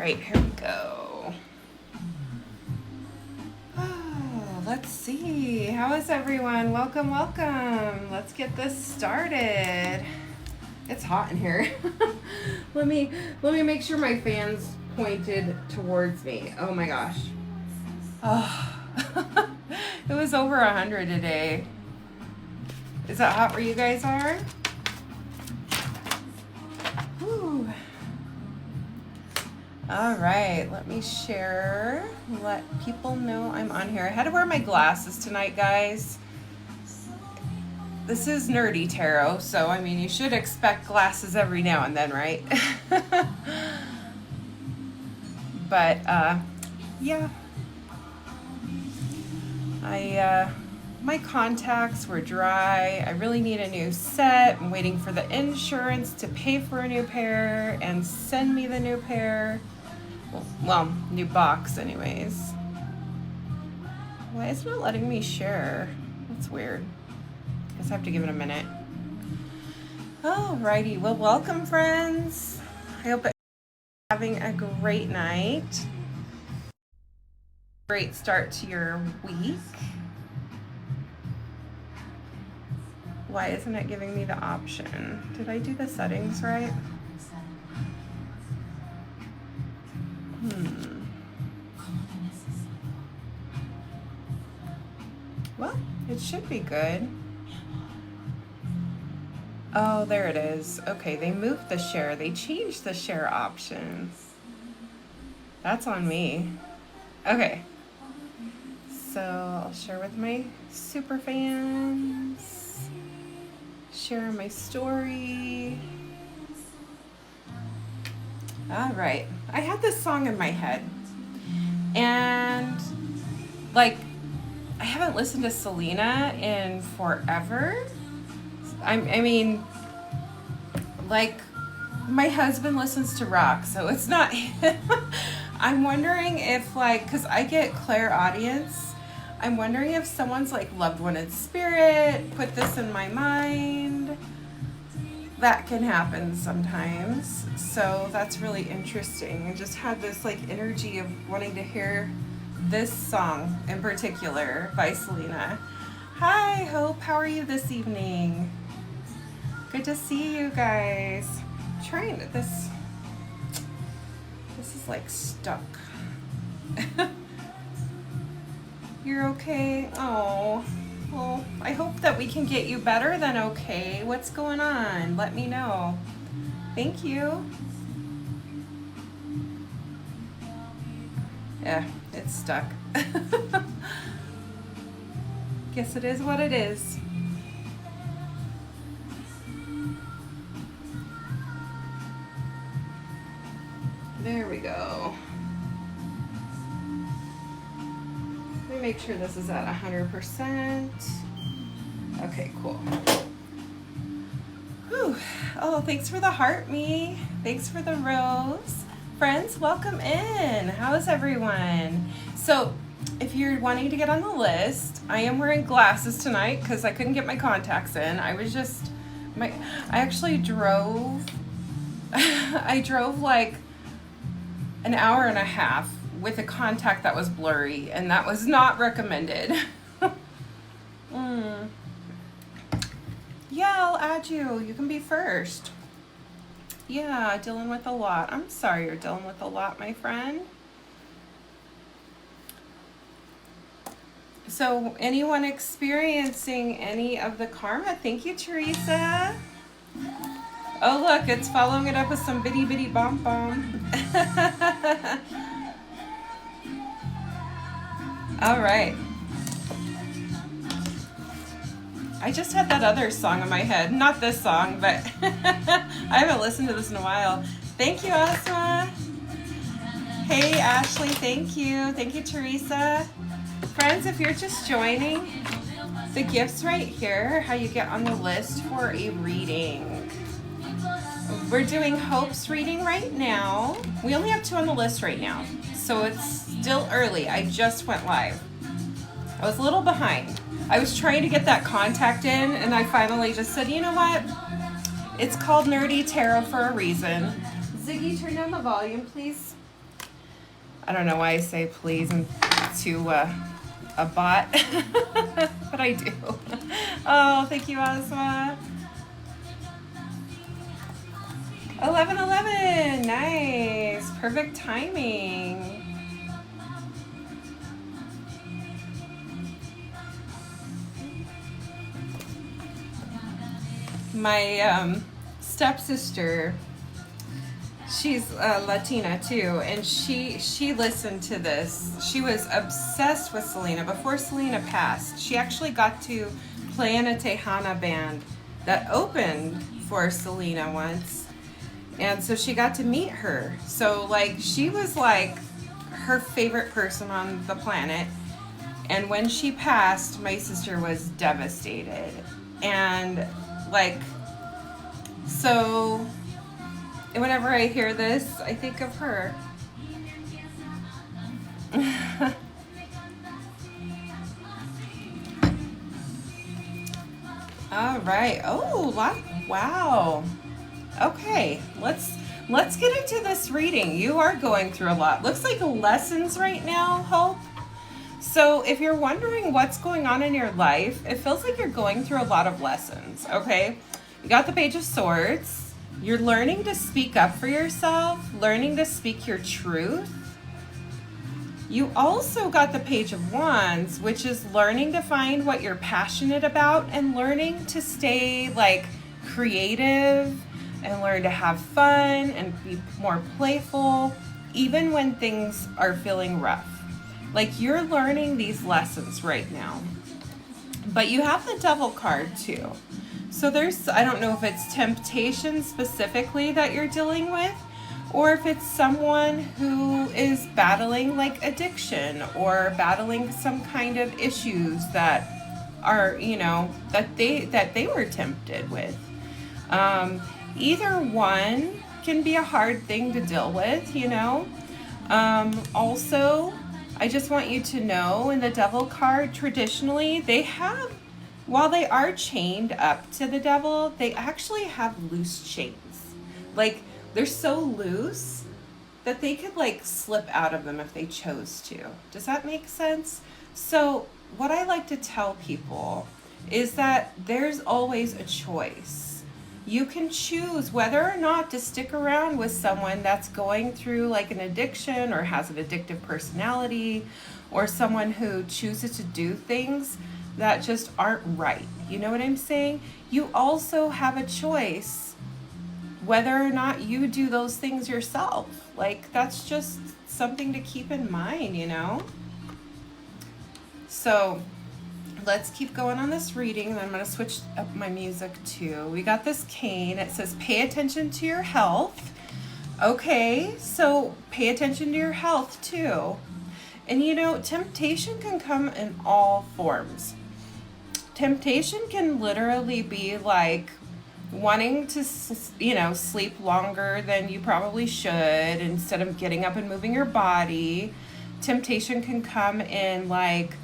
right, here we go. Oh, let's see. How is everyone? Welcome, welcome. Let's get this started. It's hot in here. let me make sure my fan's pointed towards me. Oh my gosh. Oh, it was over 100 today. Is that hot where you guys are? Whew. All right, let me share, let people know I'm on here. I had to wear my glasses tonight, guys. This is nerdy tarot, so I mean, you should expect glasses every now and then, right? But yeah, my contacts were dry. I really need a new set. I'm waiting for the insurance to pay for a new pair and send me the new pair. Well, new box anyways. Why isn't it letting me share? That's weird. Guess I have to give it a minute. Alrighty, well, welcome friends. I hope you're having a great night. Great start to your week. Why isn't it giving me the option? Did I do the settings right? Well, it should be good. Oh, there it is. Okay, they moved the share. They changed the share option. That's on me. Okay. So I'll share with my super fans. Share my story. All right. I had this song in my head. And like, I haven't listened to Selena in forever. I mean, like, my husband listens to rock, so it's not. I'm wondering if, like, because I get clairaudience, I'm wondering if someone's, like, loved one in spirit put this in my mind. That can happen sometimes. So that's really interesting. I just had this, like, energy of wanting to hear this song in particular by Selena. Hi, Hope. How are you this evening? Good to see you guys. I'm trying this. This is like stuck. You're okay? Oh, well, I hope that we can get you better than okay. What's going on? Let me know. Thank you. Yeah, it's stuck. Guess it is what it is. There we go. Let me make sure this is at 100%. Okay, cool. Whew. Oh, thanks for the heart, me. Thanks for the rose. Friends, welcome in. How's everyone? So, if you're wanting to get on the list, I am wearing glasses tonight because I couldn't get my contacts in. I actually drove, I drove like an hour and a half with a contact that was blurry, and that was not recommended. Yeah, I'll add you. You can be first. Yeah, dealing with a lot. I'm sorry you're dealing with a lot, my friend. So, anyone experiencing any of the karma? Thank you, Teresa. Oh, look, it's following it up with some bitty bitty bom bom. All right. I just had that other song in my head. Not this song, but I haven't listened to this in a while. Thank you, Asma. Hey, Ashley, thank you. Thank you, Teresa. Friends, if you're just joining, the gifts right here, how you get on the list for a reading. We're doing Hope's reading right now. We only have 2 on the list right now, so it's still early. I just went live. I was a little behind. I was trying to get that contact in, and I finally just said, you know what? It's called Nerdy Tarot for a reason. Ziggy, turn down the volume, please. I don't know why I say please to a bot, but I do. Oh, thank you, Asma. 11:11, nice, perfect timing. My stepsister, she's Latina too, and she listened to this. She was obsessed with Selena before Selena passed. She actually got to play in a Tejana band that opened for Selena once, and so she got to meet her. So like she was like her favorite person on the planet, and when she passed, my sister was devastated. And like, so whenever I hear this, I think of her. All right. Oh, wow. Okay, let's get into this reading. You are going through a lot. Looks like lessons right now, Hope. So if you're wondering what's going on in your life, it feels like you're going through a lot of lessons, okay? You got the Page of Swords. You're learning to speak up for yourself, learning to speak your truth. You also got the Page of Wands, which is learning to find what you're passionate about and learning to stay like creative and learn to have fun and be more playful, even when things are feeling rough. Like you're learning these lessons right now. But you have the Devil card too. So there's, I don't know if it's temptation specifically that you're dealing with, or if it's someone who is battling like addiction or battling some kind of issues that are, you know, that they were tempted with. Either one can be a hard thing to deal with, you know. Also, I just want you to know in the Devil card, traditionally, they have, while they are chained up to the devil, they actually have loose chains. Like, they're so loose that they could, like, slip out of them if they chose to. Does that make sense? So, what I like to tell people is that there's always a choice. You can choose whether or not to stick around with someone that's going through like an addiction or has an addictive personality, or someone who chooses to do things that just aren't right. You know what I'm saying? You also have a choice whether or not you do those things yourself. Like that's just something to keep in mind, you know? So let's keep going on this reading, and I'm going to switch up my music too. We got this cane. It says, pay attention to your health. Okay, so pay attention to your health too. And you know, temptation can come in all forms. Temptation can literally be like wanting to, you know, sleep longer than you probably should instead of getting up and moving your body. Temptation can come in like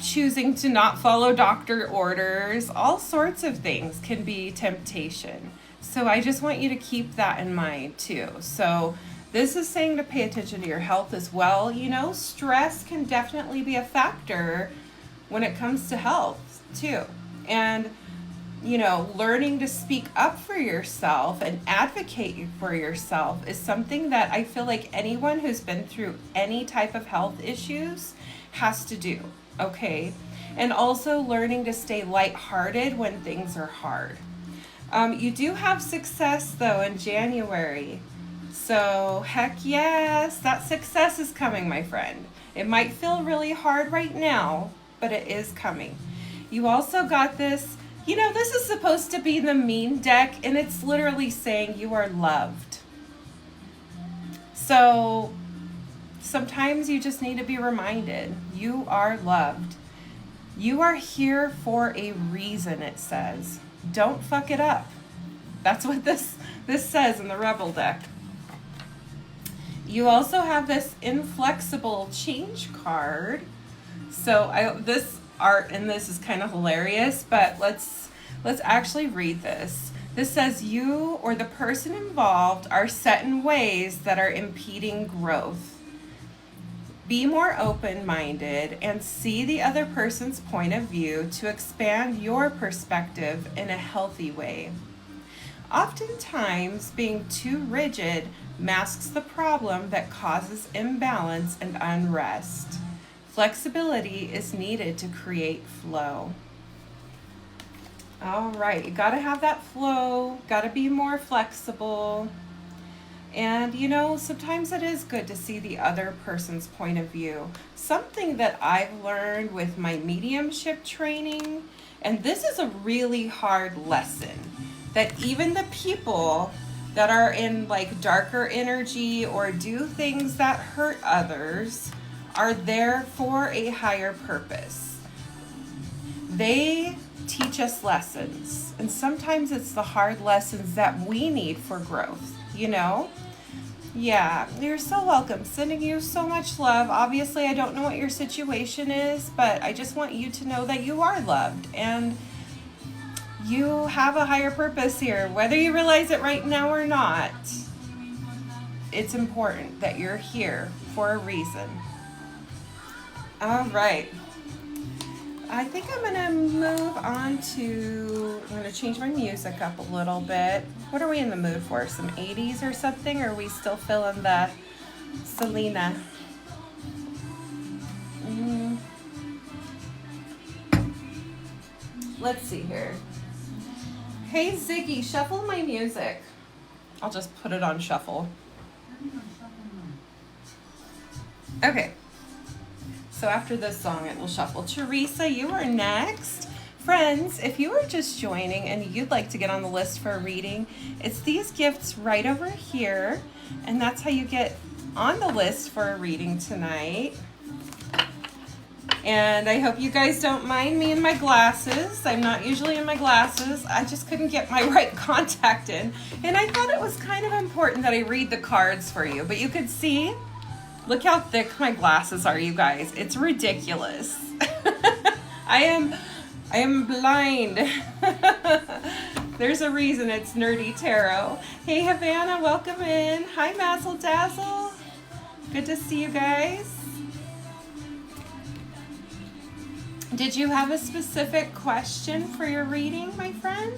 choosing to not follow doctor orders. All sorts of things can be temptation. So I just want you to keep that in mind too. So this is saying to pay attention to your health as well. You know, stress can definitely be a factor when it comes to health too. And, you know, learning to speak up for yourself and advocate for yourself is something that I feel like anyone who's been through any type of health issues has to do. Okay, and also learning to stay lighthearted when things are hard. You do have success though in January. So heck yes, that success is coming, my friend. It might feel really hard right now, but it is coming. You also got this, you know, this is supposed to be the mean deck, and it's literally saying you are loved. So sometimes you just need to be reminded you are loved. You are here for a reason, it says. Don't fuck it up. That's what this says in the Rebel deck. You also have this inflexible change card. So this art in this is kind of hilarious, but let's actually read this. This says you or the person involved are set in ways that are impeding growth. Be more open-minded and see the other person's point of view to expand your perspective in a healthy way. Oftentimes, being too rigid masks the problem that causes imbalance and unrest. Flexibility is needed to create flow. All right, you got to have that flow, got to be more flexible. And sometimes it is good to see the other person's point of view. Something that I've learned with my mediumship training, and this is a really hard lesson, that even the people that are in like darker energy or do things that hurt others are there for a higher purpose. They teach us lessons, and sometimes it's the hard lessons that we need for growth, Yeah, you're so welcome. Sending you so much love. Obviously, I don't know what your situation is, but I just want you to know that you are loved and you have a higher purpose here. Whether you realize it right now or not, it's important that you're here for a reason. All right. I think I'm going to move on to, I'm going to change my music up a little bit. What are we in the mood for? Some 80s or something? Or are we still feeling the Selena? Let's see here. Hey Ziggy, shuffle my music. I'll just put it on shuffle. Okay. So after this song, it will shuffle. Teresa, you are next. Friends, if you are just joining and you'd like to get on the list for a reading, it's these gifts right over here. And that's how you get on the list for a reading tonight. And I hope you guys don't mind me in my glasses. I'm not usually in my glasses. I just couldn't get my right contact in. And I thought it was kind of important that I read the cards for you. But you could see, look how thick my glasses are, you guys. It's ridiculous. I am blind. There's a reason it's Nerdy Tarot. Hey Havana, welcome in. Hi Mazzle Dazzle. Good to see you guys. Did you have a specific question for your reading, my friend?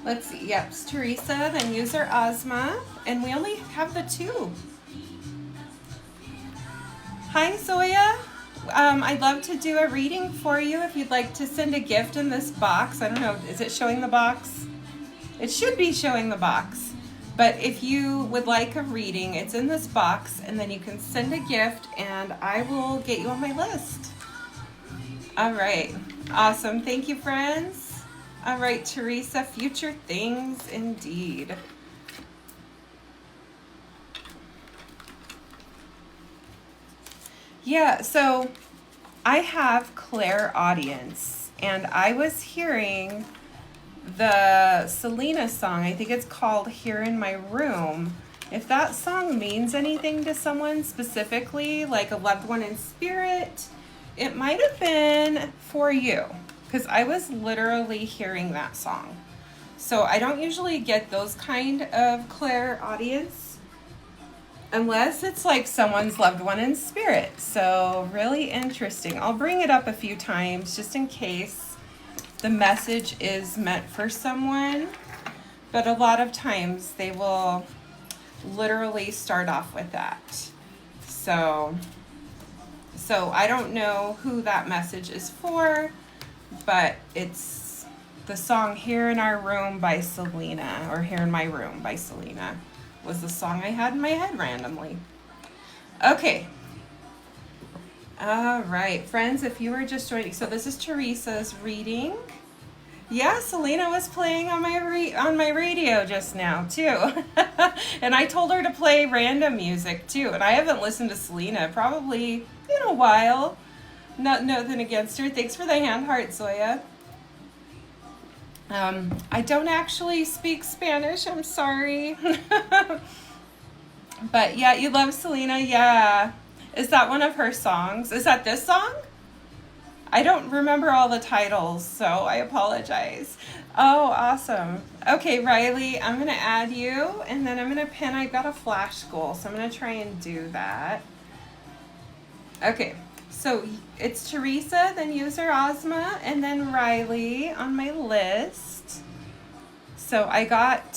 Let's see. Yep, it's Teresa, then user Ozma, and we only have the two. Hi, Zoya. I'd love to do a reading for you if you'd like to send a gift in this box. I don't know, is it showing the box? It should be showing the box. But if you would like a reading, it's in this box, and then you can send a gift, and I will get you on my list. All right. Awesome. Thank you, friends. All right, Teresa, future things indeed. Yeah, so I have clairaudience, and I was hearing the Selena song. I think it's called Here in My Room. If that song means anything to someone specifically, like a loved one in spirit, it might have been for you, because I was literally hearing that song. So I don't usually get those kind of clairaudience unless it's like someone's loved one in spirit. So really interesting. I'll bring it up a few times just in case the message is meant for someone, but a lot of times they will literally start off with that. So I don't know who that message is for, but it's the song Here in Our Room by Selena, or Here in My Room by Selena was the song I had in my head randomly. Okay. All right, friends, if you were just joining, so this is Teresa's reading. Yeah, Selena was playing on my radio just now too, and I told her to play random music too. And I haven't listened to Selena probably in a while. Nothing against her. Thanks for the hand heart, Zoya. I don't actually speak Spanish. I'm sorry, but yeah, you love Selena. Yeah. Is that one of her songs? Is that this song? I don't remember all the titles, so I apologize. Oh, awesome. Okay, Riley, I'm going to add you, and then I'm going to pin. I've got a flash goal, so I'm going to try and do that. Okay, so it's Teresa, then user Ozma, and then Riley on my list. So I got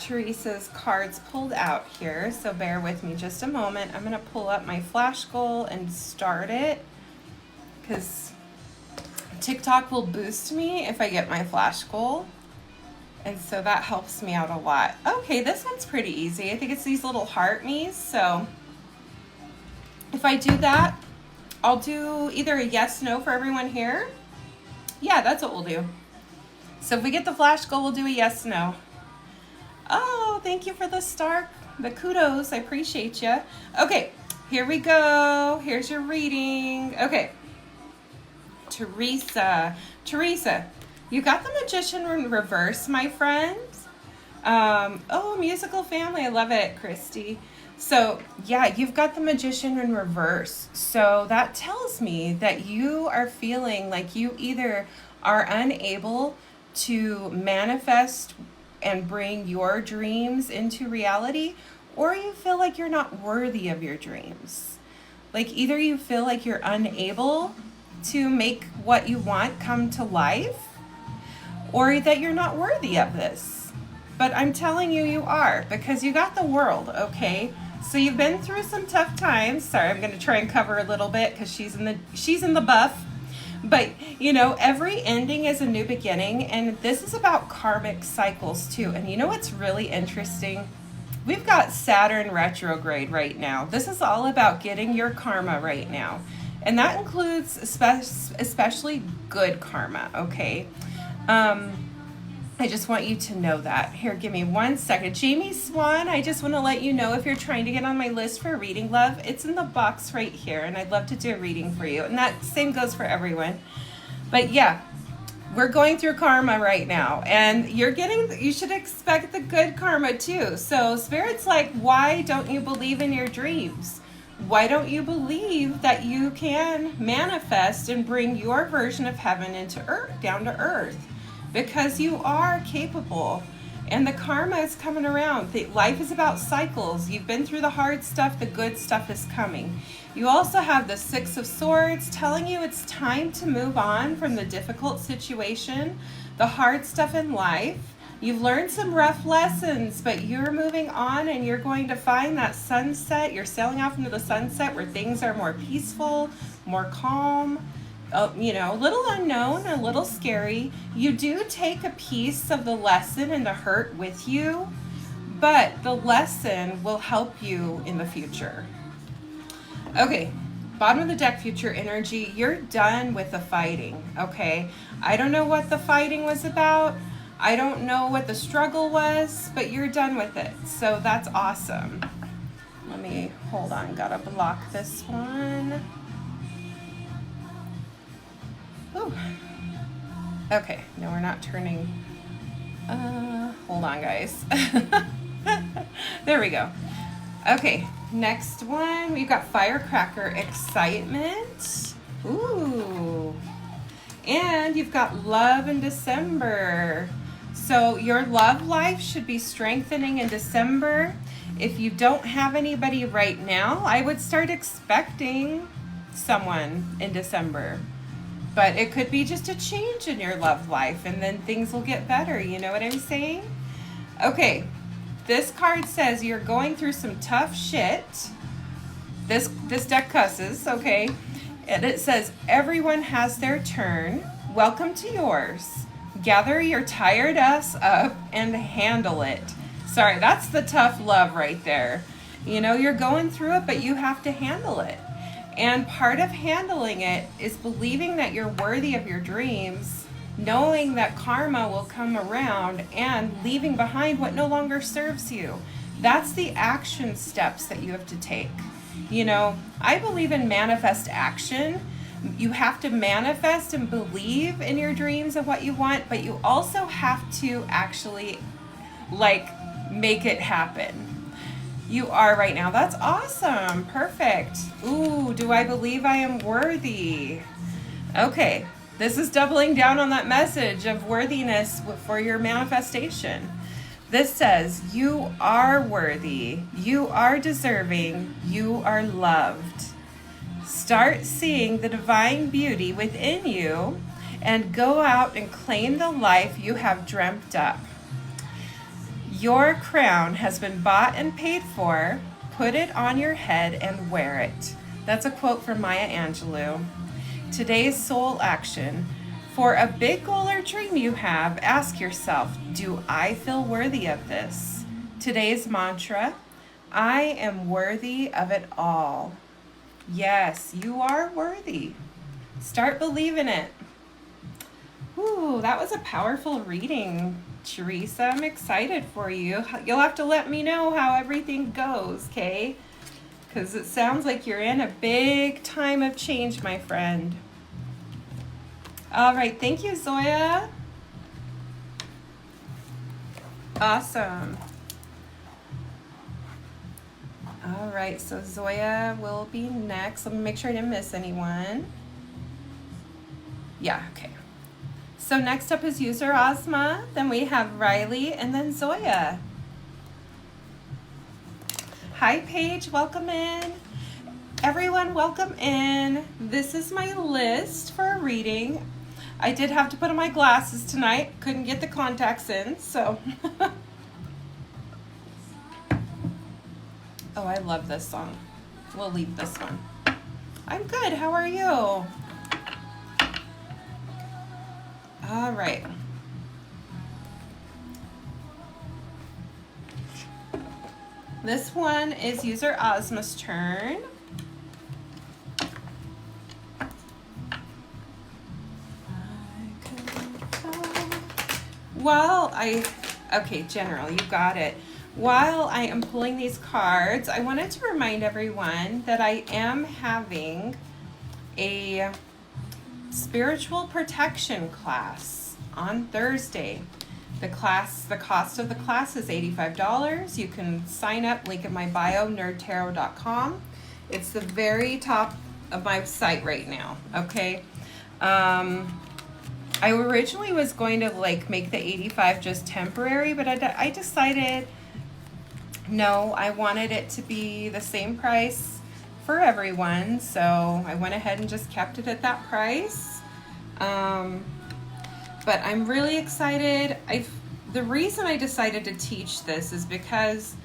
Teresa's cards pulled out here, so bear with me just a moment. I'm going to pull up my flash goal and start it, because TikTok will boost me if I get my flash goal, and so that helps me out a lot. Okay, this one's pretty easy. I think it's these little heart me's, so if I do that, I'll do either a yes, no for everyone here. Yeah, that's what we'll do. So if we get the flash goal, we'll do a yes, no. Oh, thank you for the star, the kudos. I appreciate you. Okay, here we go. Here's your reading. Okay, Teresa, you got the Magician in reverse, my friend. Oh, musical family. I love it, Christy. So yeah, you've got the Magician in reverse. So that tells me that you are feeling like you either are unable to manifest and bring your dreams into reality, or you feel like you're not worthy of your dreams. Like either you feel like you're unable to make what you want come to life, or that you're not worthy of this. But I'm telling you, you are, because you got the World, okay? So you've been through some tough times. Sorry, I'm going to try and cover a little bit because she's in the buff. But, you know, every ending is a new beginning, and this is about karmic cycles too. And you know what's really interesting? We've got Saturn retrograde right now. This is all about getting your karma right now. And that includes especially good karma, okay? I just want you to know that. Here, give me 1 second. Jamie Swan, I just want to let you know if you're trying to get on my list for a reading, love, it's in the box right here, and I'd love to do a reading for you. And that same goes for everyone. But yeah, we're going through karma right now, and you should expect the good karma too. So Spirit's like, why don't you believe in your dreams? Why don't you believe that you can manifest and bring your version of heaven into earth, down to earth? Because you are capable, and the karma is coming around. Life is about cycles. You've been through the hard stuff, the good stuff is coming. You also have the Six of Swords telling you it's time to move on from the difficult situation, the hard stuff in life. You've learned some rough lessons, but you're moving on, and you're going to find that sunset. You're sailing off into the sunset where things are more peaceful, more calm. You know, a little unknown, a little scary. You do take a piece of the lesson and the hurt with you, but the lesson will help you in the future. Okay, bottom of the deck, future energy. You're done with the fighting, okay? I don't know what the fighting was about. I don't know what the struggle was, but you're done with it. So that's awesome. Let me, hold on, gotta block this one. Ooh. Okay, no, we're not turning. Hold on, guys. There we go. Okay, next one. We've got Firecracker Excitement. Ooh. And you've got Love in December. So your love life should be strengthening in December. If you don't have anybody right now, I would start expecting someone in December. But it could be just a change in your love life, and then things will get better. You know what I'm saying? Okay, this card says you're going through some tough shit. This deck cusses, okay? And it says everyone has their turn. Welcome to yours. Gather your tired ass up and handle it. Sorry, that's the tough love right there. You know, you're going through it, but you have to handle it. And part of handling it is believing that you're worthy of your dreams, knowing that karma will come around, and leaving behind what no longer serves you. That's the action steps that you have to take. You know, I believe in manifest action. You have to manifest and believe in your dreams and what you want, but you also have to actually, like, make it happen. You are right now. That's awesome. Perfect. Ooh, do I believe I am worthy? Okay, this is doubling down on that message of worthiness for your manifestation. This says, you are worthy, you are deserving, you are loved. Start seeing the divine beauty within you and go out and claim the life you have dreamt up. Your crown has been bought and paid for. Put it on your head and wear it. That's a quote from Maya Angelou. Today's soul action. For a big goal or dream you have, ask yourself, do I feel worthy of this? Today's mantra, I am worthy of it all. Yes, you are worthy. Start believing it. Ooh, that was a powerful reading, Teresa. I'm excited for you. You'll have to let me know how everything goes, okay? Because it sounds like you're in a big time of change, my friend. All right, thank you, Zoya. Awesome. All right, so Zoya will be next. Let me make sure I didn't miss anyone. Yeah, okay. So next up is user Ozma, then we have Riley, and then Zoya. Hi, Paige, welcome in. Everyone, welcome in. This is my list for a reading. I did have to put on my glasses tonight. Couldn't get the contacts in, so. Oh, I love this song. We'll leave this one. I'm good, how are you? All right. This one is user Ozma's turn. Okay, General, you got it. While I am pulling these cards, I wanted to remind everyone that I am having a spiritual protection class on Thursday. The cost of the class is $85. You can sign up, link in my bio, nerdtarot.com. It's the very top of my site right now, okay? I originally was going to make the 85 just temporary, but I decided no, I wanted it to be the same price for everyone, so I went ahead and just kept it at that price. But I'm really excited. The reason I decided to teach this is because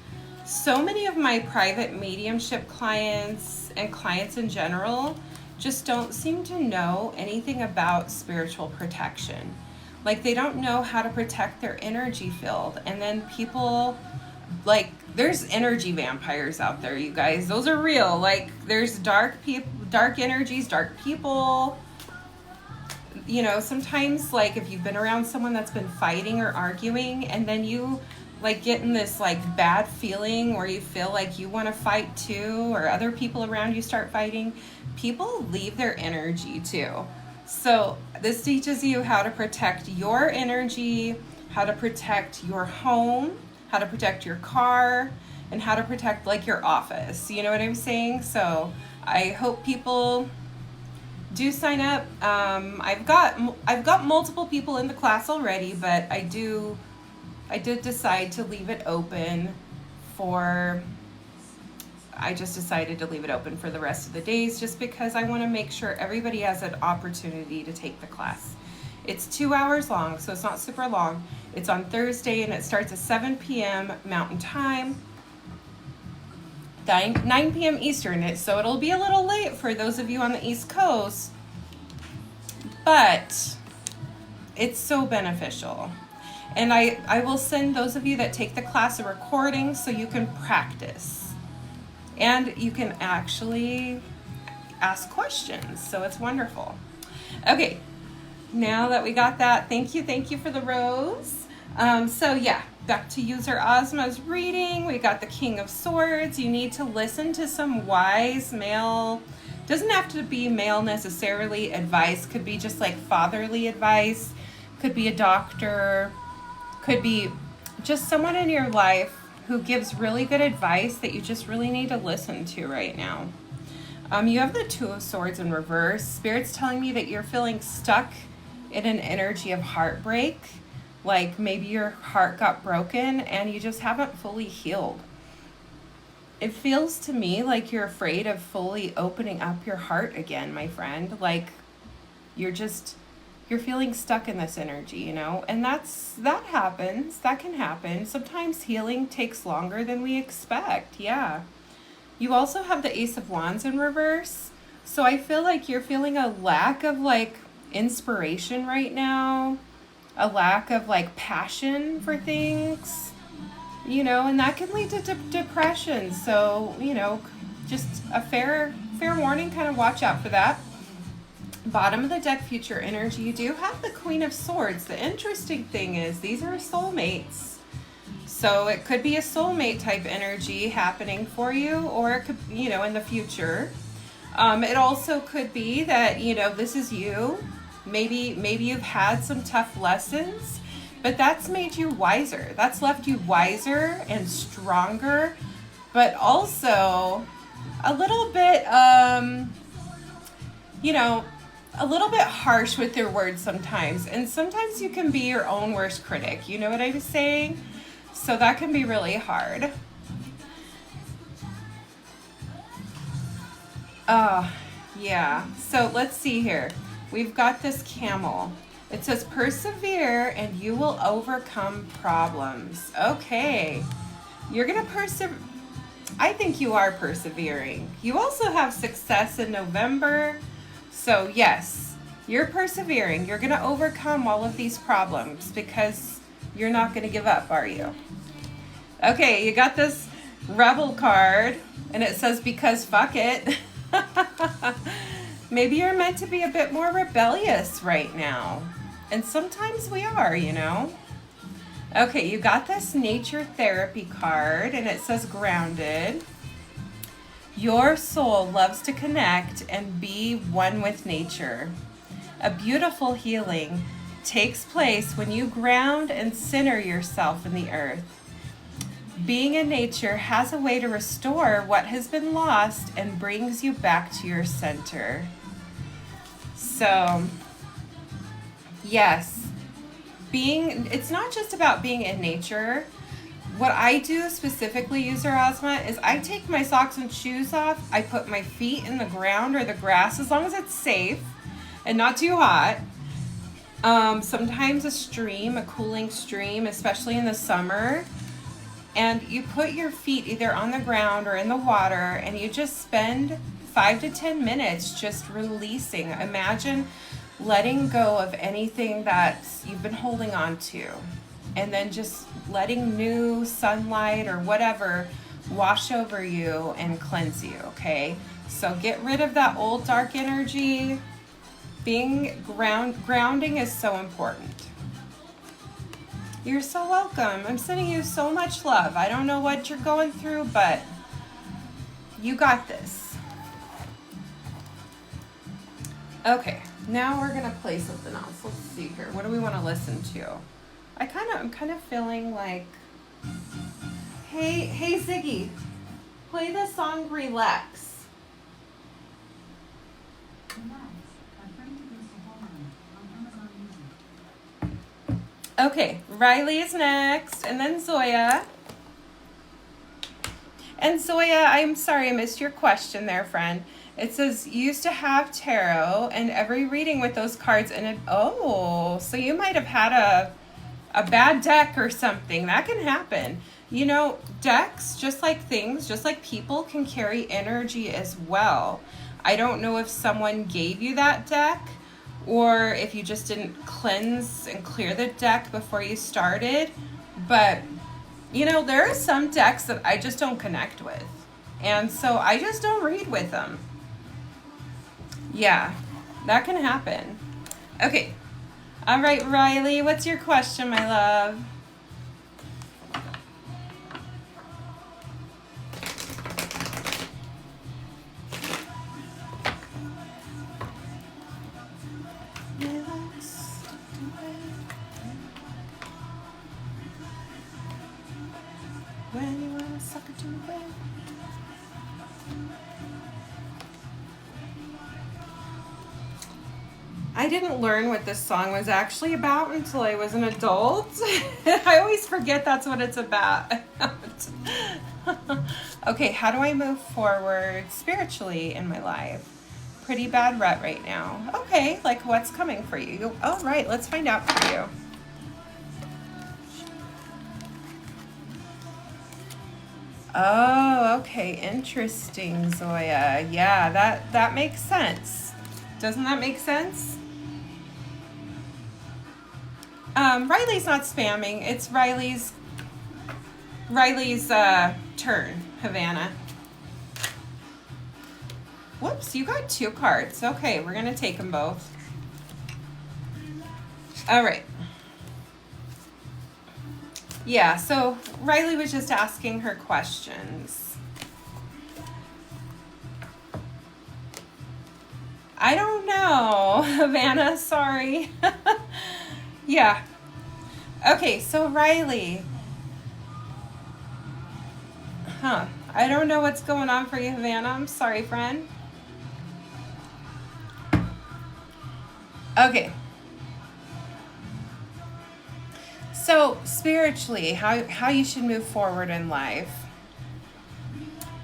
so many of my private mediumship clients and clients in general just don't seem to know anything about spiritual protection. Like, they don't know how to protect their energy field. And then people, there's energy vampires out there, you guys. Those are real. There's dark energies, dark people. You know, sometimes, if you've been around someone that's been fighting or arguing, and then you get in this bad feeling where you feel like you want to fight too, or other people around you start fighting, people leave their energy too. So this teaches you how to protect your energy, how to protect your home, how to protect your car, and how to protect your office. You know what I'm saying? So I hope people do sign up. I've got multiple people in the class already, but I did decide to leave it open I just decided to leave it open for the rest of the days, just because I want to make sure everybody has an opportunity to take the class. It's 2 hours long, so it's not super long. It's on Thursday, and it starts at 7 p.m. Mountain Time, 9 p.m. Eastern, so it'll be a little late for those of you on the East Coast, but it's so beneficial. And I will send those of you that take the class a recording so you can practice. And you can actually ask questions, so it's wonderful. Okay, now that we got that, thank you for the rose. So yeah, back to user Ozma's reading. We got the King of Swords. You need to listen to some wise male, doesn't have to be male necessarily, advice. Could be just fatherly advice, could be a doctor, could be just someone in your life who gives really good advice that you just really need to listen to right now. You have the Two of Swords in reverse. Spirit's telling me that you're feeling stuck in an energy of heartbreak. Like maybe your heart got broken and you just haven't fully healed. It feels to me like you're afraid of fully opening up your heart again, my friend. Like you're feeling stuck in this energy, you know? And that happens. That can happen. Sometimes healing takes longer than we expect. Yeah. You also have the Ace of Wands in reverse. So I feel like you're feeling a lack of like inspiration right now, a lack of like passion for things, you know, and that can lead to depression. So, you know, just a fair warning, kind of watch out for that. Bottom of the deck, future energy, you do have the Queen of Swords. The interesting thing is these are soulmates. So it could be a soulmate type energy happening for you, or it could, you know, in the future. It also could be that, you know, this is you. Maybe you've had some tough lessons, but that's made you wiser. That's left you wiser and stronger, but also a little bit, you know, a little bit harsh with your words sometimes. And sometimes you can be your own worst critic. You know what I was saying? So that can be really hard. Yeah. So let's see here. We've got this camel. It says persevere and you will overcome problems. Okay. You're going to persevere. I think you are persevering. You also have success in November. So yes, you're persevering. You're going to overcome all of these problems because you're not going to give up, are you? Okay, you got this Rebel card, and it says, because fuck it. Maybe you're meant to be a bit more rebellious right now. And sometimes we are, you know. Okay, you got this Nature Therapy card, and it says grounded. Your soul loves to connect and be one with nature. A beautiful healing takes place when you ground and center yourself in the earth. Being in nature has a way to restore what has been lost and brings you back to your center. So, yes, it's not just about being in nature. What I do specifically, User Ozma, is I take my socks and shoes off. I put my feet in the ground or the grass, as long as it's safe and not too hot. Sometimes a stream, a cooling stream, especially in the summer. And you put your feet either on the ground or in the water, and you just spend 5 to 10 minutes just releasing. Imagine letting go of anything that you've been holding on to, and then just letting new sunlight or whatever wash over you and cleanse you, okay? So get rid of that old dark energy. Grounding is so important. You're so welcome. I'm sending you so much love. I don't know what you're going through, but you got this. Okay, now we're gonna play something else. Let's see here. What do we want to listen to? I'm kind of feeling like, hey Ziggy, play the song Relax. Okay, Riley is next, and then Zoya. And Zoya, I'm sorry I missed your question there, friend. It says, used to have tarot and every reading with those cards in it. Oh, so you might have had a bad deck or something. That can happen. You know, decks, just like things, just like people, can carry energy as well. I don't know if someone gave you that deck, or if you just didn't cleanse and clear the deck before you started. But, you know, there are some decks that I just don't connect with. And so I just don't read with them. Yeah, that can happen. Okay. All right, Riley, what's your question, my love? When you wanna suck it to the bed. I didn't learn what this song was actually about until I was an adult. I always forget that's what it's about. Okay, how do I move forward spiritually in my life? Pretty bad rut right now. Okay, like what's coming for you? All right, let's find out for you. Oh, okay, interesting, Zoya. Yeah, that makes sense. Doesn't that make sense? Riley's not spamming. It's Riley's turn, Havana. Whoops, you got 2 cards. Okay, we're gonna take them both. All right. Yeah, so Riley was just asking her questions. I don't know, Havana, sorry. Yeah. Okay, so Riley. I don't know what's going on for you, Havana. I'm sorry, friend. Okay. So, spiritually, how you should move forward in life.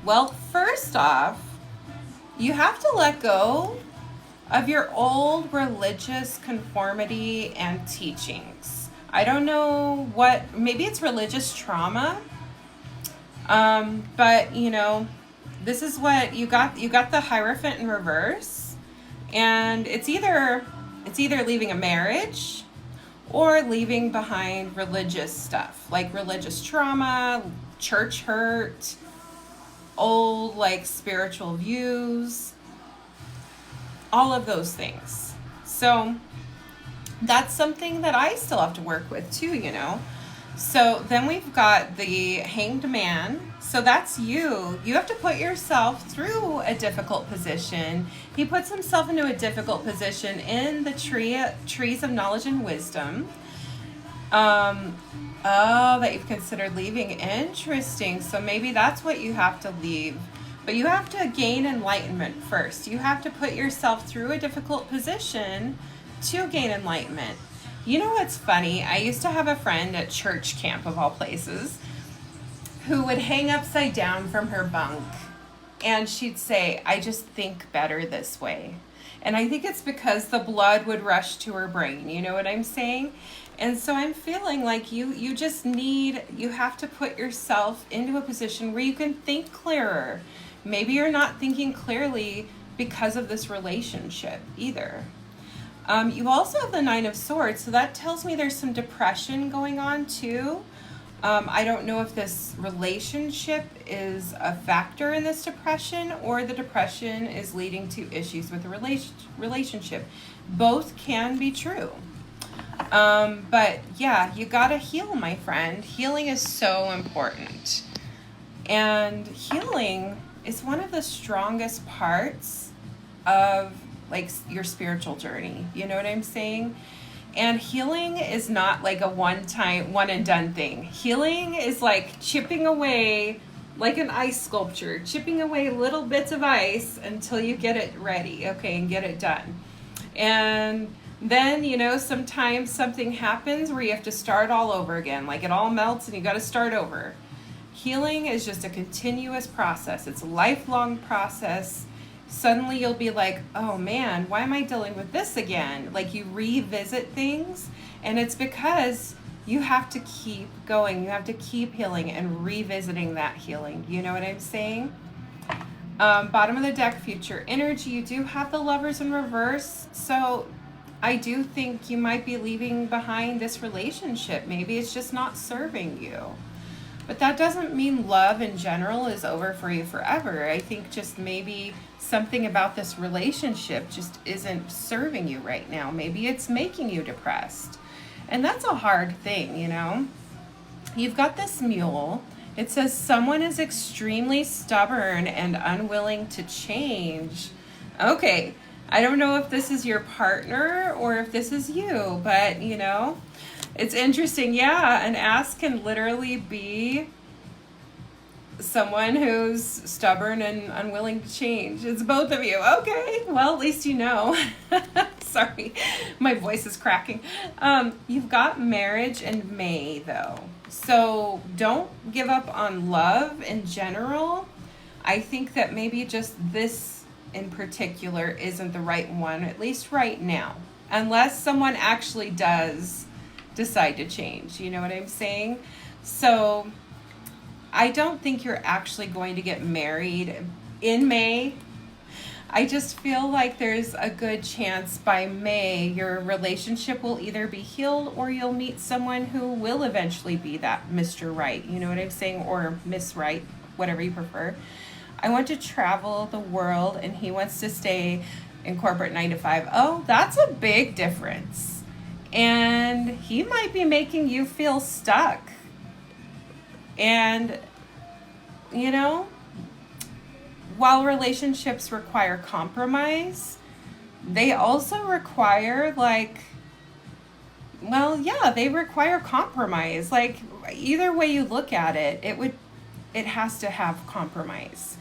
Well, first off, you have to let go of your old religious conformity and teachings. I don't know what, maybe it's religious trauma. But you know, this is what you got the Hierophant in reverse, and it's either leaving a marriage or leaving behind religious stuff, like religious trauma, church hurt, old like spiritual views, all of those things. So that's something that I still have to work with too, you know. So then we've got the Hanged Man. So that's you. You have to put yourself through a difficult position. He puts himself into a difficult position in the trees of knowledge and wisdom. That you've considered leaving. Interesting. So maybe that's what you have to leave. But you have to gain enlightenment first. You have to put yourself through a difficult position to gain enlightenment. You know what's funny? I used to have a friend at church camp, of all places, who would hang upside down from her bunk. And she'd say, I just think better this way. And I think it's because the blood would rush to her brain. You know what I'm saying? And so I'm feeling like you have to put yourself into a position where you can think clearer. Maybe you're not thinking clearly because of this relationship either. You also have the Nine of Swords, so that tells me there's some depression going on too. I don't know if this relationship is a factor in this depression or the depression is leading to issues with the relationship. Both can be true. But yeah, you gotta heal, my friend. Healing is so important. And healing is one of the strongest parts of like your spiritual journey. You know what I'm saying? And healing is not like a one and done thing. Healing is like chipping away, like an ice sculpture, chipping away little bits of ice until you get it ready, okay, and get it done. And then, you know, sometimes something happens where you have to start all over again. Like it all melts and you got to start over. Healing is just a continuous process. It's a lifelong process. Suddenly you'll be like, oh man, why am I dealing with this again? Like you revisit things, and it's because you have to keep going. You have to keep healing and revisiting that healing. You know what I'm saying? Bottom of the deck, future energy. You do have the Lovers in reverse. So I do think you might be leaving behind this relationship. Maybe it's just not serving you. But that doesn't mean love in general is over for you forever. I think just maybe something about this relationship just isn't serving you right now. Maybe it's making you depressed. And that's a hard thing, you know? You've got this mule. It says someone is extremely stubborn and unwilling to change. Okay, I don't know if this is your partner or if this is you, but you know, it's interesting. Yeah, an ass can literally be someone who's stubborn and unwilling to change. It's both of you. Okay, well, at least you know. Sorry, my voice is cracking. You've got marriage and May, though. So don't give up on love in general. I think that maybe just this in particular isn't the right one, at least right now. Unless someone actually does decide to change. You know what I'm saying? So I don't think you're actually going to get married in May. I just feel like there's a good chance by May your relationship will either be healed or you'll meet someone who will eventually be that Mr. Right. You know what I'm saying? Or Miss Right, whatever you prefer. I want to travel the world and he wants to stay in corporate 9 to 5. Oh, that's a big difference. And he might be making you feel stuck. And, you know, while relationships require compromise, they also require they require compromise. Like either way you look at it, it has to have compromise.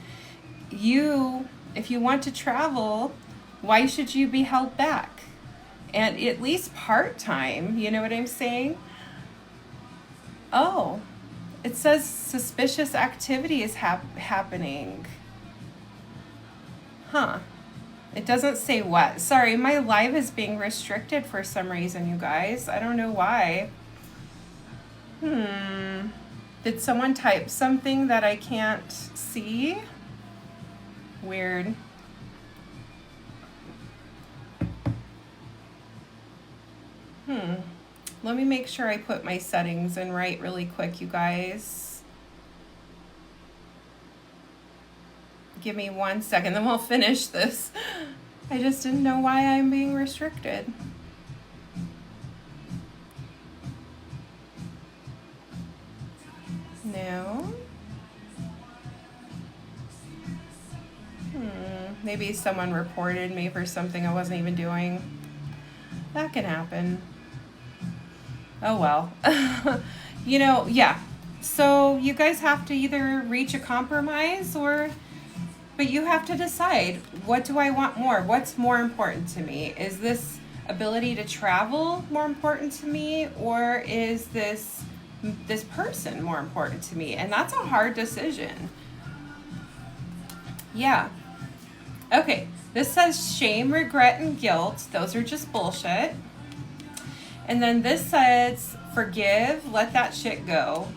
If you want to travel, why should you be held back? And at least part-time, you know what I'm saying? Oh, it says suspicious activity is happening. Huh. It doesn't say what. Sorry, my live is being restricted for some reason, you guys. I don't know why. Did someone type something that I can't see? Weird. Let me make sure I put my settings in right really quick, you guys. Give me 1 second, then we'll finish this. I just didn't know why I'm being restricted. No. Maybe someone reported me for something I wasn't even doing. That can happen. Oh well. Yeah. So you guys have to either reach a compromise but you have to decide, what do I want more? What's more important to me? Is this ability to travel more important to me, or is this person more important to me? And that's a hard decision. Yeah. Okay. This says shame, regret, and guilt. Those are just bullshit. And then this says forgive, let that shit go.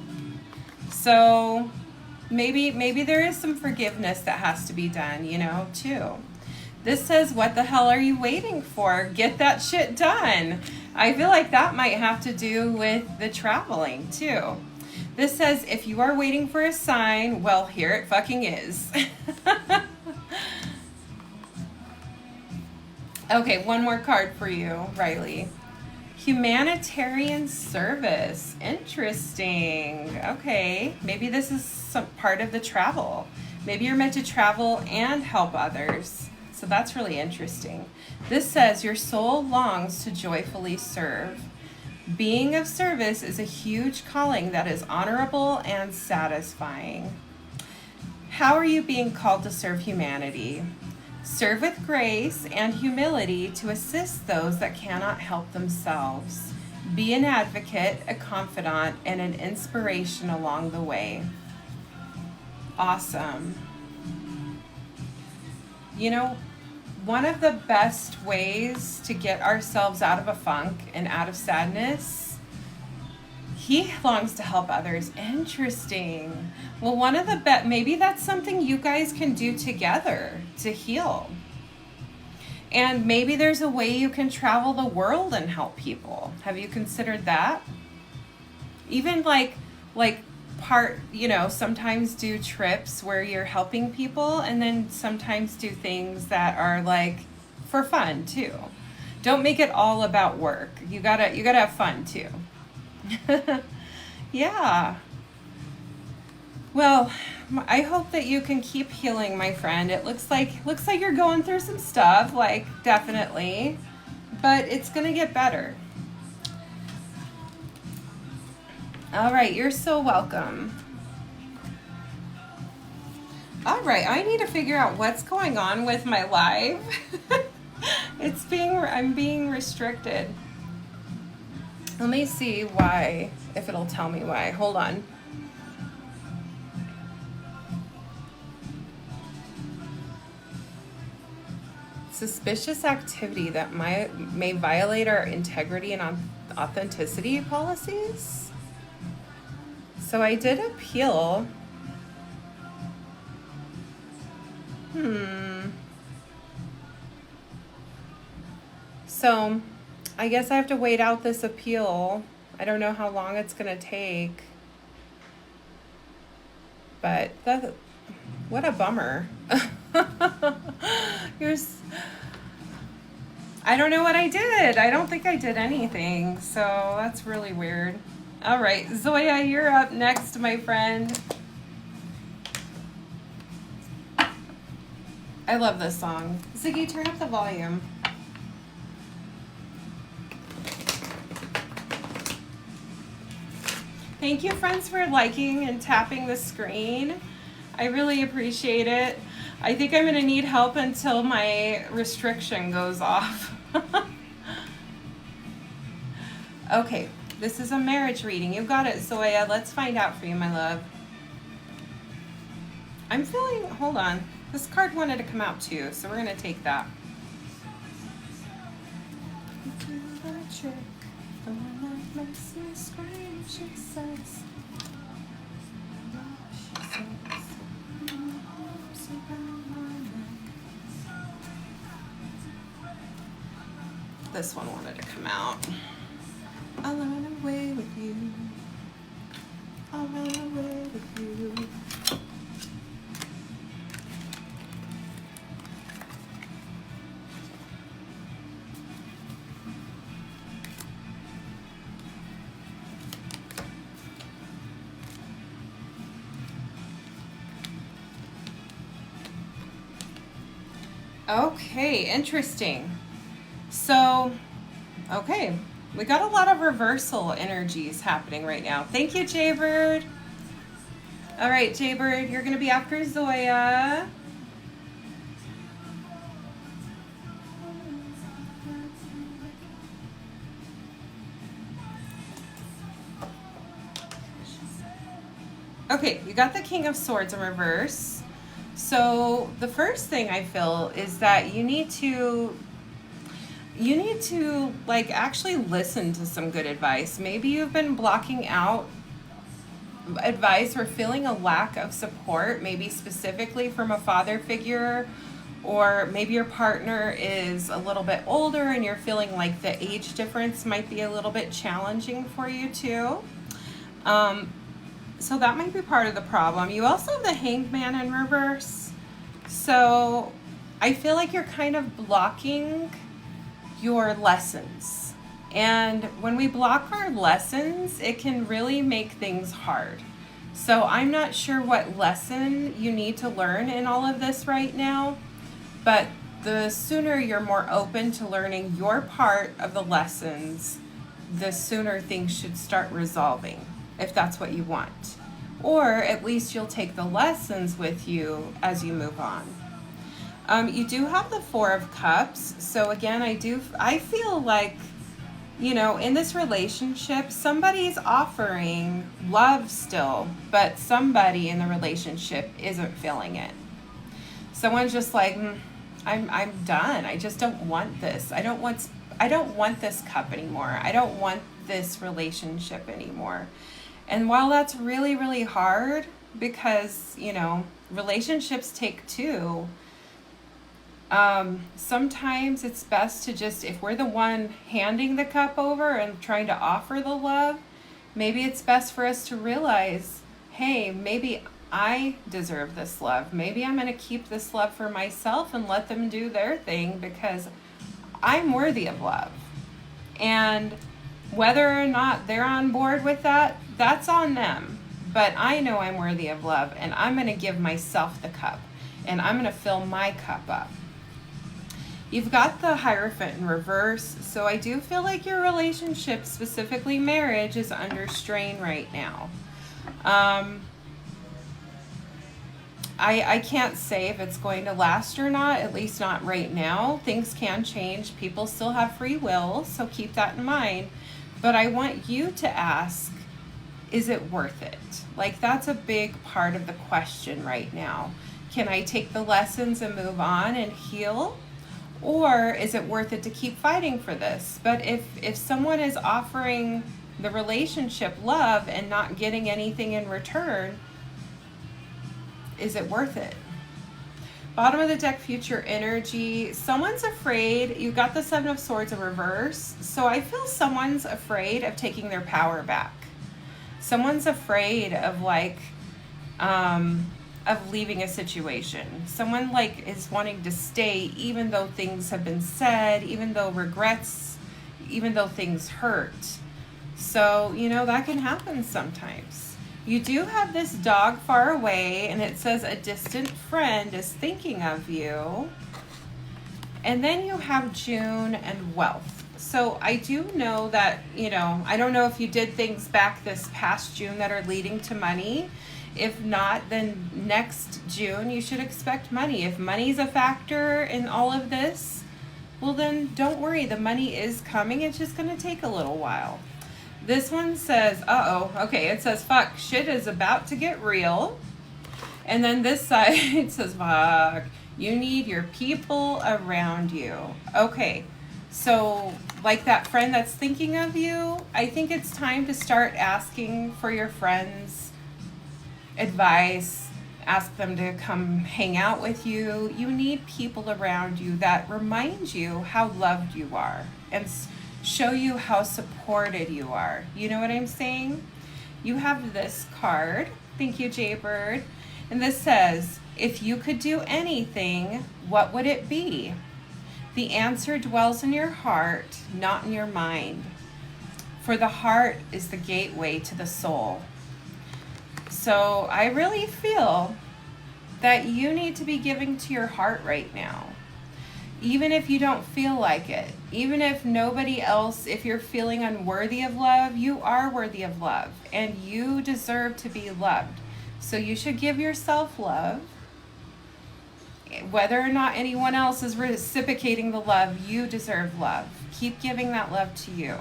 So maybe there is some forgiveness that has to be done, too. This says, what the hell are you waiting for? Get that shit done. I feel like that might have to do with the traveling, too. This says, if you are waiting for a sign, well, here it fucking is. Okay, one more card for you, Riley. Humanitarian service. Interesting. Okay, maybe this is some part of the travel. Maybe you're meant to travel and help others. So that's really interesting. This says your soul longs to joyfully serve. Being of service is a huge calling that is honorable and satisfying. How are you being called to serve humanity? Serve with grace and humility to assist those that cannot help themselves. Be an advocate, a confidant, and an inspiration along the way. Awesome. One of the best ways to get ourselves out of a funk and out of sadness, he longs to help others. Interesting. Well, maybe that's something you guys can do together to heal. And maybe there's a way you can travel the world and help people. Have you considered that? Even sometimes do trips where you're helping people, and then sometimes do things that are for fun too. Don't make it all about work. You gotta have fun too. Yeah. Well, I hope that you can keep healing, my friend. It looks like you're going through some stuff, definitely, but it's gonna get better. All right, you're so welcome. All right, I need to figure out what's going on with my live. I'm being restricted. Let me see why, if it'll tell me why. Hold on. Suspicious activity that may violate our integrity and authenticity policies. So I did appeal. So I guess I have to wait out this appeal. I don't know how long it's going to take. But what a bummer. I don't know what I did. I don't think I did anything. So that's really weird. All right, Zoya, you're up next, my friend. I love this song. Ziggy, turn up the volume. Thank you, friends, for liking and tapping the screen. I really appreciate it. I think I'm gonna need help until my restriction goes off. Okay, this is a marriage reading. You got it, Zoya. Let's find out for you, my love. I'm feeling, hold on. This card wanted to come out too, so we're gonna take that. This one wanted to come out. I'll run away with you. I'll run away with you. Okay, interesting. So, okay, we got a lot of reversal energies happening right now. Thank you, Jaybird. All right, Jaybird, you're going to be after Zoya. Okay, you got the King of Swords in reverse. So the first thing I feel is that you need to like actually listen to some good advice. Maybe you've been blocking out advice or feeling a lack of support, maybe specifically from a father figure, or maybe your partner is a little bit older and you're feeling like the age difference might be a little bit challenging for you too. So that might be part of the problem. You also have the Hanged Man in reverse. So I feel like you're kind of blocking your lessons. And when we block our lessons, it can really make things hard. So I'm not sure what lesson you need to learn in all of this right now, but the sooner you're more open to learning your part of the lessons, the sooner things should start resolving, if that's what you want. Or at least you'll take the lessons with you as you move on. You do have the Four of Cups. So again, I feel like, you know, in this relationship, somebody's offering love still, but somebody in the relationship isn't feeling it. Someone's just like, I'm done. I just don't want this. I don't want this cup anymore. I don't want this relationship anymore. And while that's really, really hard, because, you know, relationships take two, sometimes it's best to just, if we're the one handing the cup over and trying to offer the love, maybe it's best for us to realize, hey, maybe I deserve this love. Maybe I'm going to keep this love for myself and let them do their thing because I'm worthy of love. And whether or not they're on board with that, that's on them. But I know I'm worthy of love, and I'm going to give myself the cup, and I'm going to fill my cup up. You've got the Hierophant in reverse, so I do feel like your relationship, specifically marriage, is under strain right now. I can't say if it's going to last or not, at least not right now. Things can change. People still have free will, so keep that in mind. But I want you to ask, is it worth it? Like, that's a big part of the question right now. Can I take the lessons and move on and heal? Or is it worth it to keep fighting for this? But if someone is offering the relationship love and not getting anything in return, is it worth it? Bottom of the deck, future energy. Someone's afraid. You got the Seven of Swords in reverse. So I feel someone's afraid of taking their power back. Someone's afraid of of leaving a situation. Someone is wanting to stay even though things have been said, even though regrets, even though things hurt. So, that can happen sometimes. You do have this dog far away, and it says a distant friend is thinking of you. And then you have June and wealth. So I do know that, I don't know if you did things back this past June that are leading to money. If not, then next June you should expect money. If money's a factor in all of this, well then don't worry, the money is coming. It's just going to take a little while. This one says, okay, it says, fuck, shit is about to get real. And then this side, it says, fuck, you need your people around you. Okay, so like that friend that's thinking of you, I think it's time to start asking for your friends' advice. Ask them to come hang out with you. You need people around you that remind you how loved you are and show you how supported you are. You know what I'm saying? You have this card. Thank you, Jaybird. And this says, if you could do anything, what would it be? The answer dwells in your heart, not in your mind. For the heart is the gateway to the soul. So I really feel that you need to be giving to your heart right now. Even if you don't feel like it, even if nobody else, if you're feeling unworthy of love, you are worthy of love and you deserve to be loved. So you should give yourself love. Whether or not anyone else is reciprocating the love, you deserve love. Keep giving that love to you.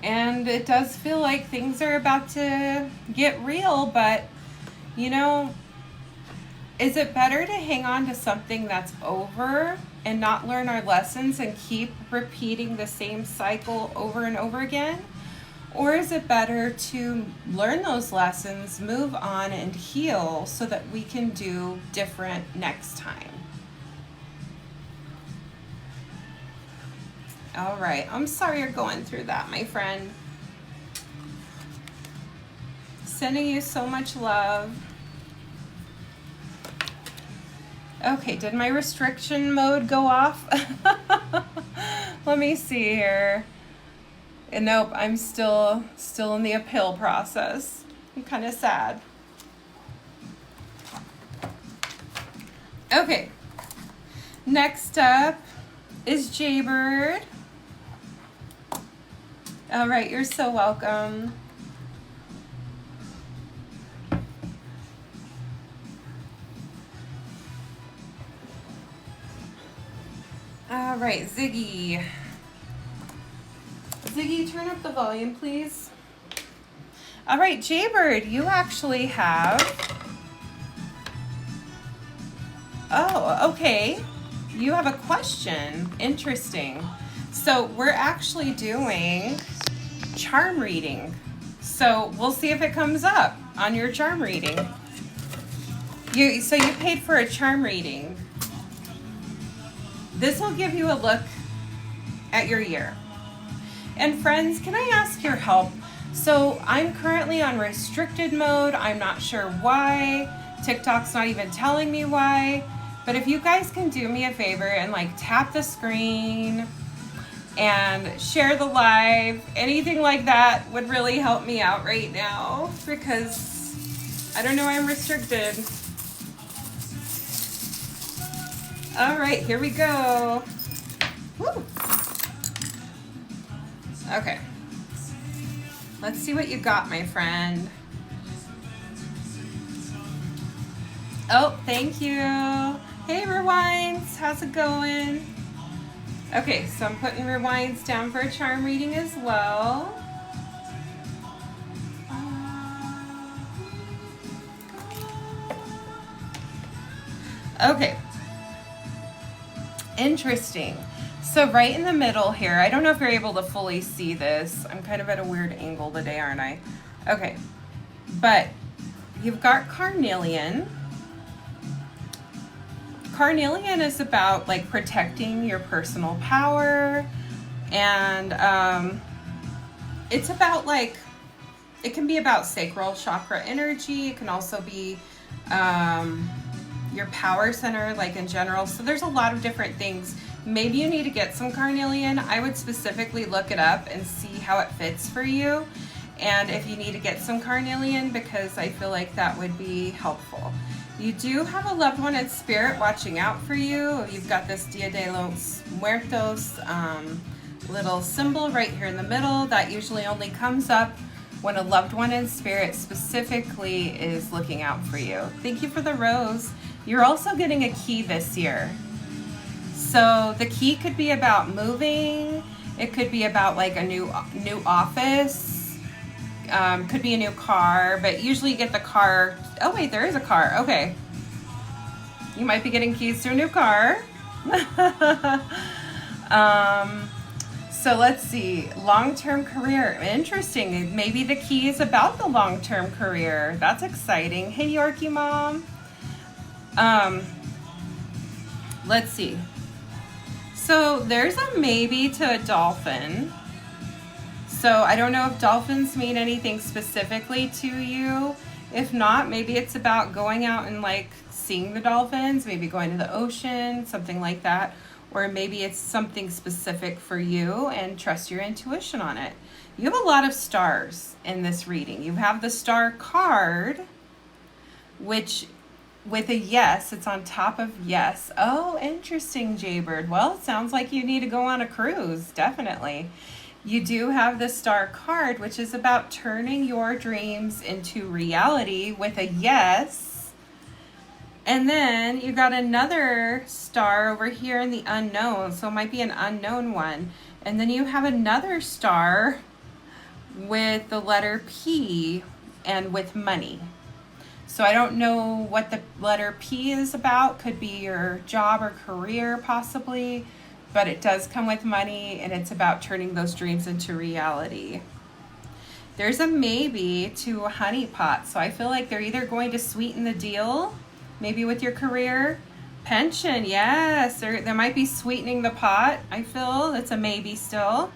And it does feel like things are about to get real, but is it better to hang on to something that's over and not learn our lessons and keep repeating the same cycle over and over again? Or is it better to learn those lessons, move on, and heal so that we can do different next time? All right. I'm sorry you're going through that, my friend. Sending you so much love. Okay, did my restriction mode go off? Let me see here. And nope, I'm still in the appeal process. I'm kind of sad. Okay. Next up is Jaybird. All right, you're so welcome. All right, Ziggy. Ziggy, turn up the volume, please. All right, Jaybird, you actually have... Oh, okay. You have a question. Interesting. So we're actually doing charm reading. So we'll see if it comes up on your charm reading. So you paid for a charm reading. This will give you a look at your year. And friends, can I ask your help? So I'm currently on restricted mode. I'm not sure why. TikTok's not even telling me why. But if you guys can do me a favor and tap the screen and share the live, anything like that would really help me out right now because I don't know, I'm restricted. All right, here we go. Woo. Okay. Let's see what you got, my friend. Oh, thank you. Hey, Rewinds. How's it going? Okay, so I'm putting Rewinds down for a charm reading as well. Okay. Interesting. So right in the middle here, I don't know if you're able to fully see this. I'm kind of at a weird angle today, aren't I? Okay. But you've got carnelian. Carnelian is about like protecting your personal power, and it's about like, it can be about sacral chakra energy. It can also be your power center, like in general. So there's a lot of different things. Maybe you need to get some carnelian. I would specifically look it up and see how it fits for you, and if you need to get some carnelian, because I feel like that would be helpful. You do have a loved one in spirit watching out for you. You've got this Dia de los Muertos little symbol right here in the middle. That usually only comes up when a loved one in spirit specifically is looking out for you. Thank you for the rose. You're also getting a key this year. So the key could be about moving. It could be about like a new office. Could be a new car, but usually you get the car. Oh wait, there is a car. Okay. You might be getting keys to a new car. So let's see. Long-term career. Interesting. Maybe the key is about the long-term career. That's exciting. Hey, Yorkie Mom. Let's see. So there's a maybe to a dolphin. So I don't know if dolphins mean anything specifically to you. If not, maybe it's about going out and like seeing the dolphins, maybe going to the ocean, something like that. Or maybe it's something specific for you, and trust your intuition on it. You have a lot of stars in this reading. You have the star card, which with a yes, it's on top of yes. Oh, interesting, Jaybird. Well, it sounds like you need to go on a cruise, definitely. You do have the star card, which is about turning your dreams into reality with a yes. And then you got another star over here in the unknown, so it might be an unknown one. And then you have another star with the letter P and with money. So I don't know what the letter P is about. Could be your job or career possibly, but it does come with money, and it's about turning those dreams into reality. There's a maybe to a honeypot. So I feel like they're either going to sweeten the deal, maybe with your career. Pension, yes, there might be sweetening the pot. I feel it's a maybe still.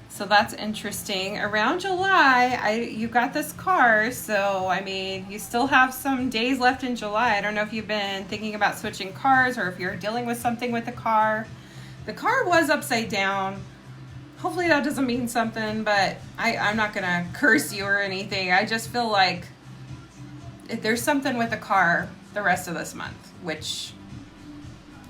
So that's interesting. Around July, you got this car, so I mean, you still have some days left in July. I don't know if you've been thinking about switching cars or if you're dealing with something with the car. The car was upside down. Hopefully that doesn't mean something, but I'm not gonna curse you or anything. I just feel like if there's something with the car the rest of this month, which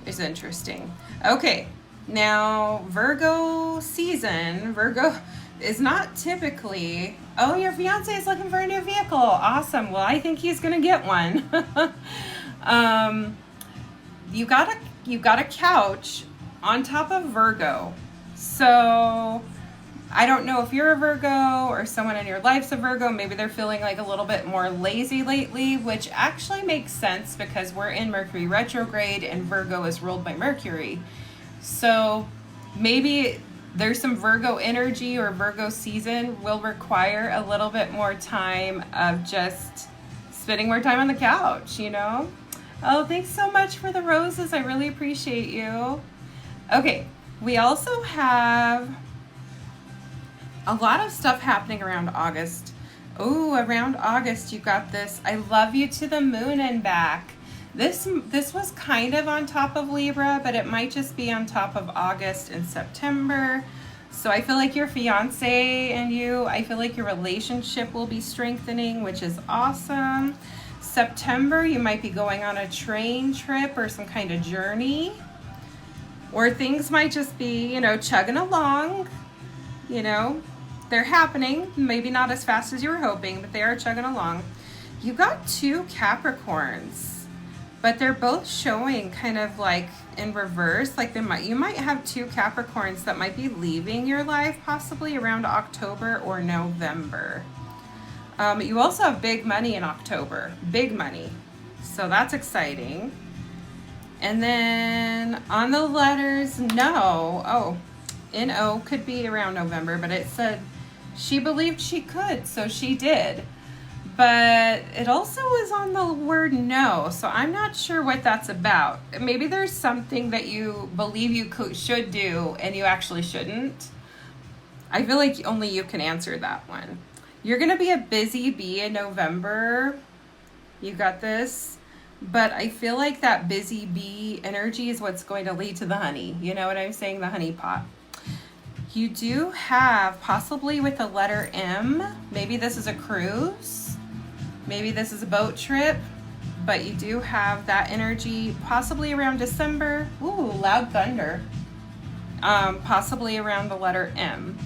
is interesting. Okay. Now, Virgo season. Virgo is not typically, oh, your fiance is looking for a new vehicle. Awesome. Well, I think he's going to get one. You got a couch on top of Virgo. So I don't know if you're a Virgo or someone in your life's a Virgo. Maybe they're feeling like a little bit more lazy lately, which actually makes sense because we're in Mercury retrograde and Virgo is ruled by Mercury. So maybe there's some Virgo energy, or Virgo season will require a little bit more time of just spending more time on the couch, you know? Oh, thanks so much for the roses. I really appreciate you. Okay, we also have a lot of stuff happening around August. Oh, around August, you got this I love you to the moon and back. This was kind of on top of Libra, but it might just be on top of August and September. So I feel like your fiance and you, I feel like your relationship will be strengthening, which is awesome. September, you might be going on a train trip or some kind of journey. Or things might just be, chugging along. They're happening. Maybe not as fast as you were hoping, but they are chugging along. You got 2 Capricorns. but they're both showing kind of like in reverse. Like you might have two Capricorns that might be leaving your life possibly around October or November. You also have big money in October, big money. So that's exciting. And then on the letters, no. Oh, N-O could be around November, but it said she believed she could, so she did. But it also is on the word no, so I'm not sure what that's about. Maybe there's something that you believe you should do and you actually shouldn't. I feel like only you can answer that one. You're going to be a busy bee in November. You got this. But I feel like that busy bee energy is what's going to lead to the honey. You know what I'm saying? The honey pot. You do have, possibly with the letter M, maybe this is a cruise. Maybe this is a boat trip. But you do have that energy possibly around December. Ooh, loud thunder. Possibly around the letter M.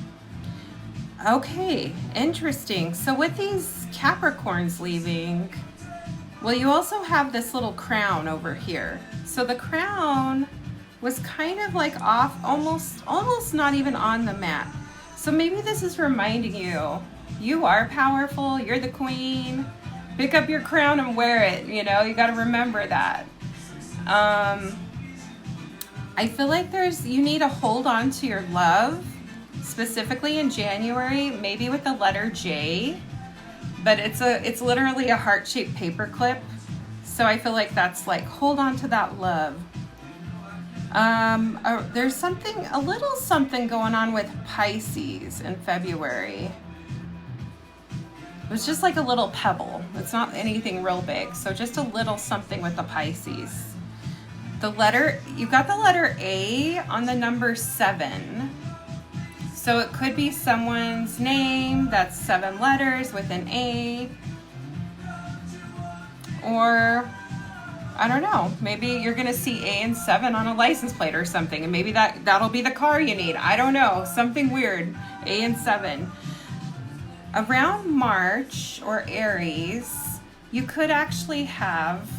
Okay, interesting. So with these Capricorns leaving, well, you also have this little crown over here. So the crown was kind of like off, almost not even on the mat. So maybe this is reminding you, you are powerful, you're the queen. Pick up your crown and wear it, you know, you got to remember that. I feel like you need to hold on to your love, specifically in January, maybe with the letter J, but it's literally a heart-shaped paper clip. So I feel like that's like, hold on to that love. There's a little something going on with Pisces in February. It's just like a little pebble. It's not anything real big. So just a little something with the Pisces. You got the letter A on the number 7. So it could be someone's name that's 7 letters with an A. Or, I don't know, maybe you're going to see A and 7 on a license plate or something. And maybe that'll be the car you need. I don't know, something weird. A and 7. Around March or Aries, you could actually have,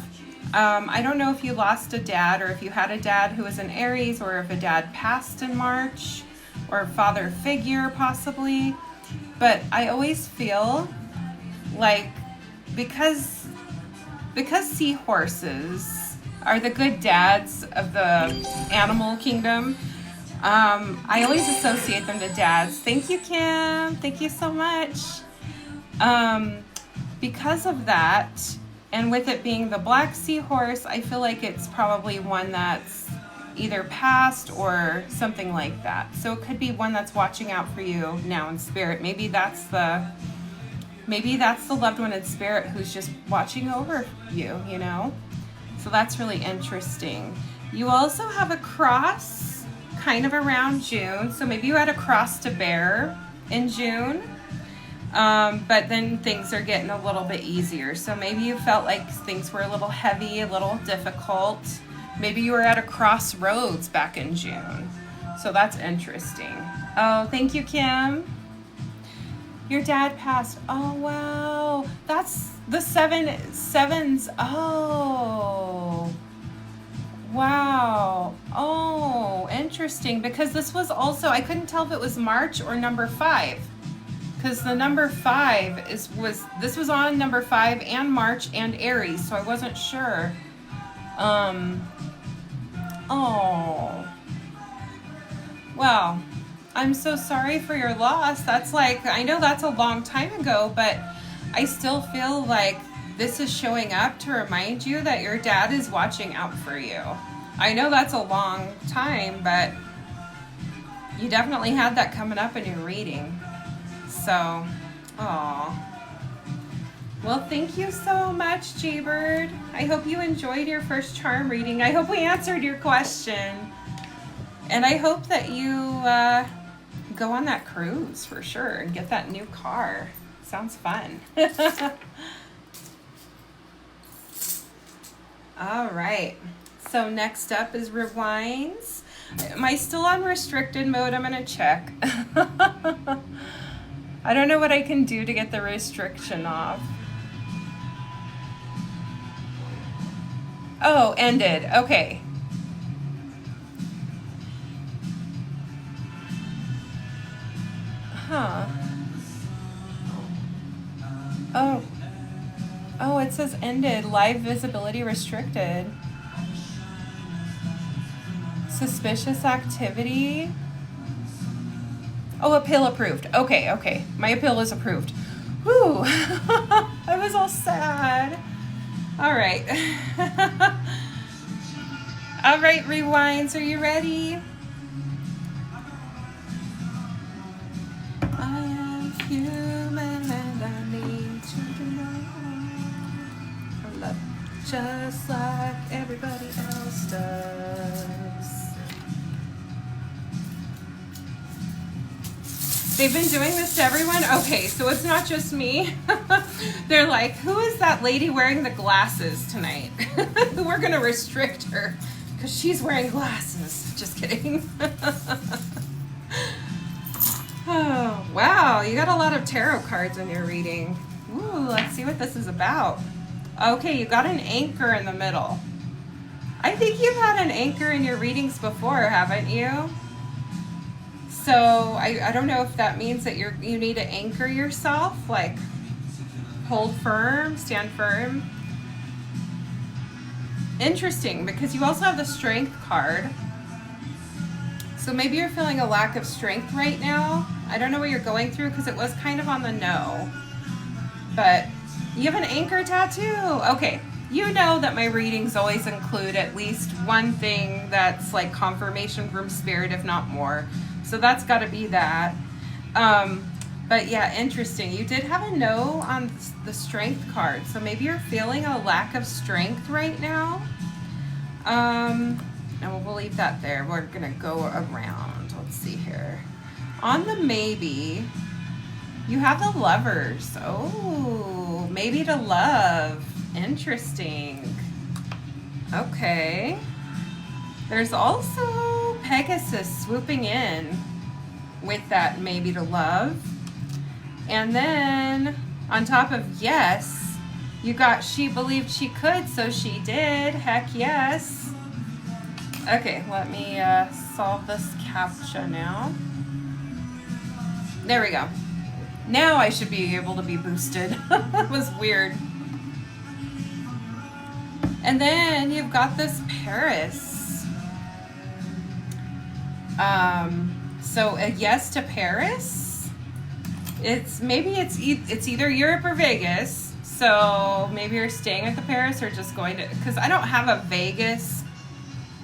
I don't know if you lost a dad or if you had a dad who was an Aries, or if a dad passed in March, or a father figure possibly. But I always feel like because seahorses are the good dads of the animal kingdom, I always associate them to dads. Thank you, Kim. Thank you so much. Because of that, and with it being the black seahorse, I feel like it's probably one that's either passed or something like that. So it could be one that's watching out for you now in spirit. Maybe that's the loved one in spirit who's just watching over you, you know? So that's really interesting. You also have a cross kind of around June. So maybe you had a cross to bear in June. But then things are getting a little bit easier. So maybe you felt like things were a little heavy, a little difficult. Maybe you were at a crossroads back in June. So that's interesting. Oh, thank you, Kim. Your dad passed. Oh, wow. That's the sevens. Oh, wow. Oh, interesting. Because this was also, I couldn't tell if it was March or number 5. Because the number 5 this was on number 5 and March and Aries, so I wasn't sure. Oh, well, I'm so sorry for your loss. That's like, I know that's a long time ago, but I still feel like this is showing up to remind you that your dad is watching out for you. I know that's a long time, but you definitely had that coming up in your reading. So, aw. Well, thank you so much, Jaybird. I hope you enjoyed your first charm reading. I hope we answered your question. And I hope that you go on that cruise for sure and get that new car. Sounds fun. All right. So next up is rewinds. Am I still on restricted mode? I'm going to check. I don't know what I can do to get the restriction off. Oh, ended. Okay. Huh. Oh. Oh, it says ended. Live visibility restricted. Suspicious activity. Oh, appeal approved. Okay, okay. My appeal is approved. Whew. I was all sad. All right. All right, rewinds. Are you ready? I am human and I need to know I love just like everybody else does. They've been doing this to everyone? Okay, so it's not just me. They're like, who is that lady wearing the glasses tonight? We're going to restrict her because she's wearing glasses. Just kidding. Oh, wow, you got a lot of tarot cards in your reading. Ooh, let's see what this is about. Okay, you got an anchor in the middle. I think you've had an anchor in your readings before, haven't you? So I don't know if that means that you need to anchor yourself, like hold firm, stand firm. Interesting, because you also have the Strength card. So maybe you're feeling a lack of strength right now. I don't know what you're going through because it was kind of on the no. But you have an anchor tattoo. Okay, you know that my readings always include at least one thing that's like confirmation from spirit, if not more. So that's got to be that. But yeah, interesting. You did have a no on the Strength card. So maybe you're feeling a lack of strength right now. And we'll leave that there. We're going to go around. Let's see here. On the maybe, you have the Lovers. Oh, maybe to love. Interesting. Okay. There's also Pegasus swooping in with that maybe to love. And then on top of yes, you got she believed she could, so she did. Heck yes. Okay, let me solve this CAPTCHA now. There we go. Now I should be able to be boosted. It was weird. And then you've got this Paris. So a yes to Paris. It's either Europe or Vegas. So maybe you're staying at the Paris or just going to, because I don't have a Vegas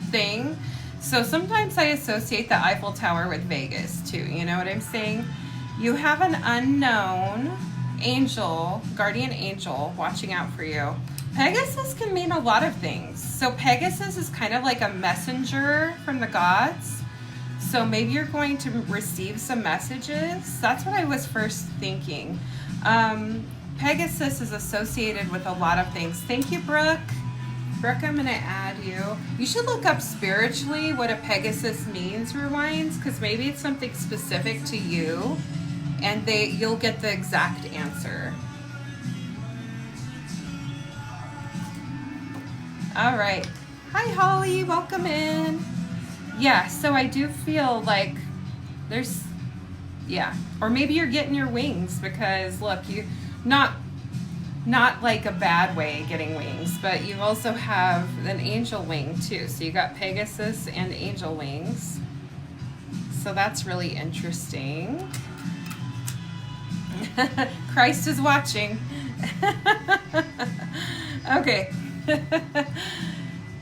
thing. So sometimes I associate the Eiffel Tower with Vegas too. You know what I'm saying? You have an unknown angel, guardian angel, watching out for you. Pegasus can mean a lot of things. So Pegasus is kind of like a messenger from the gods. So maybe you're going to receive some messages. That's what I was first thinking. Pegasus is associated with a lot of things. Thank you, Brooke. Brooke, I'm going to add you. You should look up spiritually what a Pegasus means, Rewinds, because maybe it's something specific to you, and you'll get the exact answer. All right. Hi, Holly. Welcome in. Yeah, so I do feel like there's, yeah. Or maybe you're getting your wings because, look, you not like a bad way getting wings, but you also have an angel wing too. So you got Pegasus and angel wings. So that's really interesting. Christ is watching. Okay.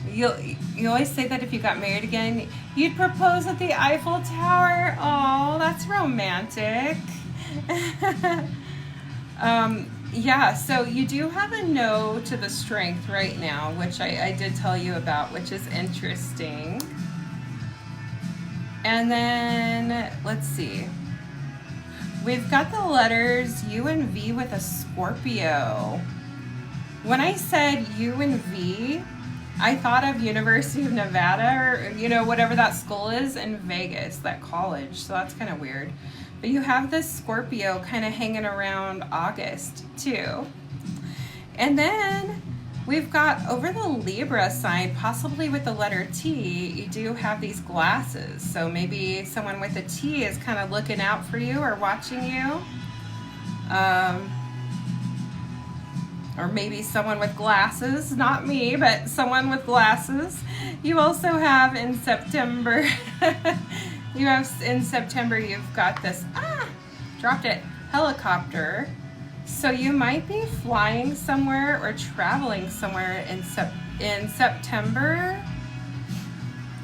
You always say that if you got married again, you'd propose at the Eiffel Tower. Oh, that's romantic. Yeah, so you do have a no to the Strength right now, which I did tell you about, which is interesting. And then, let's see. We've got the letters U and V with a Scorpio. When I said U and V, I thought of University of Nevada, or, whatever that school is in Vegas, that college. So that's kind of weird. But you have this Scorpio kind of hanging around August too. And then We've got over the Libra sign, possibly with the letter T, you do have these glasses. So maybe someone with a T is kind of looking out for you or watching you. Or maybe someone with glasses, not me, but someone with glasses. You also have in September, you've got this, dropped it, helicopter. So you might be flying somewhere or traveling somewhere in September,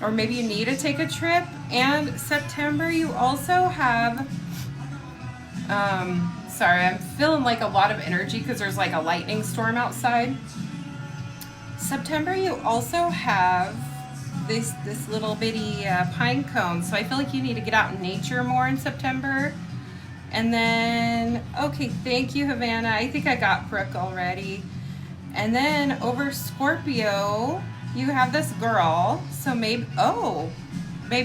or maybe you need to take a trip. And September, you also have, sorry, I'm feeling like a lot of energy because there's like a lightning storm outside. September, you also have this little bitty pine cone. So I feel like you need to get out in nature more in September. And then, okay, thank you, Havana. I think I got Brooke already. And then over Scorpio, you have this girl. So maybe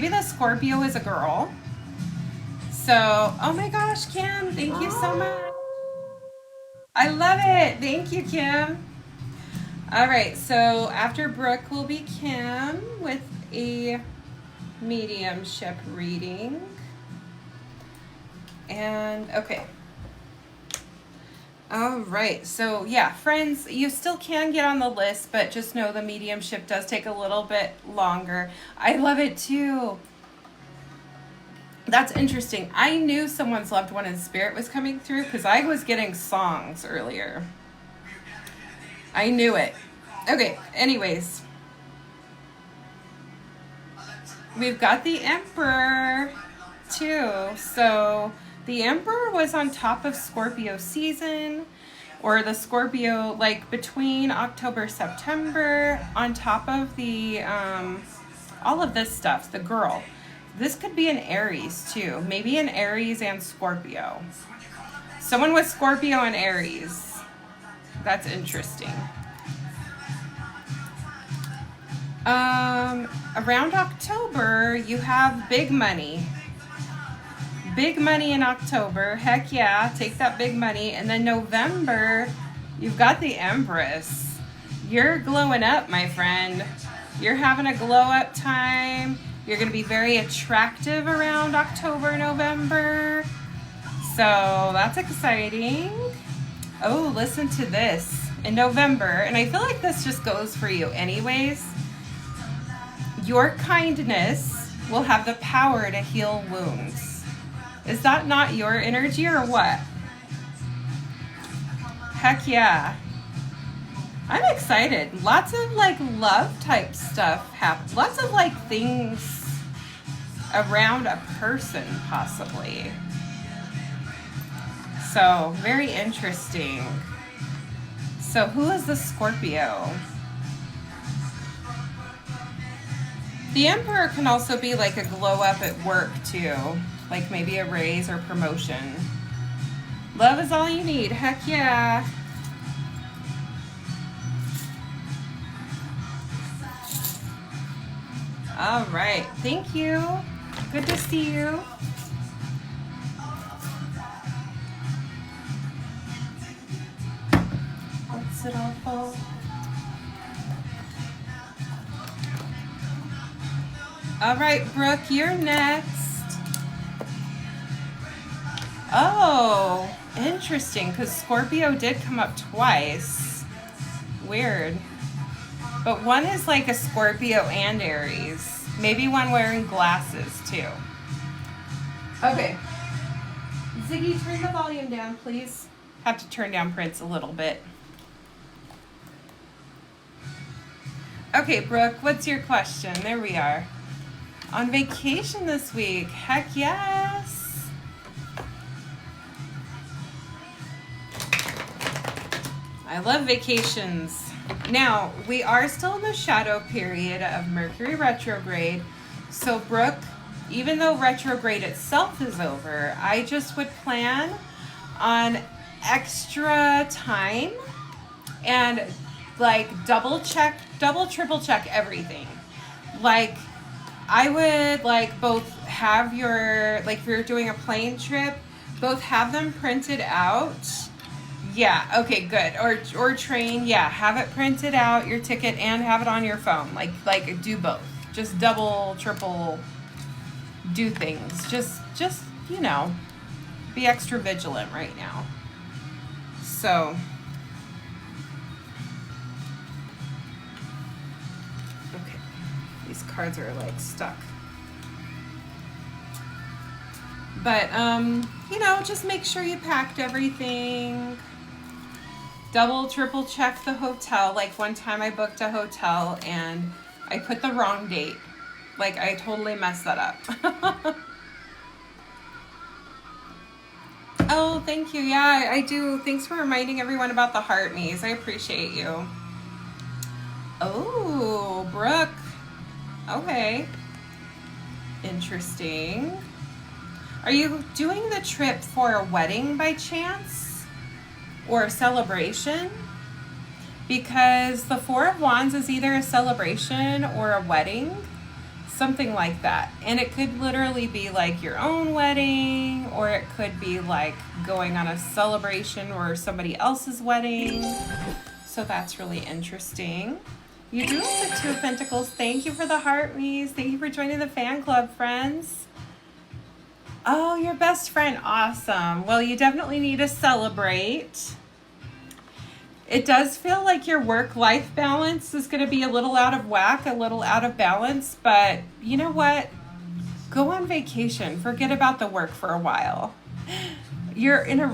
the Scorpio is a girl. So, oh my gosh, Kim, thank you so much. I love it. Thank you, Kim. All right, so after Brooke will be Kim with a mediumship reading. And okay. All right, so yeah, friends, you still can get on the list, but just know the mediumship does take a little bit longer. I love it too. That's interesting. I knew someone's loved one in spirit was coming through because I was getting songs earlier. I knew it. Okay, anyways. We've got the Emperor too. So the Emperor was on top of Scorpio season, or the Scorpio, like between October, September, on top of the, all of this stuff, the girl. This could be an Aries too. Maybe an Aries and Scorpio. Someone with Scorpio and Aries. That's interesting. Around October, you have big money. Big money in October. Heck yeah, take that big money. And then November, you've got the Empress. You're glowing up, my friend. You're having a glow up time. You're going to be very attractive around October, November. So that's exciting. Oh, listen to this. In November, and I feel like this just goes for you anyways, your kindness will have the power to heal wounds. Is that not your energy or what? Heck yeah. I'm excited. Lots of like love type stuff happen. Lots of like things around a person possibly. So very interesting. So who is the Scorpio? The Emperor can also be like a glow up at work too. Like maybe a raise or promotion. Love is all you need. Heck yeah. All right. Thank you. Good to see you. What's it all for? All right, Brooke, you're next. Oh, interesting, because Scorpio did come up twice. Weird. But one is like a Scorpio and Aries. Maybe one wearing glasses, too. Okay. Ziggy, turn the volume down, please. Have to turn down Prince a little bit. Okay, Brooke, what's your question? There we are. On vacation this week. Heck yes. I love vacations. Now, we are still in the shadow period of Mercury retrograde. So, Brooke, even though retrograde itself is over, I just would plan on extra time and like double, triple check everything. Like, I would like both have your, like if you're doing a plane trip, both have them printed out Yeah, okay, good. Or train, yeah, have it printed out, your ticket, and have it on your phone. Like do both. Just double, triple do things. Just, be extra vigilant right now. So, okay. These cards are like stuck. But just make sure you packed everything. Double, triple check the hotel. Like one time I booked a hotel and I put the wrong date. Like I totally messed that up. Oh, thank you. Yeah, I do. Thanks for reminding everyone about the heart maze. I appreciate you. Oh, Brooke. Okay. Interesting. Are you doing the trip for a wedding by chance? Or a celebration? Because the Four of Wands is either a celebration or a wedding. Something like that. And it could literally be like your own wedding, or it could be like going on a celebration or somebody else's wedding. So that's really interesting. You do have the Two of Pentacles. Thank you for the heart maze. Thank you for joining the fan club, friends. Oh, your best friend. Awesome. Well, you definitely need to celebrate. It does feel like your work-life balance is going to be a little out of whack, a little out of balance, but you know what? Go on vacation. Forget about the work for a while. You're in a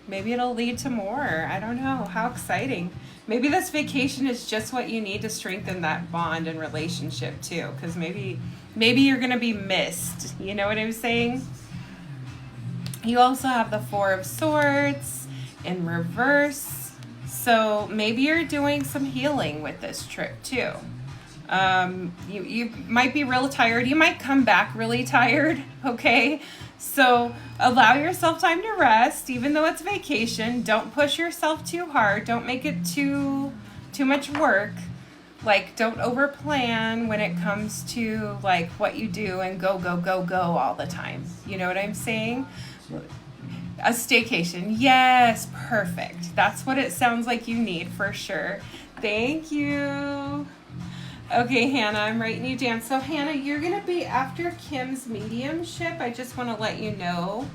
maybe it'll lead to more. I don't know. How exciting. Maybe this vacation is just what you need to strengthen that bond and relationship too, because maybe you're going to be missed. You know what I'm saying? You also have the Four of Swords in reverse, so maybe you're doing some healing with this trip too. You might be real tired. You might come back really tired. Okay, so allow yourself time to rest, even though it's vacation. Don't push yourself too hard. Don't make it too much work. Like, don't over plan when it comes to like what you do and go all the time. You know what I'm saying? A staycation. Yes, perfect. That's what it sounds like you need for sure. Thank you. Okay, Hannah, I'm writing you down. So, Hannah, you're going to be after Kim's mediumship. I just want to let you know.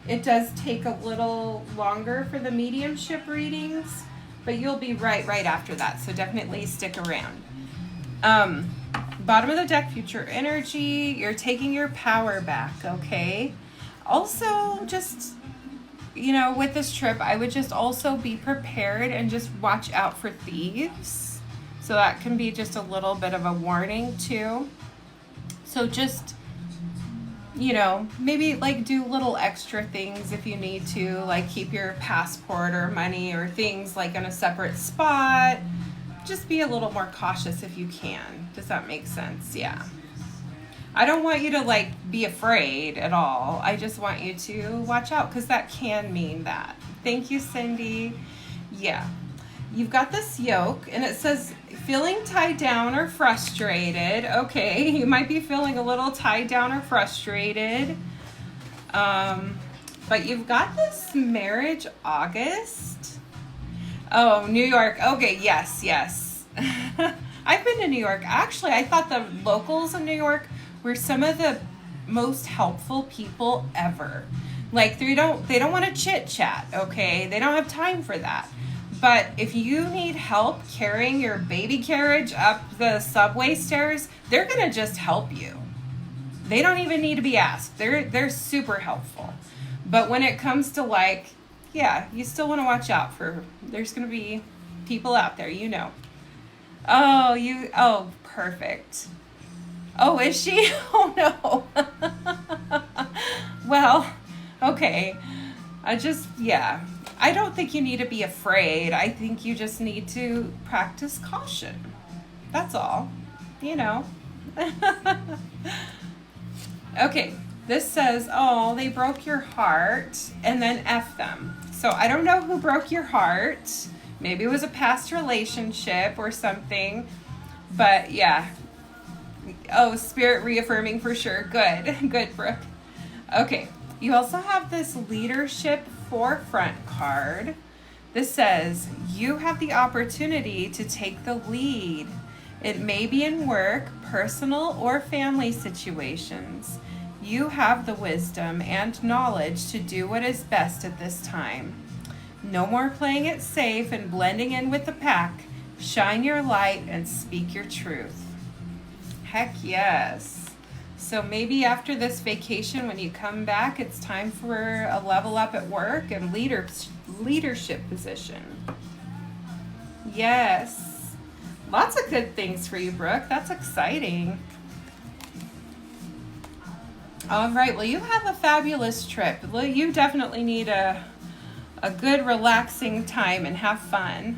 It does take a little longer for the mediumship readings, but you'll be right after that. So definitely stick around. Bottom of the deck, future energy. You're taking your power back, okay? Also, just, with this trip, I would just also be prepared and just watch out for thieves. So that can be just a little bit of a warning too. So just, maybe like do little extra things if you need to, like keep your passport or money or things like in a separate spot. Just be a little more cautious if you can. Does that make sense? Yeah. I don't want you to like be afraid at all. I just want you to watch out, because that can mean that. Thank you, Cindy. Yeah. You've got this yoke and it says feeling tied down or frustrated. Okay, you might be feeling a little tied down or frustrated. But you've got this marriage August. Oh, New York. Okay, yes. I've been to New York. Actually, I thought the locals in New York were some of the most helpful people ever. Like they don't want to chit chat, okay? They don't have time for that. But if you need help carrying your baby carriage up the subway stairs, they're going to just help you. They don't even need to be asked. They're super helpful. But when it comes to like, yeah, you still want to watch out for, there's going to be people out there, Oh, perfect. Oh, is she? Oh, no. Well, okay. I don't think you need to be afraid. I think you just need to practice caution. That's all. Okay, this says, oh, they broke your heart, and then F them. So I don't know who broke your heart. Maybe it was a past relationship or something. But yeah. Oh, spirit reaffirming for sure. Good, Brooke. Okay, You also have this leadership forefront card. This says you have the opportunity to take the lead. It may be in work, personal, or family situations. You have the wisdom and knowledge to do what is best at this time. No more playing it safe and blending in with the pack. Shine your light and speak your truth. Heck yes. So maybe after this vacation, when you come back, it's time for a level up at work and leadership position. Yes. Lots of good things for you, Brooke. That's exciting. All right. Well, you have a fabulous trip. Well, you definitely need a good relaxing time and have fun.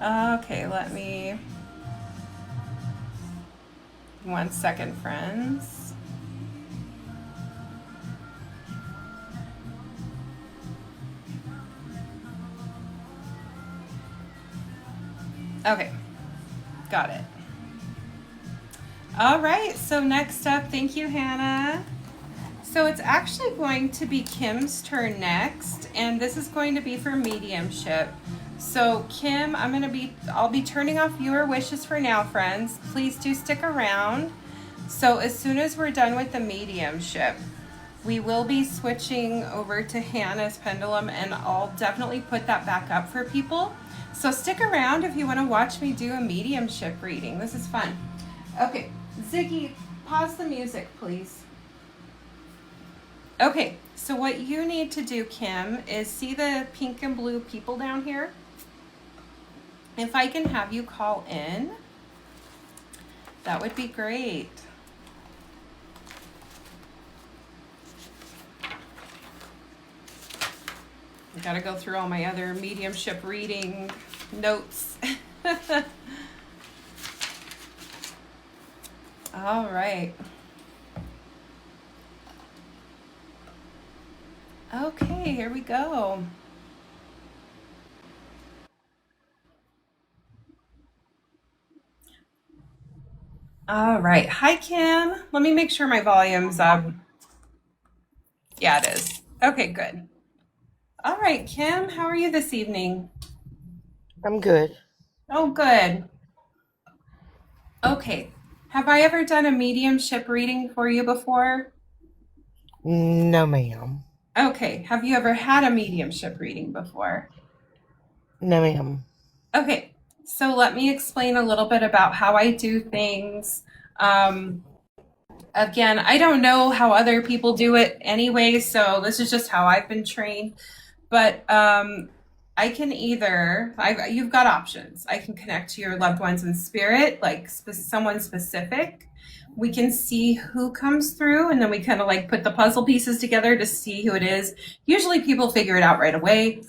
Okay, let me 1 second, friends. Okay, got it. All right, so next up, thank you, Hannah. So it's actually going to be Kim's turn next, and this is going to be for mediumship. So Kim, I'll be turning off viewer wishes for now, friends. Please do stick around. So as soon as we're done with the mediumship, we will be switching over to Hannah's pendulum, and I'll definitely put that back up for people. So stick around if you want to watch me do a mediumship reading. This is fun. Okay, Ziggy, pause the music, please. Okay, so what you need to do, Kim, is see the pink and blue people down here? If I can have you call in, that would be great. I gotta go through all my other mediumship reading notes. All right. Okay, here we go. All right. Hi, Kim. Let me make sure my volume's up. Yeah, it is. Okay, good. All right, Kim, how are you this evening? I'm good. Oh, good. Okay. Have I ever done a mediumship reading for you before? No, ma'am. Okay. Have you ever had a mediumship reading before? No, ma'am. Okay. So let me explain a little bit about how I do things. Um, Again, I don't know how other people do it anyway, so this is just how I've been trained. But I can you've got options. I can connect to your loved ones in spirit, like someone specific. We can see who comes through, and then we kind of like put the puzzle pieces together to see who it is. Usually people figure it out right away.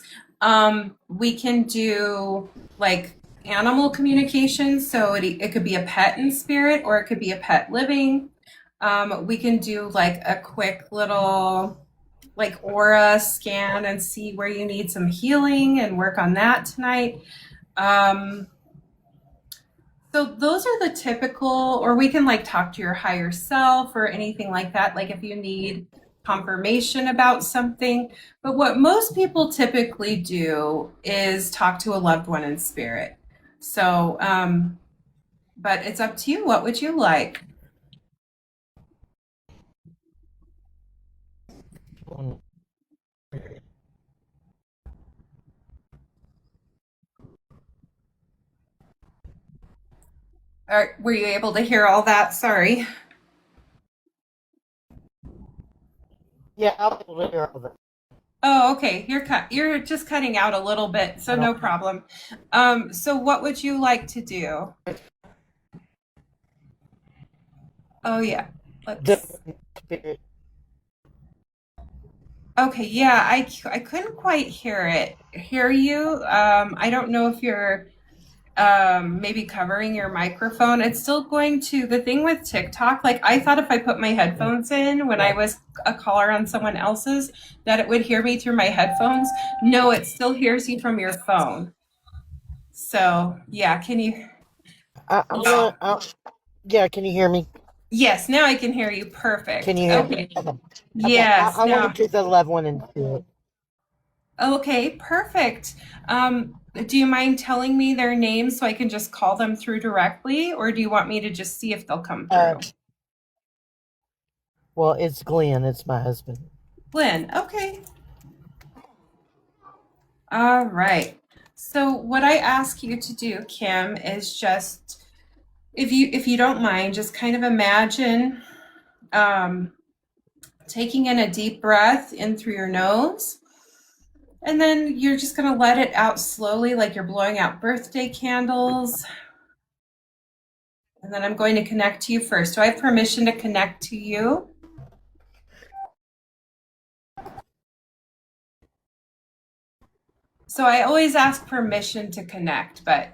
We can do like animal communication, so it could be a pet in spirit or it could be a pet living. We can do like a quick little like aura scan and see where you need some healing and work on that tonight. Um, so those are the typical, or we can like talk to your higher self or anything like that, like if you need confirmation about something. But what most people typically do is talk to a loved one in spirit. So, but it's up to you. What would you like? One- Were you able to hear all that? Sorry. Yeah, I'll be able to hear all that. Oh, okay. You're just cutting out a little bit, so I no don't. problem. So what would you like to do? Oh yeah. The Let's spirit. Okay, yeah, I couldn't quite hear you. I don't know if you're maybe covering your microphone. It's still going to the thing with TikTok. Like I thought if I put my headphones in when I Yeah. was a caller on someone else's, that it would hear me through my headphones. No, it still hears you from your phone. So yeah, can you? I'm gonna. Yeah, can you hear me? Yes, now I can hear you. Can Perfect. you hear me? Okay. Okay. Okay. Yes, I want to now. do the love one and two. Okay, perfect. Do you mind telling me their names so I can just call them through directly, or do you want me to just see if they'll come Uh, through? well, it's Glenn. It's my husband. Glenn. Okay. All right. So what I ask you to do, Kim, is just if you don't mind, just kind of imagine um, taking in a deep breath in through your nose. And then you're just going to let it out slowly, like you're blowing out birthday candles. And then I'm going to connect to you first. Do I have permission to connect to you? So I always ask permission to connect, but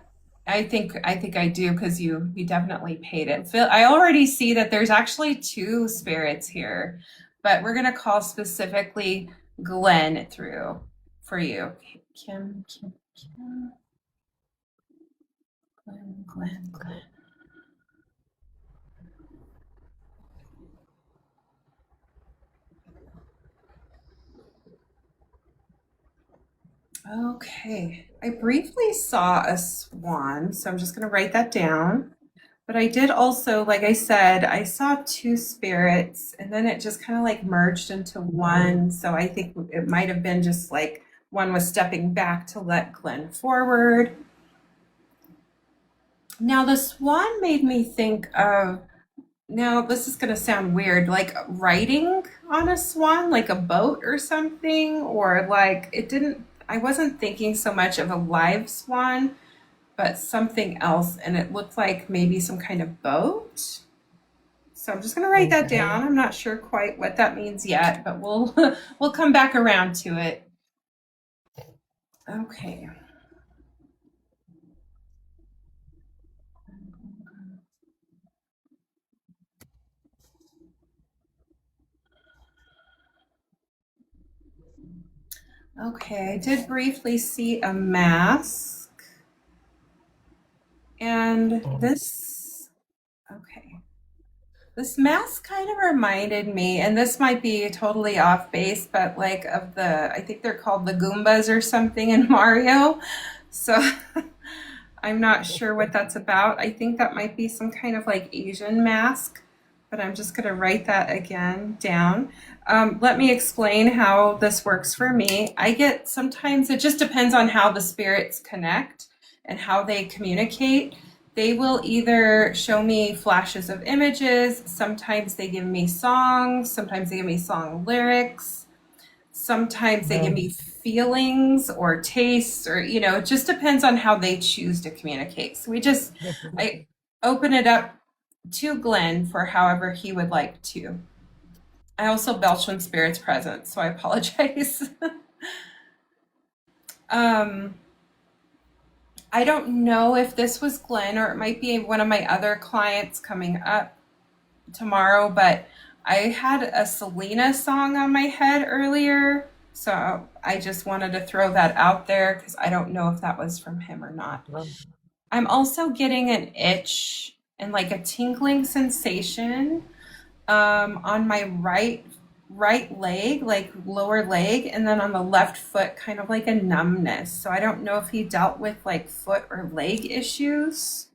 I think I do because you definitely paid it. Phil, I already see that there's actually two spirits here, but we're gonna call specifically Glenn through for you. Kim, Glenn. Okay. I briefly saw a swan, so I'm just going to write that down. But I did also, like I said, I saw two spirits and then it just kind of like merged into one. So I think it might have been just like one was stepping back to let Glenn forward. Now, the swan made me think of, now this is going to sound weird, like riding on a swan, like a boat or something, or like it didn't, I wasn't thinking so much of a live swan, but something else. And it looked like maybe some kind of boat. So I'm just going to write that Okay. down. I'm not sure quite what that means yet, but we'll we'll come back around to it. Okay. Okay, I did briefly see a mask and this okay. This mask kind of reminded me, and this might be totally off base, but like of the, I think they're called the Goombas or something in Mario. So I'm not sure what that's about. I think that might be some kind of like Asian mask, but I'm just going to write that again down. Let me explain how this works for me. I get sometimes, it just depends on how the spirits connect and how they communicate. They will either show me flashes of images, sometimes they give me songs, sometimes they give me song lyrics, sometimes they give me feelings or tastes, or it just depends on how they choose to communicate. So I open it up to Glenn for however he would like to. I also belch when spirits present, so I apologize. um I don't know if this was Glenn or it might be one of my other clients coming up tomorrow, but I had a Selena song on my head earlier, so I just wanted to throw that out there because I don't know if that was from him or not. I'm also getting an itch and like a tingling sensation on my right leg, like lower leg, and then on the left foot, kind of like a numbness. So I don't know if he dealt with like foot or leg issues.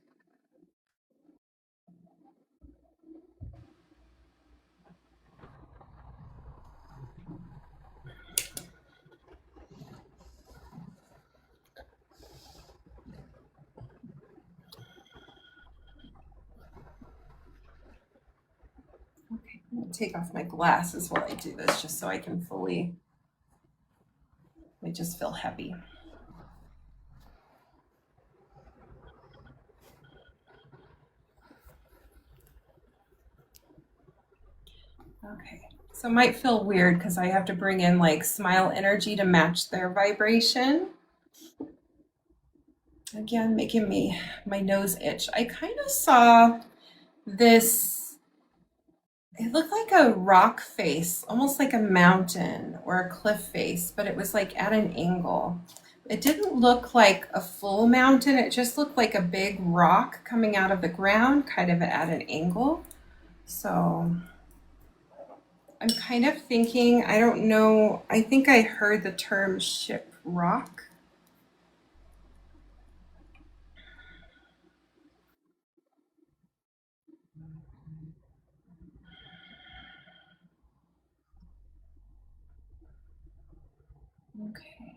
Okay, I'm gonna take off my glasses while I do this just so I can fully, I just feel heavy. Okay. So it might feel weird because I have to bring in like smile energy to match their vibration. Again, making me my nose itch. I kind of saw this, it looked like a rock face, almost like a mountain or a cliff face, but it was like at an angle. It didn't look like a full mountain, it just looked like a big rock coming out of the ground, kind of at an angle. So I'm kind of thinking, I don't know, I think I heard the term ship rock. Okay.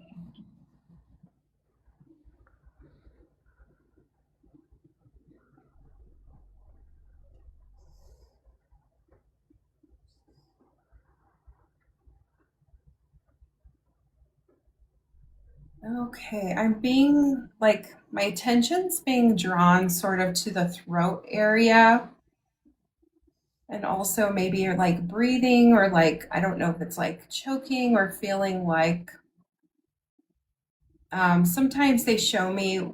Okay, I'm being like, my attention's being drawn sort of to the throat area, and also maybe you're like breathing, or like, I don't know if it's like choking or feeling like, sometimes they show me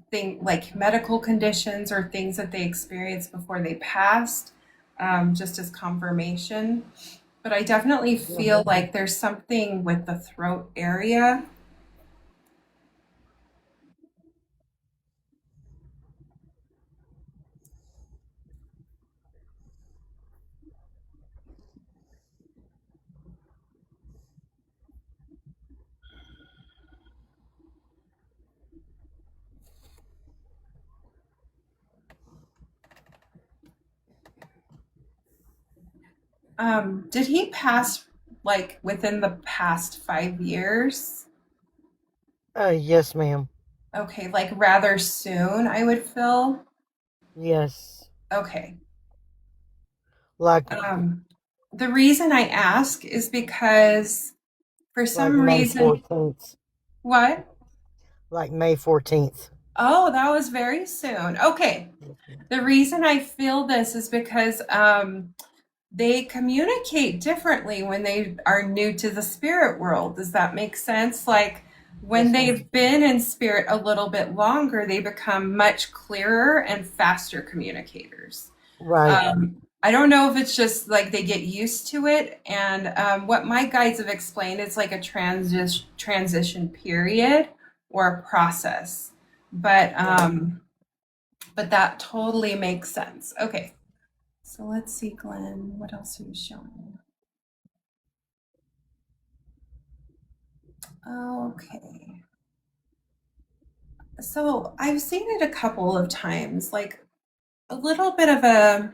thing like medical conditions or things that they experienced before they passed, just as confirmation. But I definitely feel Mhm. like there's something with the throat area. Did he pass like within the past 5 years? Yes, ma'am. Okay, like rather soon, I would feel. Yes. Okay. Like Um, the reason I ask is because for like some May reason, 14th. what? Like May 14th. Oh, that was very soon. Okay. The reason I feel this is because they communicate differently when they are new to the spirit world. Does that make sense? Like when Yes, ma'am. they've been in spirit a little bit longer, they become much clearer and faster communicators. Right. I don't know if it's just like they get used to it. And what my guides have explained, it's like a transition period or a process. But Right. um, but that totally makes sense. Okay, so let's see, Glenn. What else are you showing? Okay. So I've seen it a couple of times, like a little bit of a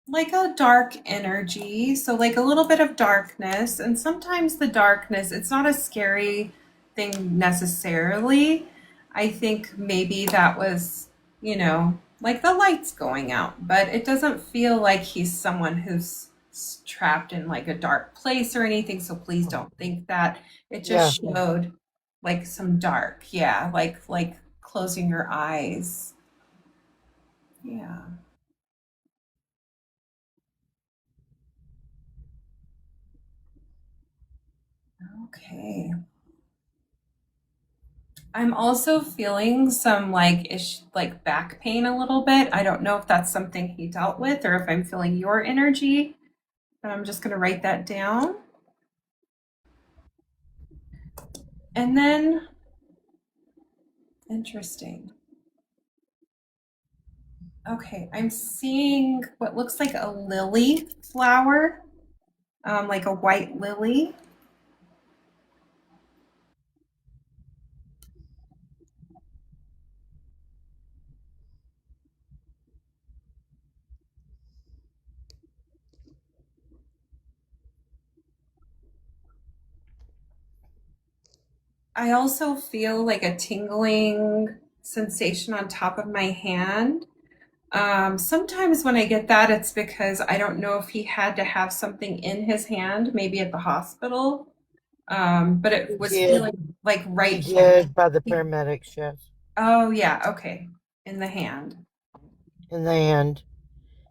like a dark energy. So like a little bit of darkness, and sometimes the darkness, it's not a scary thing necessarily. I think maybe that was, like the lights going out, but it doesn't feel like he's someone who's trapped in like a dark place or anything, so please don't think that. It Yeah. just showed like some dark, yeah, like closing your eyes. Yeah. Okay. I'm also feeling some like back pain a little bit. I don't know if that's something he dealt with or if I'm feeling your energy, but I'm just going to write that down. And then, interesting. Okay, I'm seeing what looks like a lily flower, like a white lily. I also feel like a tingling sensation on top of my hand. Sometimes when I get that, it's because I don't know if he had to have something in his hand, maybe at the hospital. But He it was did. feeling like He right here. did by the paramedics, yes. Oh yeah, okay. In the hand. In the hand.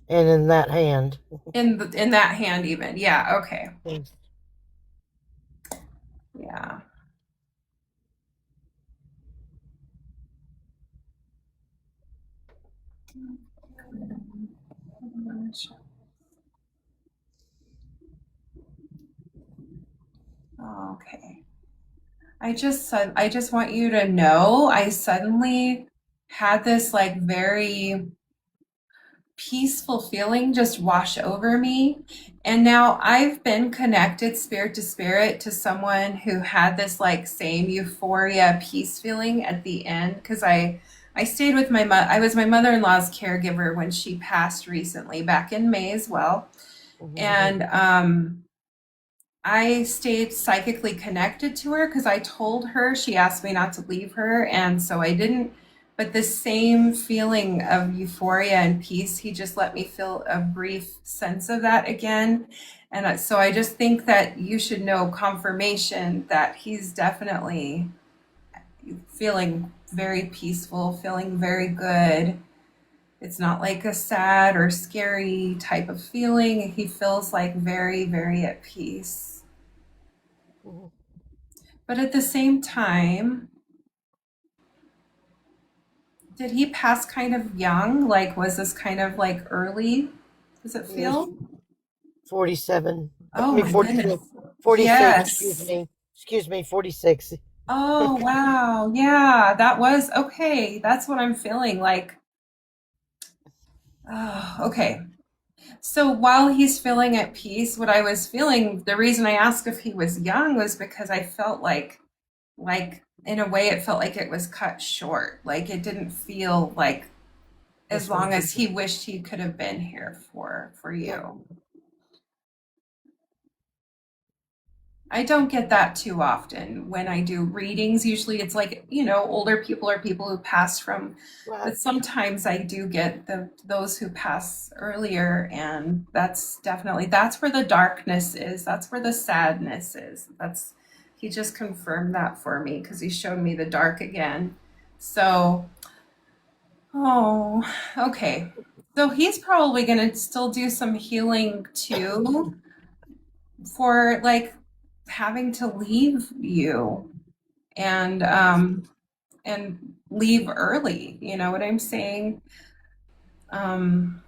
And in that hand. In that hand even. Yeah, okay. Yes. Yeah. Okay. I just want you to know I suddenly had this like very peaceful feeling just wash over me. And now I've been connected spirit to spirit to someone who had this like same euphoria, peace feeling at the end because I stayed with I was my mother-in-law's caregiver when she passed recently back in May as well. Mm-hmm. And I stayed psychically connected to her because I told her, she asked me not to leave her, and so I didn't. But the same feeling of euphoria and peace, he just let me feel a brief sense of that again. And so I just think that you should know confirmation that he's definitely feeling very peaceful, feeling very good. It's not like a sad or scary type of feeling. He feels like very, very at peace. Mm-hmm. But at the same time, did he pass kind of young? Like, was this kind of like early? Does it He was feel? 47. I Oh mean, my goodness. 46. 46, excuse Yes. me. Excuse me, 46. Oh, wow. Yeah, that was okay. That's what I'm feeling like. Oh, okay. So while he's feeling at peace, what I was feeling, the reason I asked if he was young was because I felt like in a way, it felt like it was cut short. Like it didn't feel like as That's what long he as said. he wished he could have been here for Yeah. you. I don't get that too often when I do readings. Usually it's like, older people or people who pass from, Right. but sometimes I do get those who pass earlier, and that's where the darkness is. That's where the sadness is. That's He just confirmed that for me because he showed me the dark again. So, oh, okay. So he's probably going to still do some healing too for like having to leave you and Yes. leave early. You know what I'm saying? Um,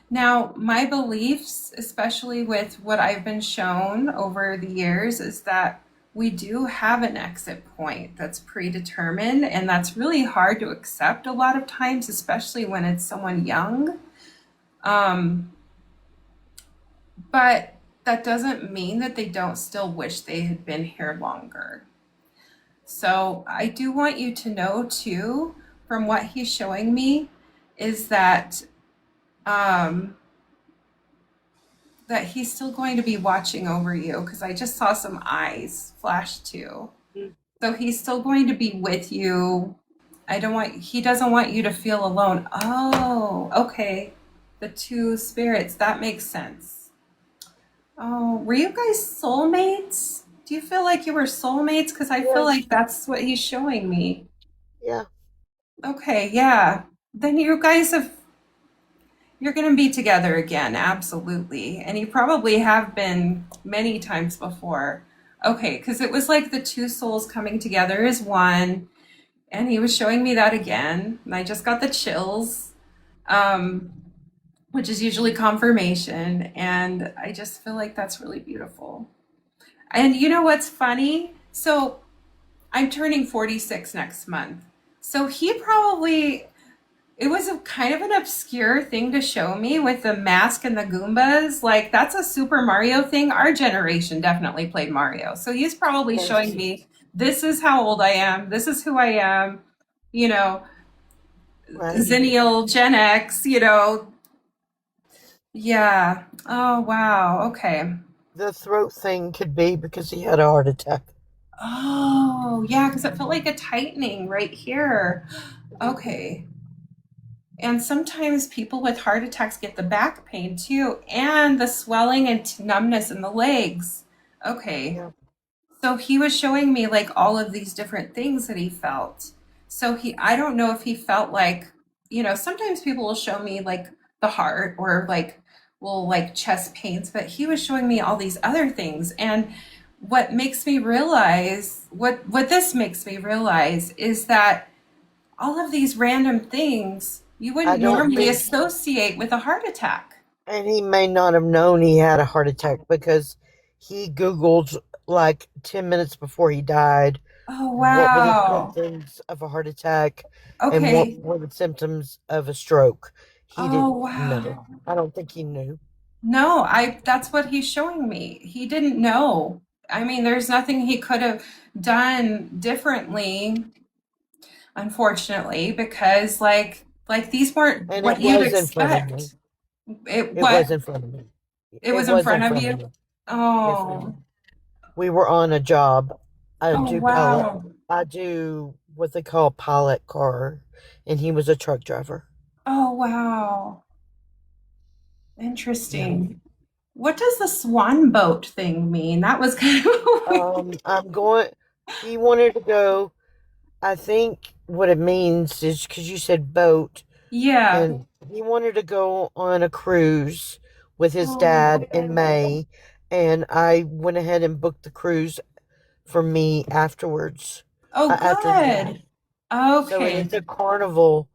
Now, my beliefs, especially with what I've been shown over the years, is that we do have an exit point that's predetermined, and that's really hard to accept a lot of times, especially when it's someone young. Um, but that doesn't mean that they don't still wish they had been here longer. So I do want you to know too, from what he's showing me, is um, that he's still going to be watching over you because I just saw some eyes flash too. Mm. So he's still going to be with you. He doesn't want you to feel alone. Oh, okay. The two spirits, that makes sense. Oh, were you guys soulmates? Do you feel like you were soulmates? Because I feel Yes. like that's what he's showing me. Yeah. Okay, yeah. Then you're going to be together again, absolutely. And you probably have been many times before. Okay, because it was like the two souls coming together as one. And he was showing me that again. And I just got the chills, um, which is usually confirmation. And I just feel like that's really beautiful. And you know what's funny? So I'm turning 46 next month. So he probably it was a kind of an obscure thing to show me with the mask and the Goombas. Like that's a Super Mario thing. Our generation definitely played Mario. So he's probably showing Yes. me this is how old I am. This is who I am. You know, Right. Zennial, Gen X, Yeah. Oh, wow. Okay. The throat thing could be because he had a heart attack. Oh, yeah, because it felt like a tightening right here. Hmm. Okay. And sometimes people with heart attacks get the back pain too, and the swelling and numbness in the legs. Okay. Yeah. So he was showing me like all of these different things that he felt. I don't know if he felt like, sometimes people will show me like the heart or like chest pains, but he was showing me all these other things. And what this makes me realize is that all of these random things you I wouldn't don't normally think, associate with a heart attack. and he may not have known he had a heart attack because he Googled like 10 minutes before he died Oh, what were the wow. symptoms of a heart attack and what Okay. were the symptoms of a stroke. He Oh, didn't wow. know. I don't think he knew. No, that's what he's showing me. He didn't know. I mean, there's nothing he could have done differently, unfortunately, because like these weren't And it what you'd was in front of me. expect. It It was what? in front of me. It It was in was in front of front of you? me. Yes, Oh. ma'am. We were on a job. I Oh, do pilot. wow. I do what they call pilot car, and he was a truck driver. Oh, wow. Yeah. Interesting. What does the swan boat thing mean? That was kind of weird. I'm going. He wanted to go. I think what it means is because you said boat, Yeah. and he wanted to go on a cruise with his Oh, dad in May, and I went ahead and booked the cruise for me afterwards, oh, after he good. died. So, and Okay. it's a carnival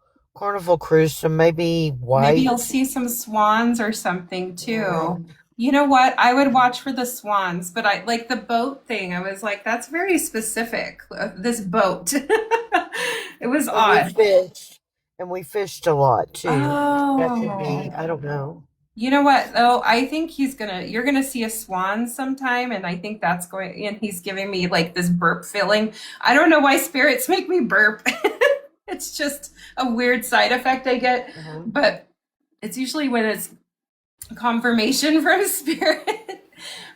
cruise, so maybe Maybe you'll white. see some swans or something too. Um, You know what? I would watch for the swans, but I like the boat thing. I was like, that's very specific. This boat. It was and we odd. fished, and we fished a lot too. That could be, Oh. I don't know. You know what though? I think you're gonna see a swan sometime, and I think that's going, and he's giving me like this burp feeling. I don't know why spirits make me burp. It's just a weird side effect I get, Uh-huh. but it's usually when it's confirmation from spirit.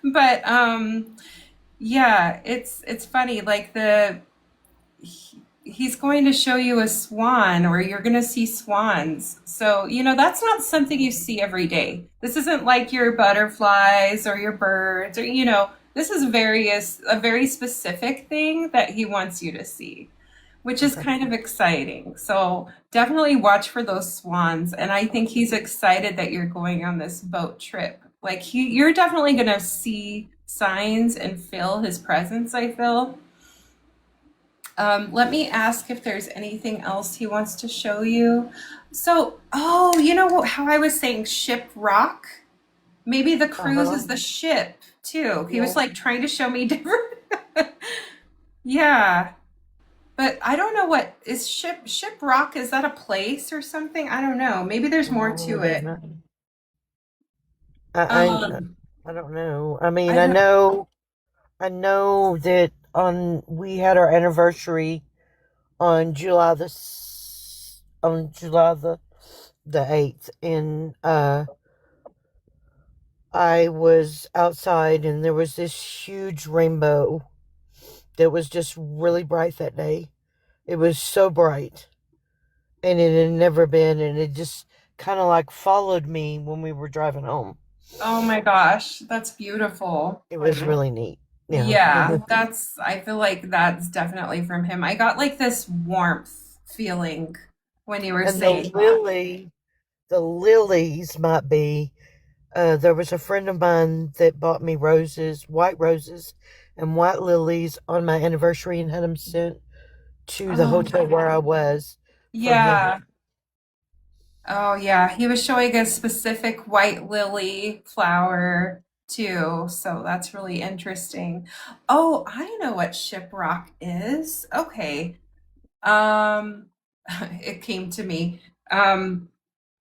But yeah, it's funny. Like he's going to show you a swan, or you're going to see swans. So, that's not something you see every day. This isn't like your butterflies or your birds, or, this is a very specific thing that he wants you to see, which is Okay. kind of exciting. So definitely watch for those swans. And I think he's excited that you're going on this boat trip. Like you're definitely going to see signs and feel his presence, I feel. Let me ask if there's anything else he wants to show you. So, oh, you know how I was saying ship rock? Maybe the cruise Uh-huh. is the ship too. He was Yeah. like trying to show me different. Yeah, but I don't know what is ship rock. Is that a place or something? I don't know. Maybe there's more Oh, to I don't it. know. I, I, Um, I don't know. I mean, I don't. I know that we had our anniversary on July the 8th, and I was outside, and there was this huge rainbow that was just really bright that day. It was so bright, and it had never been, and it just kind of like followed me when we were driving home. Oh my gosh, that's beautiful. It was really neat. Yeah. Yeah, I feel like that's definitely from him. I got like this warmth feeling when you were And saying that. the lilies might be. There was a friend of mine that bought me white roses, and white lilies on my anniversary, and had them sent to the Oh, hotel where I was from him. yeah. Oh, yeah. He was showing a specific white lily flower too. So that's really interesting. Oh, I know what shiprock is. Okay. Um, it came to me.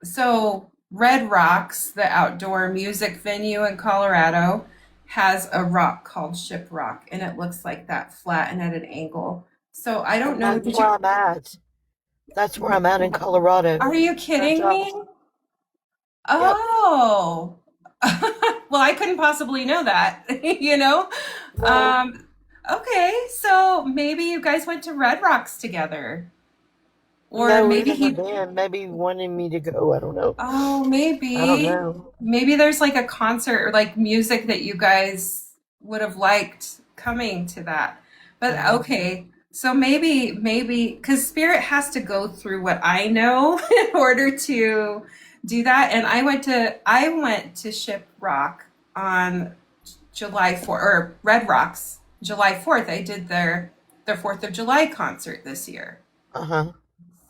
So Red Rocks, the outdoor music venue in Colorado, has a rock called Shiprock, and it looks like that, flat and at an angle. So I don't And know. that's Did where you? I'm at. That's where I'm at in Colorado. Are you That kidding job is, me? yep. Oh. Well, I couldn't possibly know that, you know? No, Um, okay, so maybe you guys went to Red Rocks together. Or no, we maybe haven't he, been. Maybe wanting me to go. I don't know. oh, I don't maybe. know. Maybe there's like a concert or like music that you guys would have liked coming to that. But Uh, okay, so maybe, because Spirit has to go through what I know in order to do that. And I went to Ship Rock on July 4th, or Red Rocks, July 4th. I did their 4th of July concert this year. uh-huh.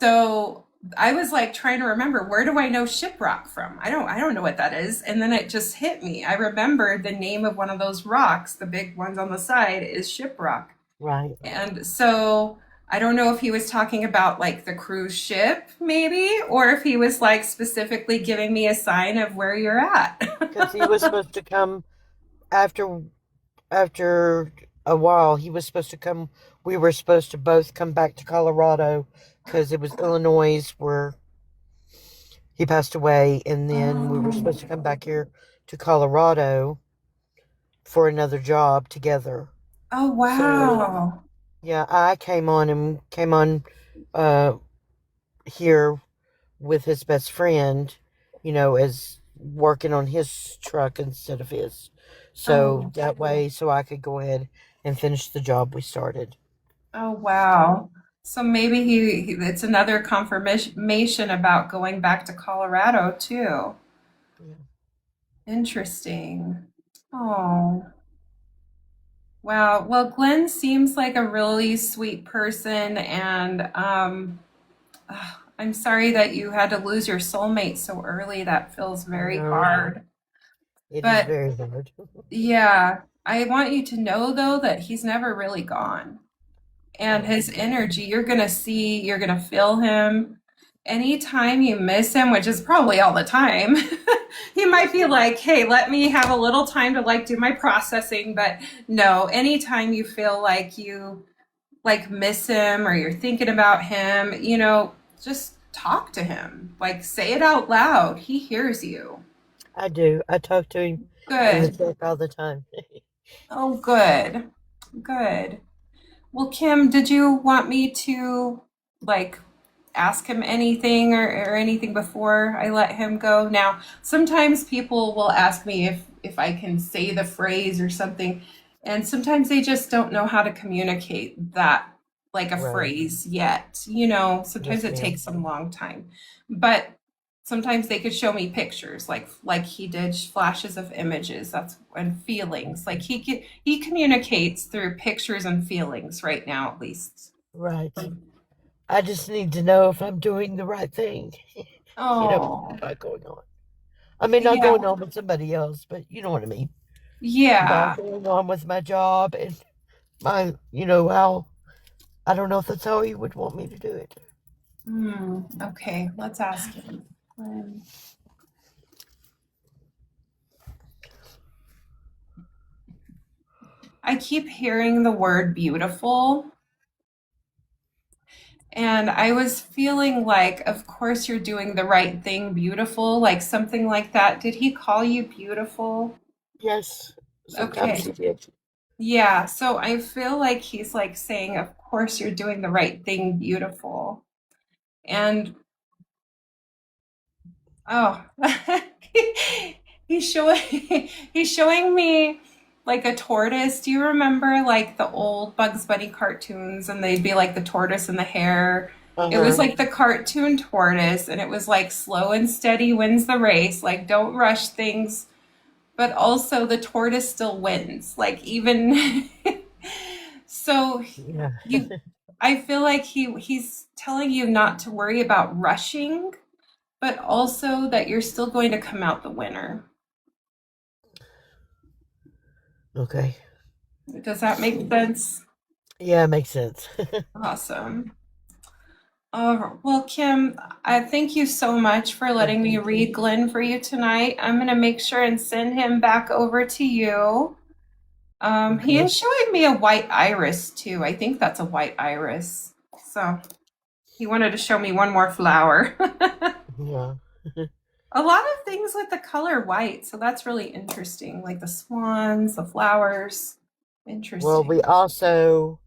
So I was like trying to remember, where do I know Shiprock from? I don't know what that is. And then it just hit me. I remember the name of one of those rocks, the big ones on the side, is Shiprock. Right. And so I don't know if he was talking about like the cruise ship, maybe, or if he was like specifically giving me a sign of where you're at. Because he was supposed to come after after a while. He was supposed to come. We were supposed to both come back to Colorado because it was Illinois where he passed away, and then we were supposed to Oh, come back here to Colorado for another job together. oh So wow. yeah, I came on uh here with his best friend, as working on his truck instead of his. So Oh, that way, so I could go ahead and finish the job we started. oh wow. So maybe it's another confirmation about going back to Colorado too. Yeah. Interesting. Oh, wow. Well, Glenn seems like a really sweet person, and I'm sorry that you had to lose your soulmate so early. That feels I very know hard. it is But very hard. yeah, I want you to know though that he's never really gone. And Oh, his energy, you're gonna see, you're gonna feel him. Anytime you miss him, which is probably all the time, he might be like, hey, let me have a little time to like do my processing. But no, anytime you feel like you like miss him or you're thinking about him, just talk to him. Like say it out loud. He hears you. I do. I talk to him in the Good. truck all the time. Oh, good. Good. Well, Kim, did you want me to like ask him anything or anything before I let him go? Now, sometimes people will ask me if I can say the phrase or something, and sometimes they just don't know how to communicate that like a Right. phrase yet. Sometimes Yes, it ma'am. takes them a long time. But sometimes they could show me pictures like he did flashes of images that's and feelings like he communicates through pictures and feelings right now at least. Right. I just need to know if I'm doing the right thing. Oh Not going on. I mean, not going yeah, on with somebody else, but you know what I mean. Not yeah. going on with my job and my, how, I don't know if that's how you would want me to do it. Okay, let's ask him. I keep hearing the word beautiful, and I was feeling like of course you're doing the right thing, beautiful, like something like that. Did he call you beautiful? Yes, sometimes Okay. he did. Yeah, so I feel like he's like saying, of course you're doing the right thing, beautiful. And oh, he's showing he's showing me like a tortoise. Do you remember like the old Bugs Bunny cartoons and they'd be like the tortoise and the hare? Uh It was huh. like the cartoon tortoise and it was like slow and steady wins the race, like don't rush things, but also the tortoise still wins. Like even so Yeah. you I feel like he's telling you not to worry about rushing, but also that you're still going to come out the winner. Okay. Does that make sense? Yeah, it makes sense. Awesome. Well, Kim, I thank you so much for Well, letting me thank you. read Glenn for you tonight. I'm going to make sure and send him back over to you. He Okay. is showing me a white iris too. I think that's a white iris. So he wanted to show me one more flower. Yeah. A lot of things with the color white, so that's really interesting. Like the swans, the flowers. Well, we Interesting. also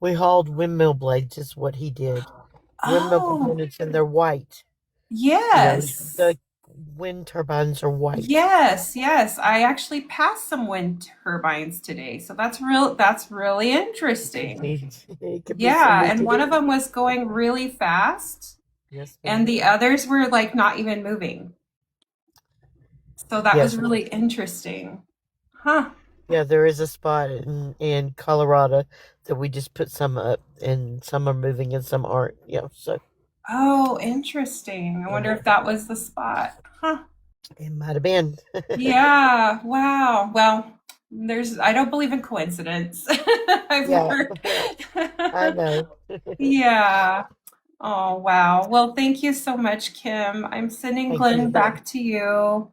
we hauled windmill blades. Is what he did. Windmill Oh, components, and they're white. yes. The wind turbines are white. Yes, yes. I actually passed some wind turbines today, so that's really interesting. It could be some Yeah, we and could one of do. them was going really fast, Yes, and ma'am. the others were like not even moving. So that was Yes. really interesting. Huh. Yeah, there is a spot in Colorado that we just put some up, and some are moving and some aren't. Yeah, so Oh, interesting. I yeah, wonder if that was the spot. Huh. it might have been. Yeah, wow. Well, I don't believe in coincidence. I've Yeah, learned. I know. Yeah. Oh, wow. Well, thank you so much, Kim. I'm sending Thank Glenn you. back to you.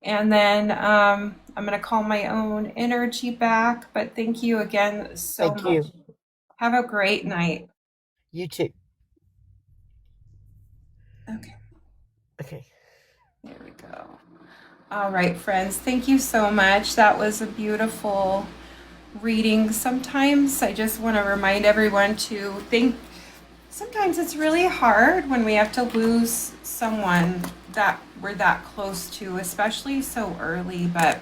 And then I'm going to call my own energy back. But thank you again so Thank much. you. Have a great night. You too. Okay, Okay. there we go. All right, friends. Thank you so much. That was a beautiful reading. Sometimes I just want to remind everyone to think. Sometimes it's really hard when we have to lose someone that we're that close to, especially so early, but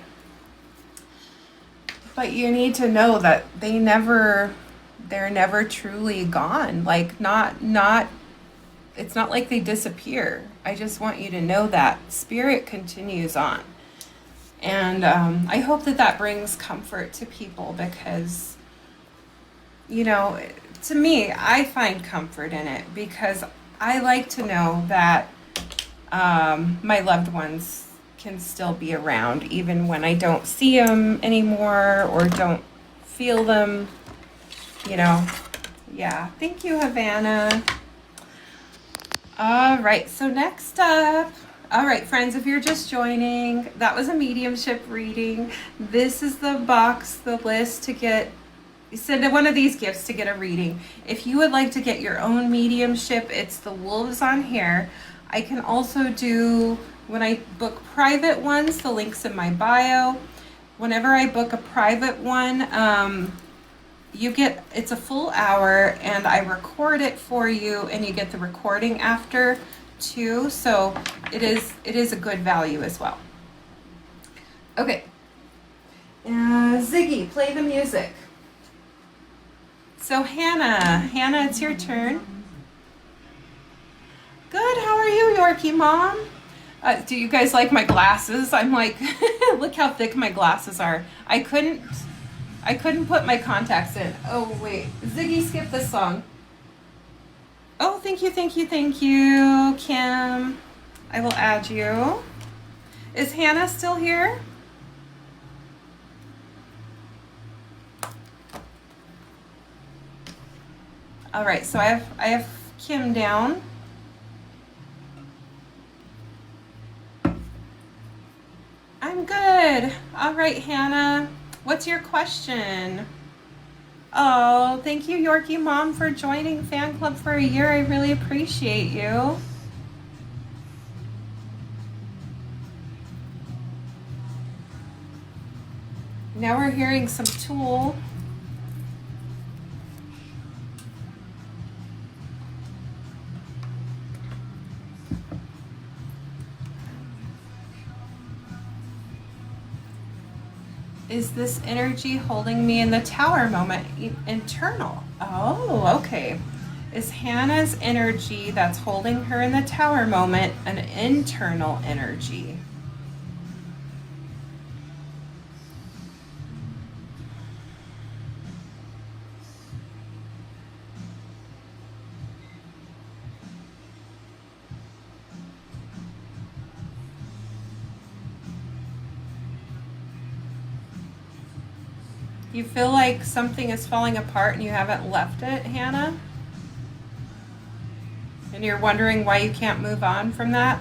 you need to know that they're never truly gone. Like not it's not like they disappear. I just want you to know that spirit continues on. And I hope that that brings comfort to people because, you know, to me, I find comfort in it because I like to know that my loved ones can still be around even when I don't see them anymore or don't feel them, you know. Yeah. Thank you, Havana. All right. So next up, all right, friends, if you're just joining, that was a mediumship reading. This is the box, the list to get send one of these gifts to get a reading. If you would like to get your own mediumship, it's the wolves on here. I can also do, when I book private ones, the link's in my bio. Whenever I book a private one, it's a full hour and I record it for you and you get the recording after too. So it is a good value as well. Okay. Ziggy, play the music. So Hannah, it's your turn. Good. How are you, Yorkie Mom? Do you guys like my glasses? I'm like, look how thick my glasses are. I couldn't put my contacts in. Oh wait, Ziggy, skip this song. Oh, thank you, Kim. I will add you. Is Hannah still here? All right, so I have Kim down. I'm good. All right, Hannah. What's your question? Oh, thank you, Yorkie Mom, for joining Fan Club for a year. I really appreciate you. Now we're hearing some Tool. Is this energy holding me in the tower moment? Internal. Oh, okay. Is Hannah's energy that's holding her in the tower moment an internal energy? You feel like something is falling apart and you haven't left it, Hannah? And you're wondering why you can't move on from that?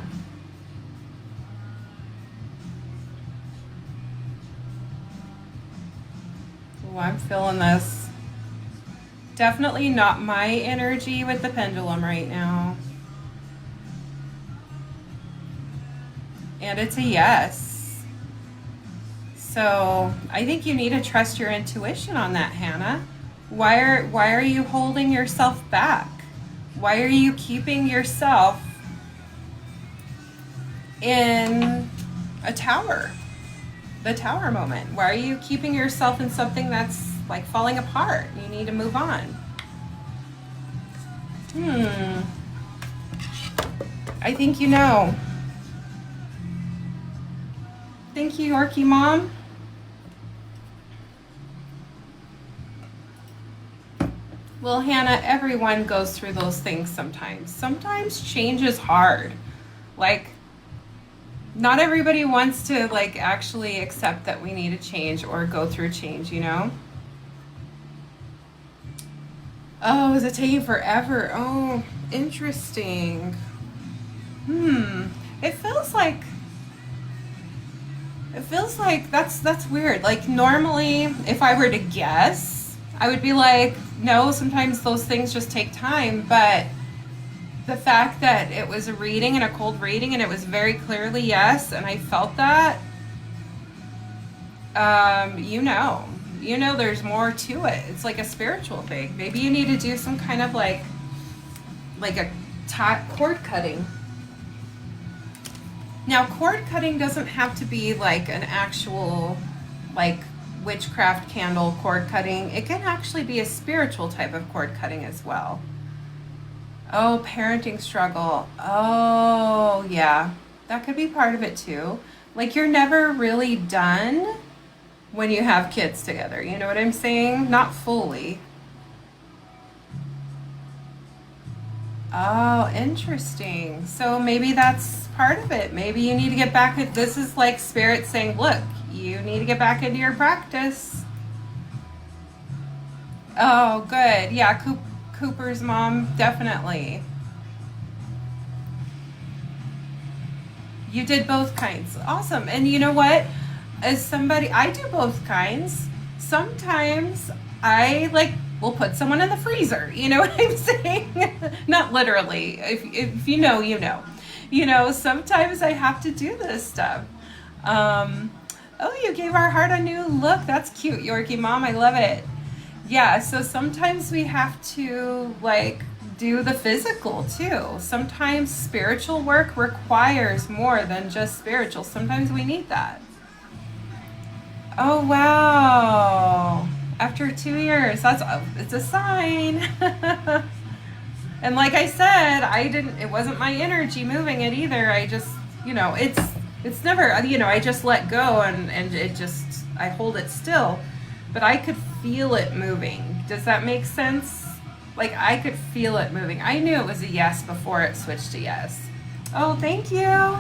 Oh, I'm feeling this. Definitely not my energy with the pendulum right now. And it's a yes. So I think you need to trust your intuition on that, Hannah. Why are you holding yourself back? Why are you keeping yourself in a tower? The tower moment. Why are you keeping yourself in something that's like falling apart? You need to move on. I think you know. Thank you, Yorkie Mom. Well, Hannah, everyone goes through those things sometimes. Sometimes change is hard. Like, Not everybody wants to like actually accept that we need a change or go through change, you know? Oh, is it taking forever? Oh, interesting. Hmm. It feels like that's weird. Like normally if I were to guess, I would be like, no, sometimes those things just take time, but the fact that it was a reading and a cold reading and it was very clearly yes and I felt that, there's more to it. It's like a spiritual thing. Maybe you need to do some kind of like a cord cutting. Now, cord cutting doesn't have to be like an actual, like, witchcraft candle cord cutting. It can actually be a spiritual type of cord cutting as well. Oh, parenting struggle. Oh, yeah. That could be part of it too. Like, you're never really done when you have kids together. You know what I'm saying? Not fully. Oh, interesting. So maybe that's part of it. Maybe you need to get back. This is like spirit saying, look, you need to get back into your practice. Oh, good. Yeah, Cooper's mom, definitely. You did both kinds. Awesome. And you know what? As somebody, I do both kinds. Sometimes I like will put someone in the freezer. You know what I'm saying? Not literally. If you know, you know. You know, sometimes I have to do this stuff. Um, oh, you gave our heart a new look. That's cute, Yorkie Mom. I love it. Yeah, so sometimes we have to like do the physical too. Sometimes spiritual work requires more than just spiritual. Sometimes we need that. Oh wow. After 2 years, it's a sign. And like I said, it wasn't my energy moving it either. I just, it's never, I just let go and it just, I hold it still. But I could feel it moving. Does that make sense? Like I could feel it moving. I knew it was a yes before it switched to yes. Oh, thank you.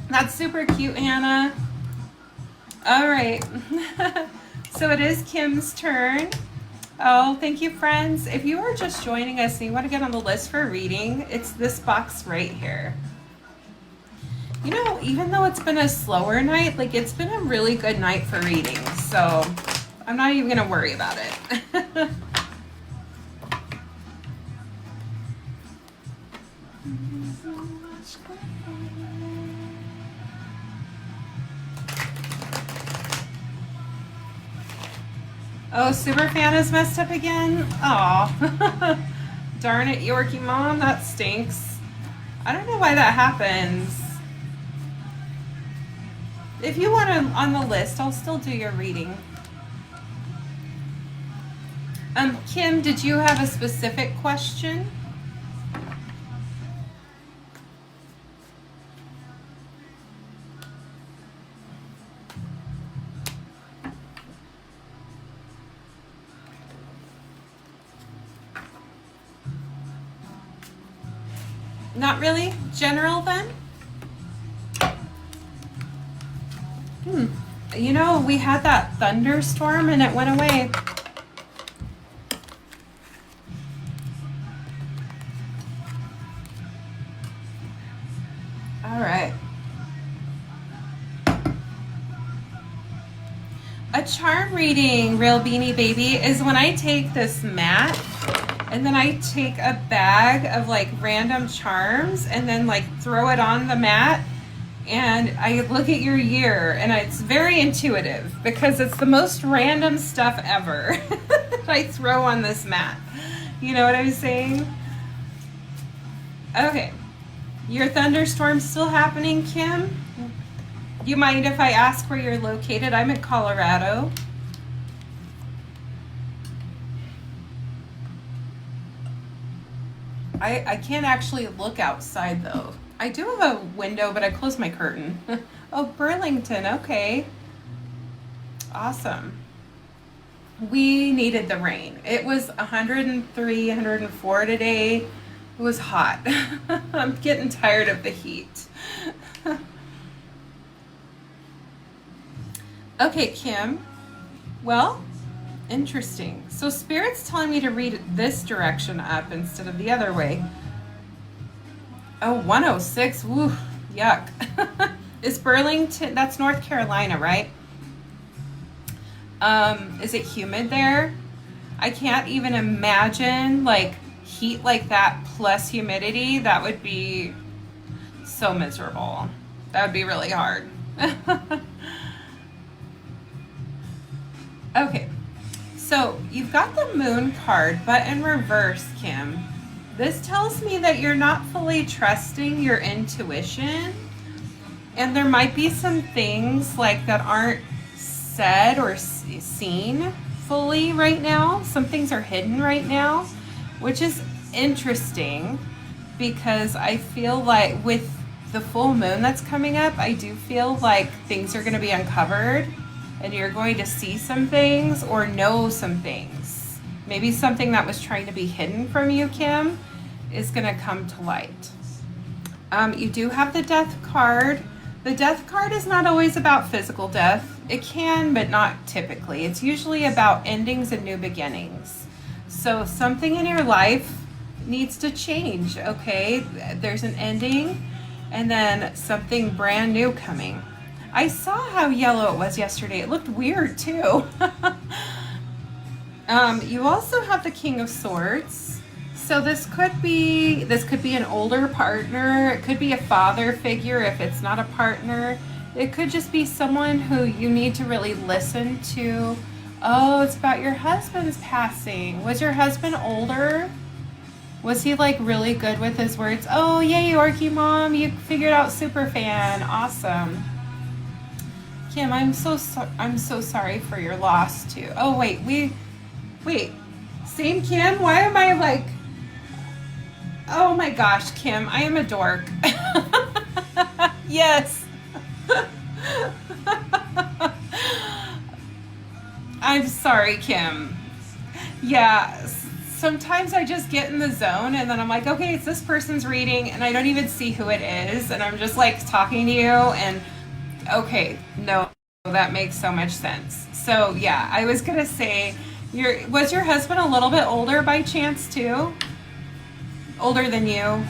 That's super cute, Hannah. All right. So it is Kim's turn. Oh, thank you, friends. If you are just joining us and you want to get on the list for a reading, it's this box right here. You know, even though it's been a slower night, like it's been a really good night for readings. So I'm not even going to worry about it. Oh, Superfan is messed up again? Aw. Darn it, Yorkie Mom, that stinks. I don't know why that happens. If you want on the list, I'll still do your reading. Kim, did you have a specific question? Not really? General then? You know, we had that thunderstorm and it went away. All right. A charm reading, Real Beanie Baby, is when I take this mat and then I take a bag of like random charms and then like throw it on the mat and I look at your year and it's very intuitive because it's the most random stuff ever that I throw on this mat. You know what I'm saying? Okay. Your thunderstorm's still happening, Kim? You mind if I ask where you're located? I'm in Colorado. I can't actually look outside though. I do have a window, but I closed my curtain. Oh, Burlington, okay. Awesome. We needed the rain. It was 103, 104 today. It was hot. I'm getting tired of the heat. Okay, Kim. Well, interesting. So Spirit's telling me to read this direction up instead of the other way. Oh, 106. Woo, yuck. Is Burlington, that's North Carolina, right? Is it humid there? I can't even imagine like heat like that plus humidity. That would be so miserable. That would be really hard. Okay, so you've got the moon card, but in reverse, Kim. This tells me that you're not fully trusting your intuition, and there might be some things like that aren't said or seen fully right now. Some things are hidden right now, which is interesting because I feel like with the full moon that's coming up, I do feel like things are going to be uncovered and you're going to see some things or know some things. Maybe something that was trying to be hidden from you, Kim, is going to come to light. You do have the death card. The death card is not always about physical death. It can, but not typically. It's usually about endings and new beginnings. So something in your life needs to change, okay? There's an ending and then something brand new coming. I saw how yellow it was yesterday. It looked weird too. You also have the King of Swords. So this could be an older partner. It could be a father figure if it's not a partner. It could just be someone who you need to really listen to. Oh, it's about your husband's passing. Was your husband older? Was he like really good with his words? Oh, yay, Orky Mom, you figured out Superfan. Awesome. Kim, I'm so sorry for your loss too. Oh, wait. Same Kim? Why am I like... Oh my gosh, Kim, I am a dork. Yes. I'm sorry, Kim. Yeah, sometimes I just get in the zone and then I'm like, okay, it's this person's reading and I don't even see who it is and I'm just like talking to you and okay, no, that makes so much sense. So yeah, I was gonna say, was your husband a little bit older by chance too? Older than you?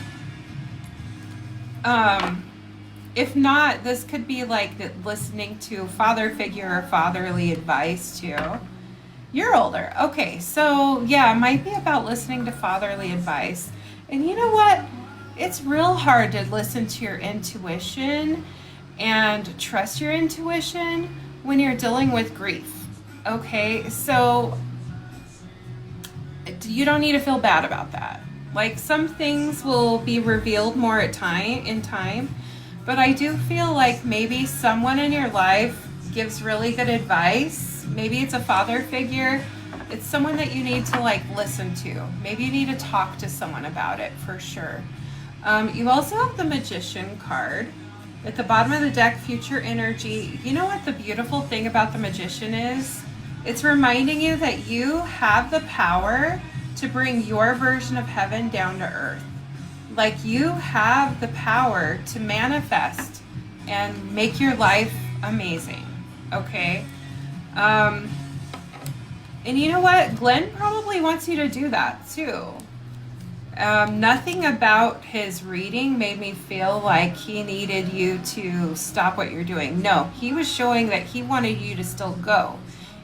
If not, this could be like listening to father figure or fatherly advice too. You're older. Okay, so yeah, it might be about listening to fatherly advice. And you know what? It's real hard to listen to your intuition and trust your intuition when you're dealing with grief. Okay, so you don't need to feel bad about that. Like some things will be revealed more in time, but I do feel like maybe someone in your life gives really good advice. Maybe it's a father figure. It's someone that you need to like listen to. Maybe you need to talk to someone about it for sure. You also have the Magician card. At the bottom of the deck, future energy. You know what the beautiful thing about the Magician is? It's reminding you that you have the power to bring your version of heaven down to earth. Like you have the power to manifest and make your life amazing, okay? And you know what? Glenn probably wants you to do that too. Nothing about his reading made me feel like he needed you to stop what you're doing. No, he was showing that he wanted you to still go,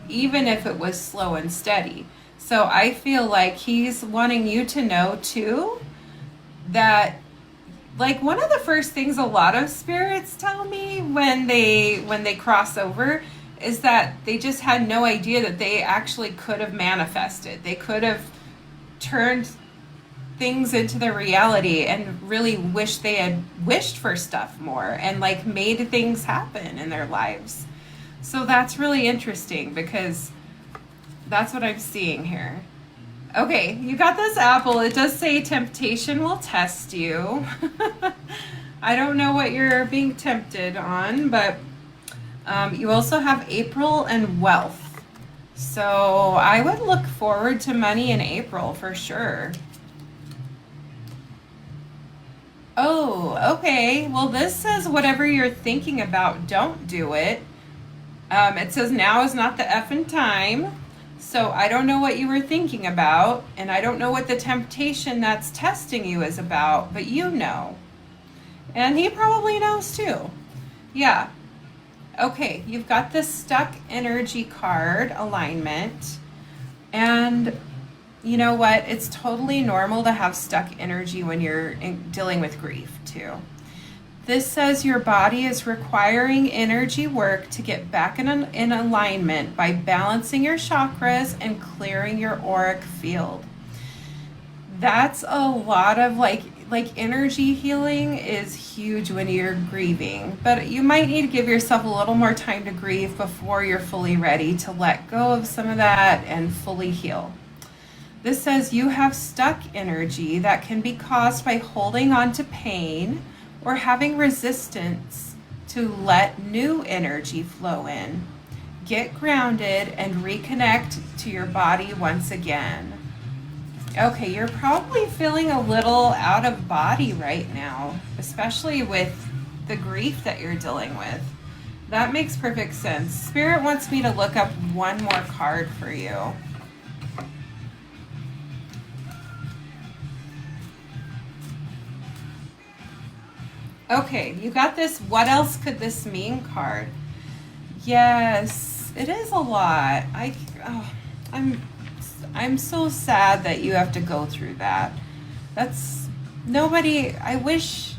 even if it was slow and steady. So I feel like he's wanting you to know too that like one of the first things a lot of spirits tell me when they cross over is that they just had no idea that they actually could have manifested. They could have turned things into their reality and really wish they had wished for stuff more and like made things happen in their lives. So that's really interesting because that's what I'm seeing here. Okay, you got this apple. It does say temptation will test you. I don't know what you're being tempted on, but you also have April and wealth. So I would look forward to money in April for sure. Oh, okay. Well, this says whatever you're thinking about, don't do it. It says now is not the effing time. So I don't know what you were thinking about, and I don't know what the temptation that's testing you is about, but you know. And he probably knows too. Yeah. Okay, you've got this stuck energy card alignment. And you know what? It's totally normal to have stuck energy when you're dealing with grief too. This says your body is requiring energy work to get back in alignment by balancing your chakras and clearing your auric field. That's a lot of like energy healing is huge when you're grieving, but you might need to give yourself a little more time to grieve before you're fully ready to let go of some of that and fully heal. This says you have stuck energy that can be caused by holding on to pain or having resistance to let new energy flow in. Get grounded and reconnect to your body once again. Okay, you're probably feeling a little out of body right now, especially with the grief that you're dealing with. That makes perfect sense. Spirit wants me to look up one more card for you. Okay, you got this what else could this mean card. Yes, it is a lot. I'm so sad that you have to go through that. That's nobody, I wish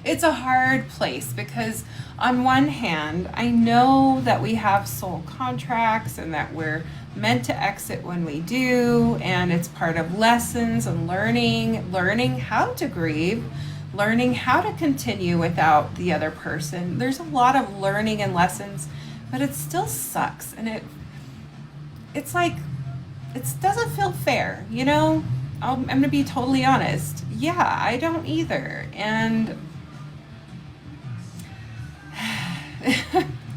it's a hard place because on one hand, I know that we have soul contracts and that we're meant to exit when we do, and it's part of lessons and learning how to grieve, learning how to continue without the other person. There's a lot of learning and lessons, but it still sucks, and it's like it doesn't feel fair, you know? I'm gonna be totally honest. Yeah, I don't either, and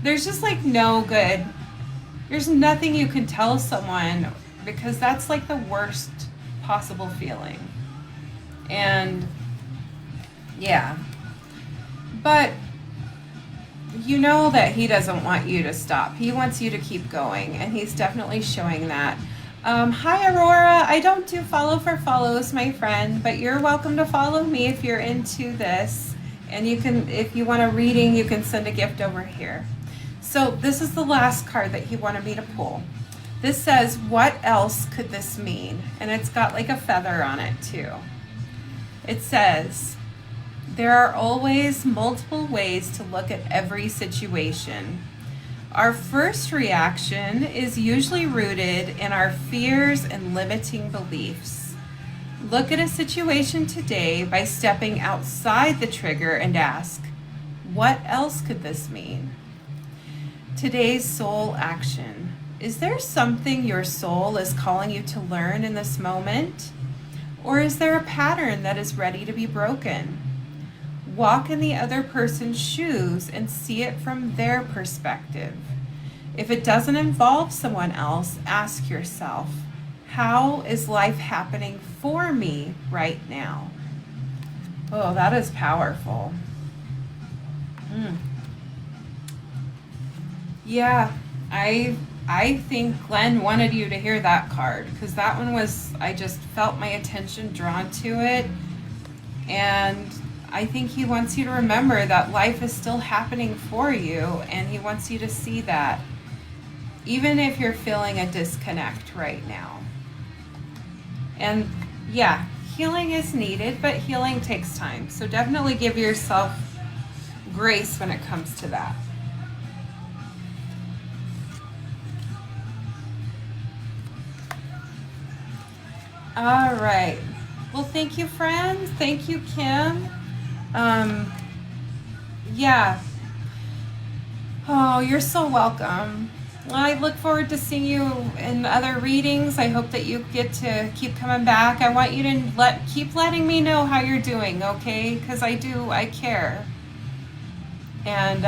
there's just like no good. There's nothing you can tell someone because that's like the worst possible feeling. And yeah. But you know that he doesn't want you to stop. He wants you to keep going, and he's definitely showing that. Hi, Aurora. I don't do follow for follows, my friend, but you're welcome to follow me if you're into this. And you can, if you want a reading, you can send a gift over here. So this is the last card that he wanted me to pull. This says, what else could this mean? And it's got like a feather on it too. It says, there are always multiple ways to look at every situation. Our first reaction is usually rooted in our fears and limiting beliefs. Look at a situation today by stepping outside the trigger and ask, what else could this mean? Today's soul action. Is there something your soul is calling you to learn in this moment? Or is there a pattern that is ready to be broken? Walk in the other person's shoes and see it from their perspective. If it doesn't involve someone else, ask yourself, how is life happening for me right now? Oh, that is powerful. Yeah, I think Glenn wanted you to hear that card because that one was, I just felt my attention drawn to it, and I think he wants you to remember that life is still happening for you, and he wants you to see that even if you're feeling a disconnect right now. And yeah, healing is needed, but healing takes time, so definitely give yourself grace when it comes to that. All right. Well, thank you, friends. Thank you, Kim. Yeah. Oh, you're so welcome. Well, I look forward to seeing you in other readings. I hope that you get to keep coming back. I want you to keep letting me know how you're doing, okay? Because I care. And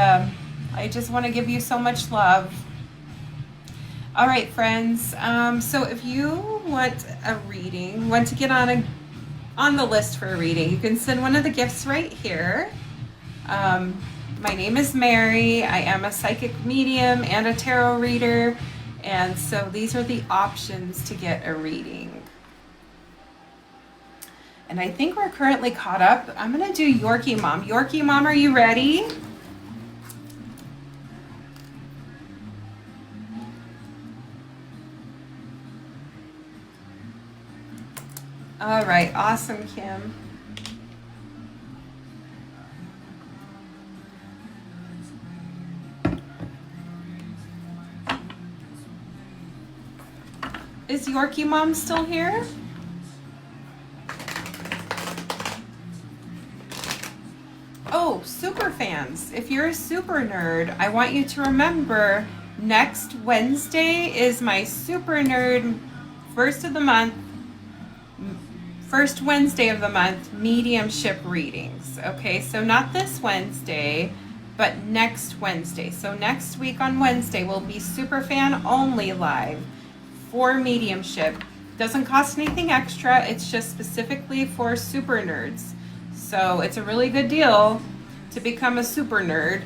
I just want to give you so much love. All right, friends. So if you want a reading, want to get on on the list for a reading, you can send one of the gifts right here. My name is Mary. I am a psychic medium and a tarot reader. And so these are the options to get a reading. And I think we're currently caught up. I'm going to do Yorkie Mom. Yorkie Mom, are you ready? All right, awesome, Kim. Is Yorkie Mom still here? Oh, super fans. If you're a super nerd, I want you to remember next Wednesday is my super nerd first Wednesday of the month mediumship readings. Okay, so not this Wednesday, but next Wednesday. So next week on Wednesday will be super fan only live for mediumship. Doesn't cost anything extra. It's just specifically for super nerds. So it's a really good deal to become a super nerd.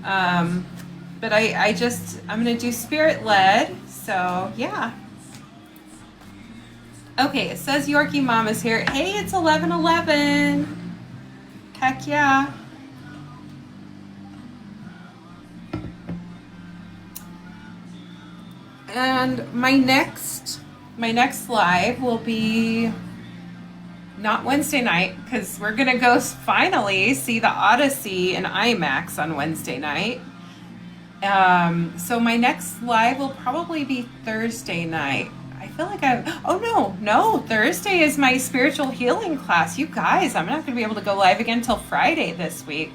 But I'm going to do spirit led. So yeah. Okay, it says Yorkie Mom is here. Hey, it's 11:11. Heck yeah. And my next live will be not Wednesday night, because we're gonna go finally see the Odyssey in IMAX on Wednesday night. So my next live will probably be Thursday night. I feel like no, Thursday is my spiritual healing class. You guys, I'm not gonna be able to go live again till Friday this week.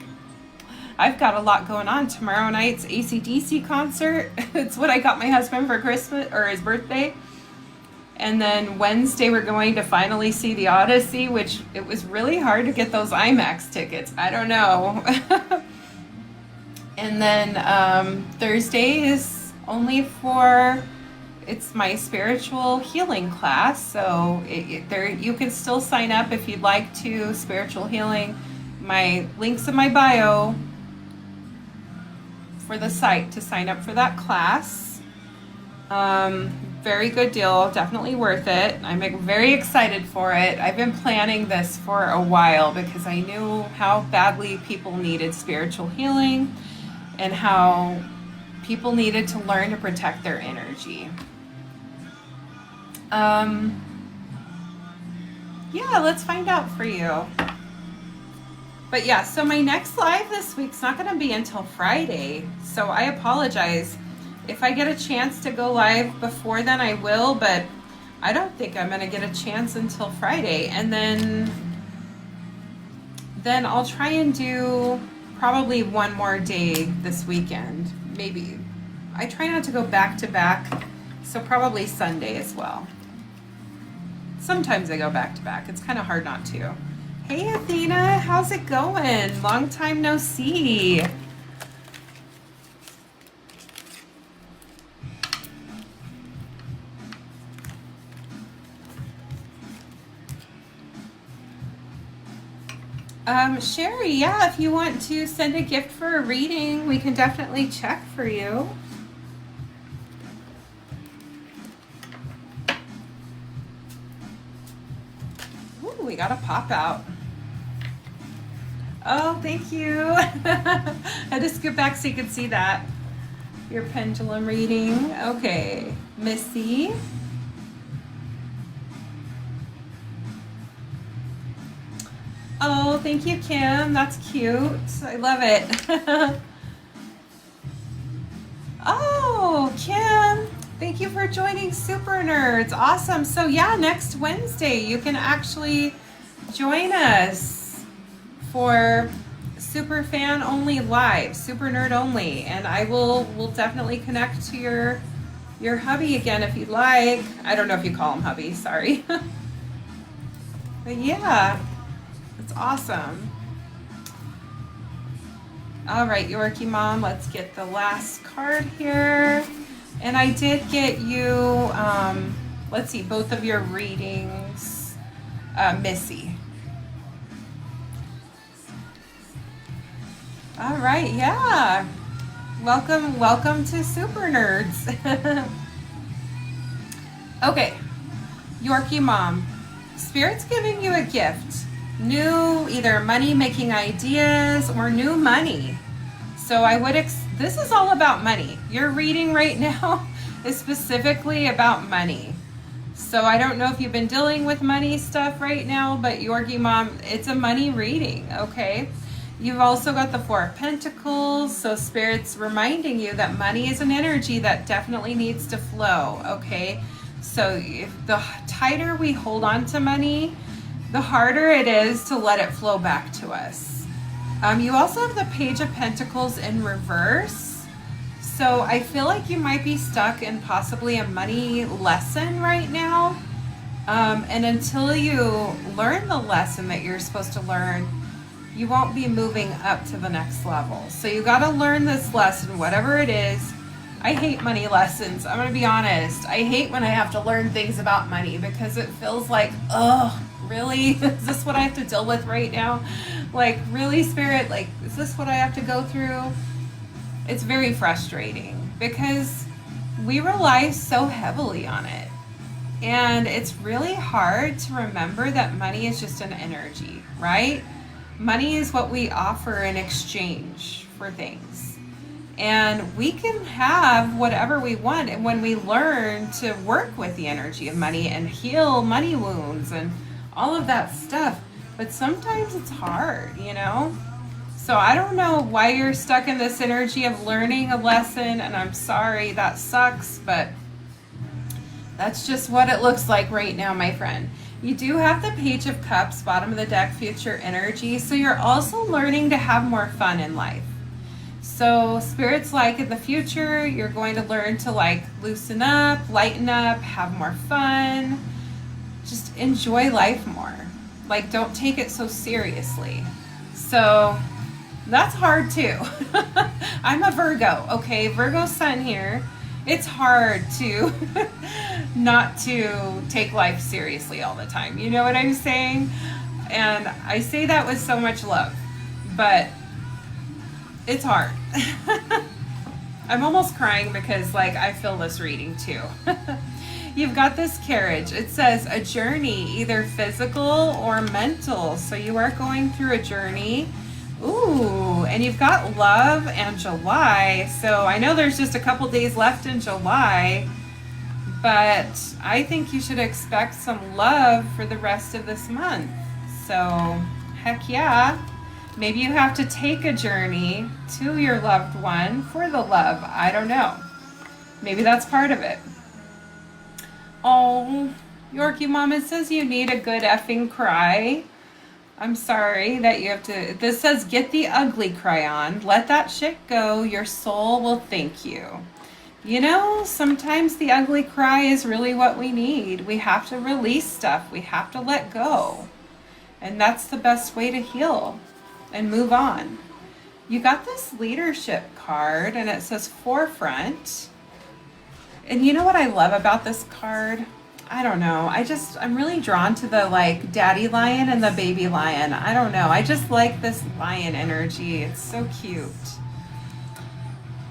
I've got a lot going on. Tomorrow night's AC/DC concert. It's what I got my husband for Christmas or his birthday. And then Wednesday we're going to finally see the Odyssey, which it was really hard to get those IMAX tickets. I don't know. And then Thursday is only it's my spiritual healing class. So you can still sign up if you'd like to. Spiritual healing. My link's in my bio for the site to sign up for that class. Very good deal, definitely worth it. I'm very excited for it. I've been planning this for a while because I knew how badly people needed spiritual healing and how people needed to learn to protect their energy. Yeah, let's find out for you. But yeah, so my next live this week's not going to be until Friday. So I apologize. If I get a chance to go live before then, I will. But I don't think I'm going to get a chance until Friday. And then I'll try and do probably one more day this weekend. Maybe. I try not to go back to back. So probably Sunday as well. Sometimes I go back to back. It's kind of hard not to. Hey Athena, how's it going? Long time no see. Sherry, yeah, if you want to send a gift for a reading, we can definitely check for you. Ooh, we got a pop out. Oh, thank you. I had to skip back so you could see that. Your pendulum reading. Okay, Missy. Oh, thank you, Kim. That's cute. I love it. Oh, Kim. Thank you for joining Super Nerds. Awesome. So yeah, next Wednesday you can actually join us for Super Fan Only Live, Super Nerd Only, and we'll definitely connect to your hubby again if you'd like. I don't know if you call him hubby, sorry. But yeah, it's awesome. All right, Yorkie Mom, let's get the last card here. And I did get you, let's see, both of your readings. Missy. All right, yeah. Welcome to Super Nerds. Okay, Yorkie Mom. Spirit's giving you a gift. New either money making ideas or new money. So this is all about money. Your reading right now is specifically about money. So I don't know if you've been dealing with money stuff right now, but Yorkie Mom, it's a money reading, okay? You've also got the Four of Pentacles, so Spirit's reminding you that money is an energy that definitely needs to flow, okay? So if the tighter we hold on to money, the harder it is to let it flow back to us. You also have the Page of Pentacles in reverse. So I feel like you might be stuck in possibly a money lesson right now. And until you learn the lesson that you're supposed to learn, you won't be moving up to the next level. So you got to learn this lesson, whatever it is. I hate money lessons. I'm going to be honest. I hate when I have to learn things about money because it feels like, oh, really? Is this what I have to deal with right now? Like, really, Spirit? Like, is this what I have to go through? It's very frustrating because we rely so heavily on it. And it's really hard to remember that money is just an energy, right? Money is what we offer in exchange for things. And we can have whatever we want. And when we learn to work with the energy of money and heal money wounds and all of that stuff, but sometimes it's hard, you know? So I don't know why you're stuck in this energy of learning a lesson, and I'm sorry, that sucks, but that's just what it looks like right now, my friend. You do have the Page of Cups, bottom of the deck, future energy, so you're also learning to have more fun in life. So Spirit's like in the future, you're going to learn to like loosen up, lighten up, have more fun, just enjoy life more. Like, don't take it so seriously. So that's hard too. I'm a Virgo, okay? Virgo sun here. It's hard to not to take life seriously all the time. You know what I'm saying? And I say that with so much love, but it's hard. I'm almost crying because like I feel this reading too. You've got this carriage. It says a journey, either physical or mental. So you are going through a journey. Ooh, and you've got love and July. So I know there's just a couple days left in July, but I think you should expect some love for the rest of this month. So heck yeah. Maybe you have to take a journey to your loved one for the love. I don't know. Maybe that's part of it. Oh, Yorkie Mom, it says you need a good effing cry. I'm sorry that you have to. This says get the ugly cry on. Let that shit go. Your soul will thank you. You know, sometimes the ugly cry is really what we need. We have to release stuff. We have to let go. And that's the best way to heal and move on. You got this leadership card and it says forefront. And you know what I love about this card? I don't know. I'm really drawn to the like daddy lion and the baby lion. I don't know. I just like this lion energy. It's so cute.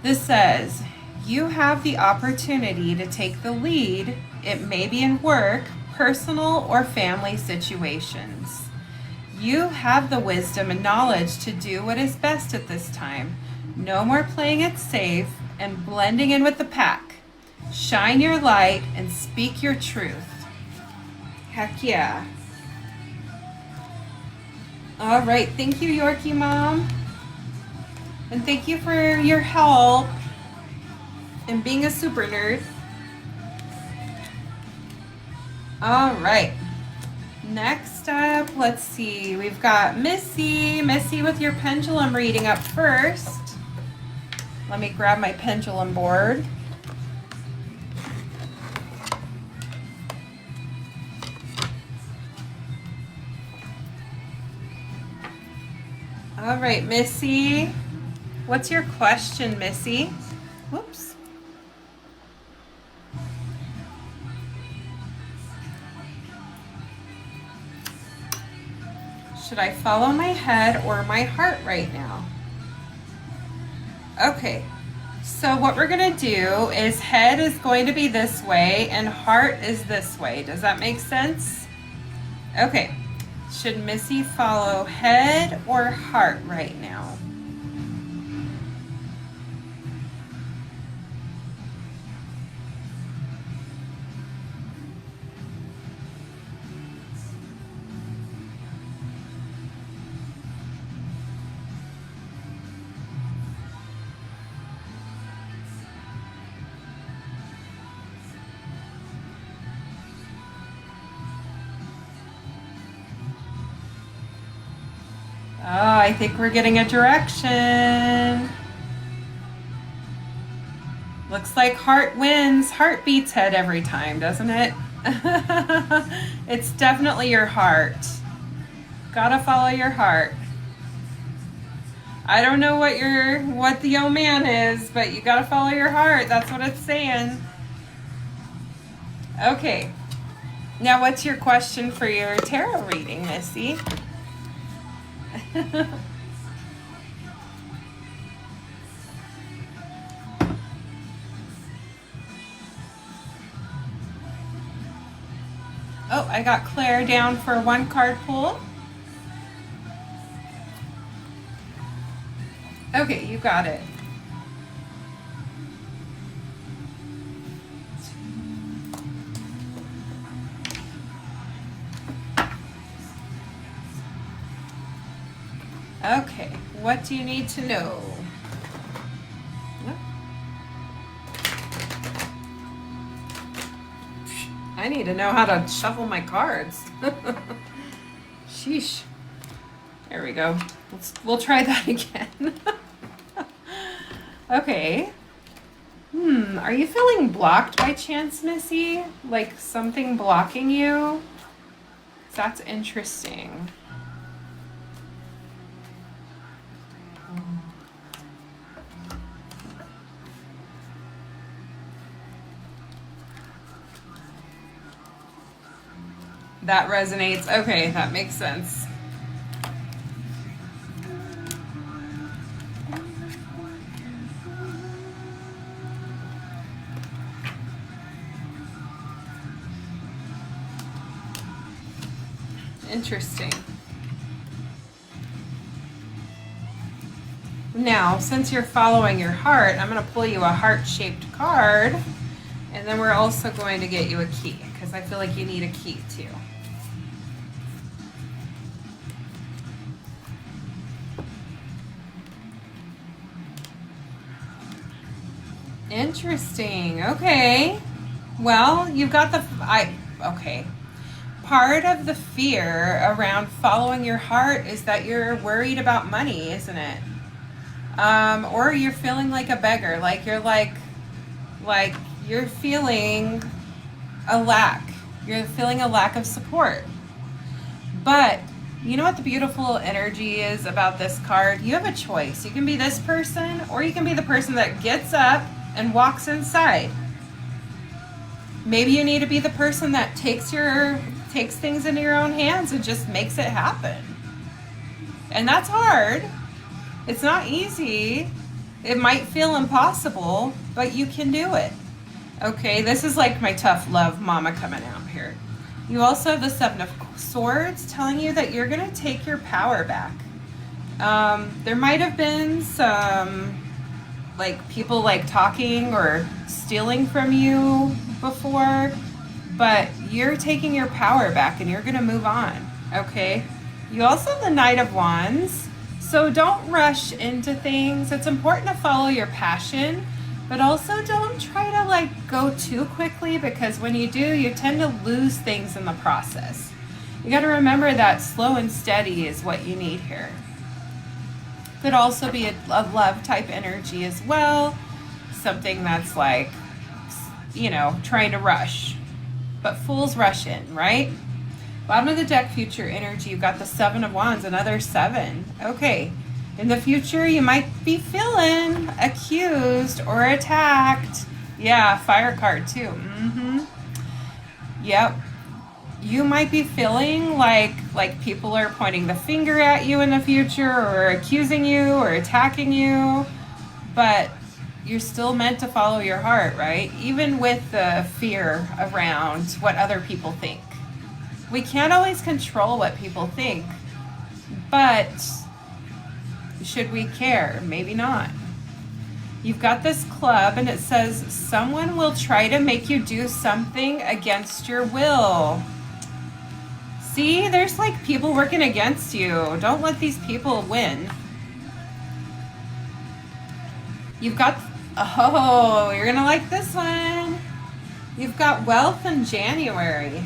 This says, you have the opportunity to take the lead. It may be in work, personal, or family situations. You have the wisdom and knowledge to do what is best at this time. No more playing it safe and blending in with the pack. Shine your light and speak your truth. Heck yeah. All right. Thank you, Yorkie Mom. And thank you for your help in being a super nerd. All right. Next up, let's see. We've got Missy. Missy with your pendulum reading up first. Let me grab my pendulum board. All right, Missy. What's your question, Missy? Whoops. Should I follow my head or my heart right now? Okay, so what we're gonna do is head is going to be this way and heart is this way. Does that make sense? Okay, should Missy follow head or heart right now? Oh, I think we're getting a direction. Looks like heart wins. Heart beats head every time, doesn't it? It's definitely your heart. Gotta follow your heart. I don't know what the oh man is, but you gotta follow your heart. That's what it's saying. Okay. Now what's your question for your tarot reading, Missy? Oh, I got Claire down for one card pull. Okay, you got it. Okay, what do you need to know? I need to know how to shuffle my cards. Sheesh. There we go. We'll try that again. Okay. Are you feeling blocked by chance, Missy? Like something blocking you? That's interesting. That resonates. Okay, that makes sense. Interesting. Now, since you're following your heart, I'm going to pull you a heart-shaped card, and then we're also going to get you a key, because I feel like you need a key too. Interesting. Okay. Well, you've got okay. Part of the fear around following your heart is that you're worried about money, isn't it? Or you're feeling like a beggar, like you're feeling a lack. You're feeling a lack of support. But you know what the beautiful energy is about this card? You have a choice. You can be this person, or you can be the person that gets up and walks inside. Maybe you need to be the person that takes things into your own hands and just makes it happen. And that's hard. It's not easy. It might feel impossible, but you can do it. Okay, this is like my tough love mama coming out here. You also have the Seven of Swords telling you that you're going to take your power back. There might have been some people talking or stealing from you before, but you're taking your power back and you're going to move on, okay? You also have the Knight of Wands, so don't rush into things. It's important to follow your passion, but also don't try to go too quickly, because when you do, you tend to lose things in the process. You got to remember that slow and steady is what you need here. Could also be a love type energy as well. Something that's trying to rush. But fools rush in, right? Bottom of the deck, future energy. You've got the Seven of Wands, another 7. Okay. In the future, you might be feeling accused or attacked. Yeah, fire card too. Yep. you might be feeling like people are pointing the finger at you in the future or accusing you or attacking you, but you're still meant to follow your heart, right? Even with the fear around what other people think. We can't always control what people think, but should we care? Maybe not. You've got this club and it says someone will try to make you do something against your will. See, there's like people working against you. Don't let these people win. You've got, oh, you're gonna like this one. You've got wealth in January.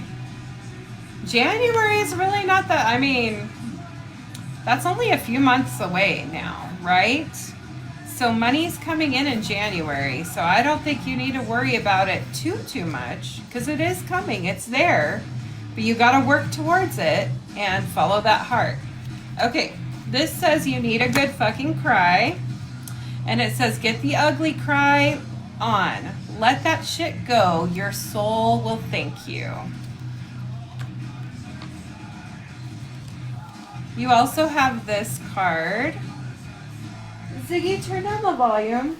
January is really not that, I mean, that's only a few months away now, right? So money's coming in January. So I don't think you need to worry about it too much because it is coming. It's there. But you got to work towards it and follow that heart. Okay, this says you need a good fucking cry. And it says get the ugly cry on. Let that shit go. Your soul will thank you. You also have this card. Ziggy, turn down the volume.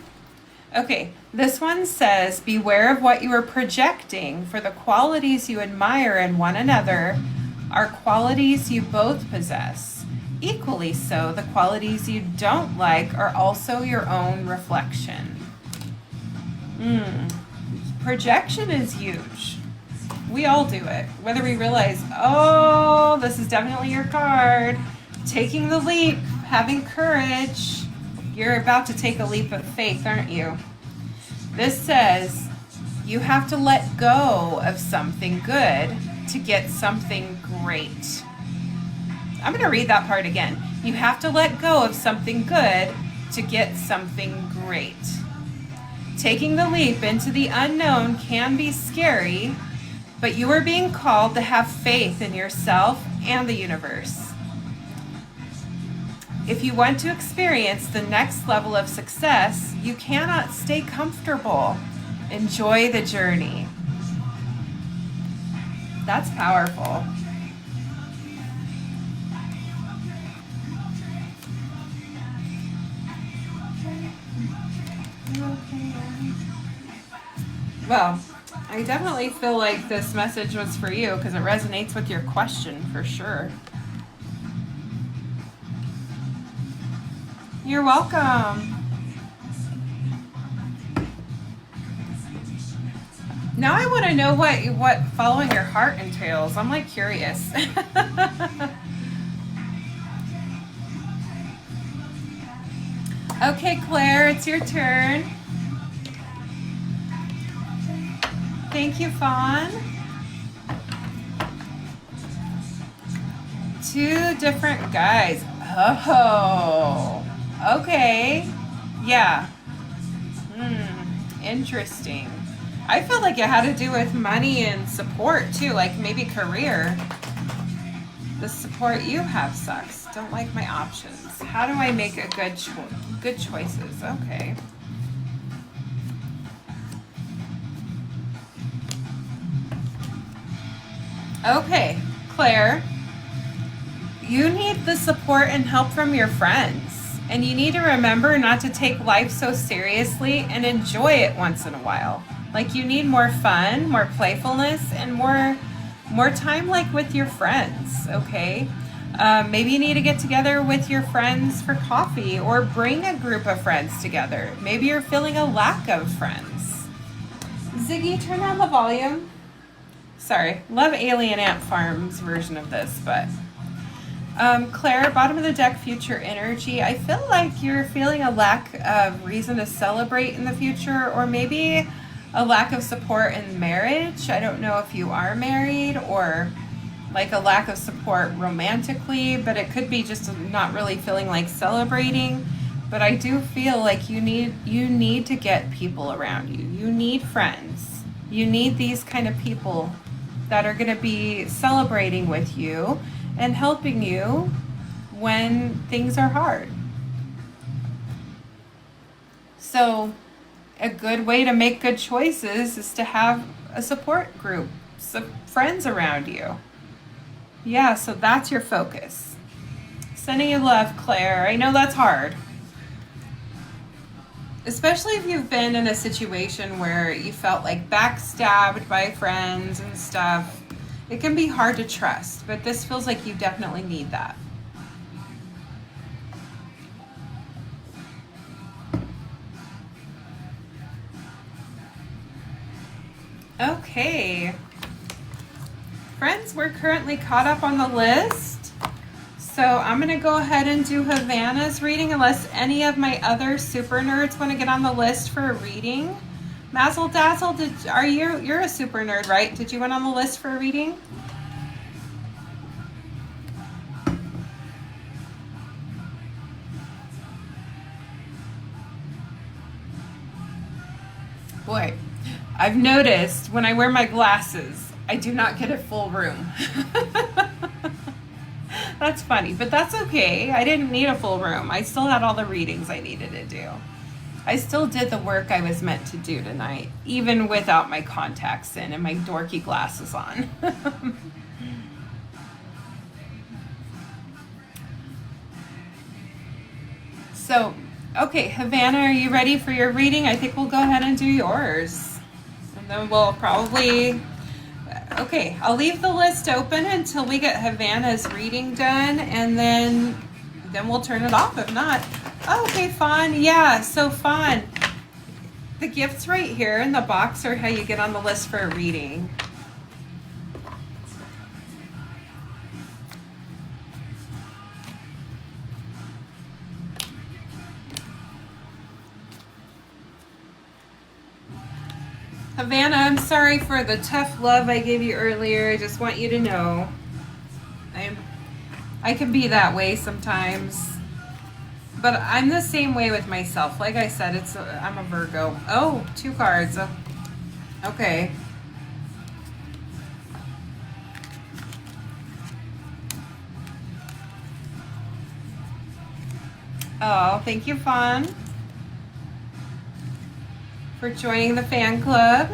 Okay, this one says, beware of what you are projecting, for the qualities you admire in one another are qualities you both possess. Equally so, the qualities you don't like are also your own reflection. Projection is huge. We all do it, whether we realize, oh, this is definitely your card. Taking the leap, having courage. You're about to take a leap of faith, aren't you? This says you have to let go of something good to get something great. I'm going to read that part again. You have to let go of something good to get something great. Taking the leap into the unknown can be scary, but you are being called to have faith in yourself and the universe. If you want to experience the next level of success, you cannot stay comfortable. Enjoy the journey. That's powerful. Well, I definitely feel like this message was for you because it resonates with your question for sure. You're welcome. Now I want to know what following your heart entails. I'm like curious. Okay, Claire, it's your turn. Thank you, Fawn. 2 different guys. Oh, okay. Yeah. Interesting. I felt like it had to do with money and support too, like maybe career. The support you have sucks. Don't like my options. How do I make a good choices? Okay. Okay, Claire. You need the support and help from your friends. And you need to remember not to take life so seriously and enjoy it once in a while. Like you need more fun, more playfulness, and more time like with your friends, okay? Maybe you need to get together with your friends for coffee or bring a group of friends together. Maybe you're feeling a lack of friends. Ziggy, turn down the volume. Sorry, love Alien Ant Farm's version of this, but Claire, bottom of the deck, future energy. I feel like you're feeling a lack of reason to celebrate in the future, or maybe a lack of support in marriage. I don't know if you are married or like a lack of support romantically, but it could be just not really feeling like celebrating. But I do feel like you need to get people around you. You need friends. You need these kind of people that are going to be celebrating with you and helping you when things are hard. So a good way to make good choices is to have a support group some friends around you. Yeah, so that's your focus. Sending you love, Claire. I know that's hard. Especially if you've been in a situation where you felt like backstabbed by friends and stuff. It can be hard to trust, but this feels like you definitely need that. Okay. Friends, we're currently caught up on the list. So I'm going to go ahead and do Havana's reading unless any of my other super nerds want to get on the list for a reading. Mazel Dazzle, you're a super nerd, right? Did you want on the list for a reading? Boy, I've noticed when I wear my glasses, I do not get a full room. That's funny, but that's okay. I didn't need a full room. I still had all the readings I needed to do. I still did the work I was meant to do tonight, even without my contacts in and my dorky glasses on. So, okay, Havana, are you ready for your reading? I think we'll go ahead and do yours. And then we'll probably... Okay, I'll leave the list open until we get Havana's reading done, and then we'll turn it off if not. Okay, Fawn. Yeah, so Fawn, the gifts right here in the box are how you get on the list for a reading. Havana, I'm sorry for the tough love I gave you earlier. I just want you to know I can be that way sometimes. But I'm the same way with myself. Like I said, I'm a Virgo. Oh, 2 cards. Okay. Oh, thank you, Fawn, for joining the fan club.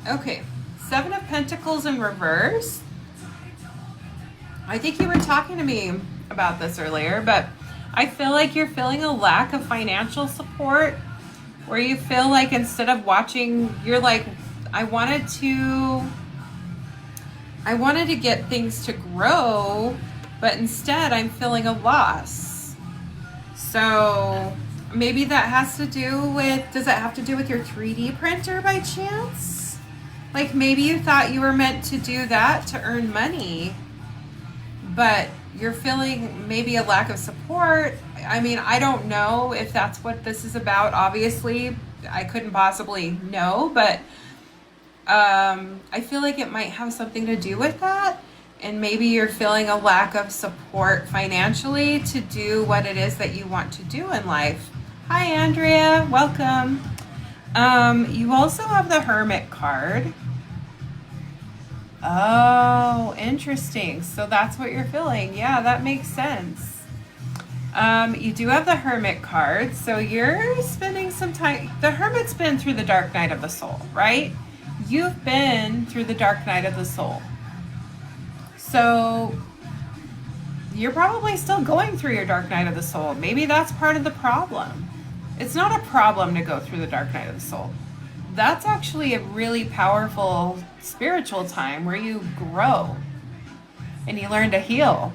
Okay, 7 of Pentacles in reverse. I think you were talking to me about this earlier, but I feel like you're feeling a lack of financial support, where you feel like instead of watching, you're like, I wanted to get things to grow, but instead I'm feeling a loss. So maybe that has to do with, does that have to do with your 3D printer by chance? Like maybe you thought you were meant to do that to earn money, but you're feeling maybe a lack of support. I mean, I don't know if that's what this is about. Obviously, I couldn't possibly know, but I feel like it might have something to do with that. And maybe you're feeling a lack of support financially to do what it is that you want to do in life. Hi, Andrea. Welcome. You also have the Hermit card. Oh, interesting. So that's what you're feeling. Yeah, that makes sense. You do have the Hermit card. So you're spending some time. The Hermit's been through the dark night of the soul, right? You've been through the dark night of the soul. So you're probably still going through your dark night of the soul. Maybe that's part of the problem. It's not a problem to go through the dark night of the soul. That's actually a really powerful spiritual time where you grow and you learn to heal,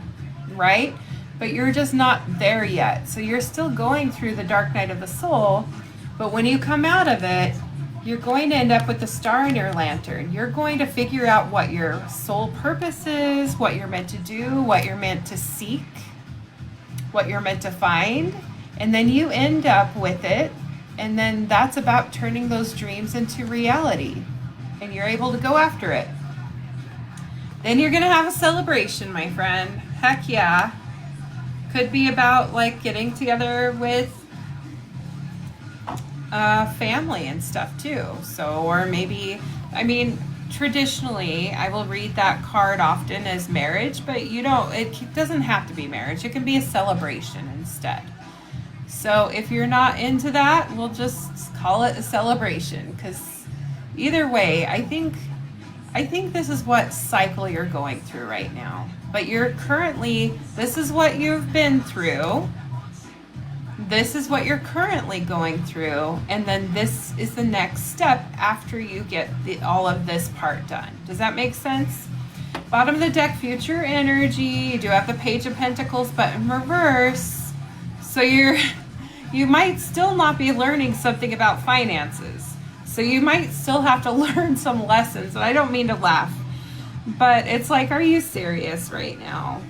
right? But you're just not there yet. So you're still going through the dark night of the soul, but when you come out of it, you're going to end up with the star in your lantern. You're going to figure out what your soul purpose is, what you're meant to do, what you're meant to seek, what you're meant to find, and then you end up with it. And then that's about turning those dreams into reality. And you're able to go after it. Then you're going to have a celebration, my friend. Heck yeah. Could be about like getting together with family and stuff too. So, or maybe, I mean, traditionally, I will read that card often as marriage, but it doesn't have to be marriage. It can be a celebration instead. So if you're not into that, we'll just call it a celebration, because either way, I think this is what cycle you're going through right now. But this is what you've been through. This is what you're currently going through. And then this is the next step after you get all of this part done. Does that make sense? Bottom of the deck, future energy. You do have the Page of Pentacles, but in reverse. So you might still not be learning something about finances. So you might still have to learn some lessons. And I don't mean to laugh, but it's like, are you serious right now?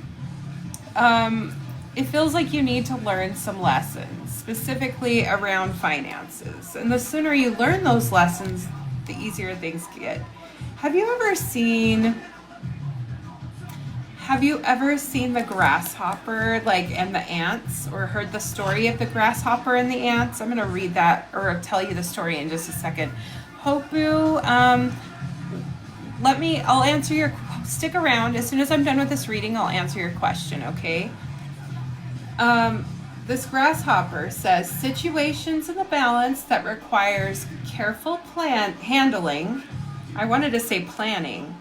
It feels like you need to learn some lessons, specifically around finances. And the sooner you learn those lessons, the easier things get. Have you ever seen the grasshopper, and the ants, or heard the story of the grasshopper and the ants? I'm going to read that or tell you the story in just a second. Hopu, I'll answer stick around. As soon as I'm done with this reading, I'll answer your question, okay? This grasshopper says, situations in the balance that requires careful handling. I wanted to say planning,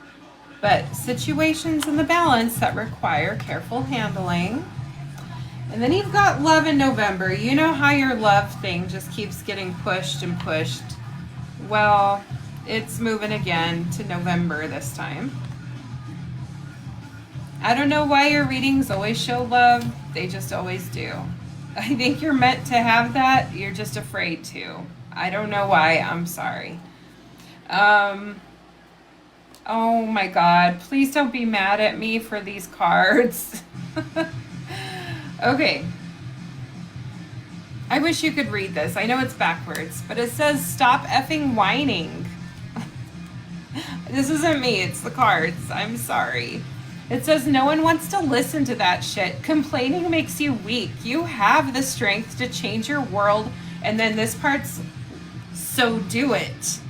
but situations in the balance that require careful handling. And then you've got love in November. You know how your love thing just keeps getting pushed and pushed. Well, it's moving again to November this time. I don't know why your readings always show love. They just always do. I think you're meant to have that. You're just afraid to. I don't know why. I'm sorry. Oh my God. Please don't be mad at me for these cards. Okay. I wish you could read this. I know it's backwards, but it says, stop effing whining. This isn't me. It's the cards. I'm sorry. It says, no one wants to listen to that shit. Complaining makes you weak. You have the strength to change your world. And then this part's, so do it.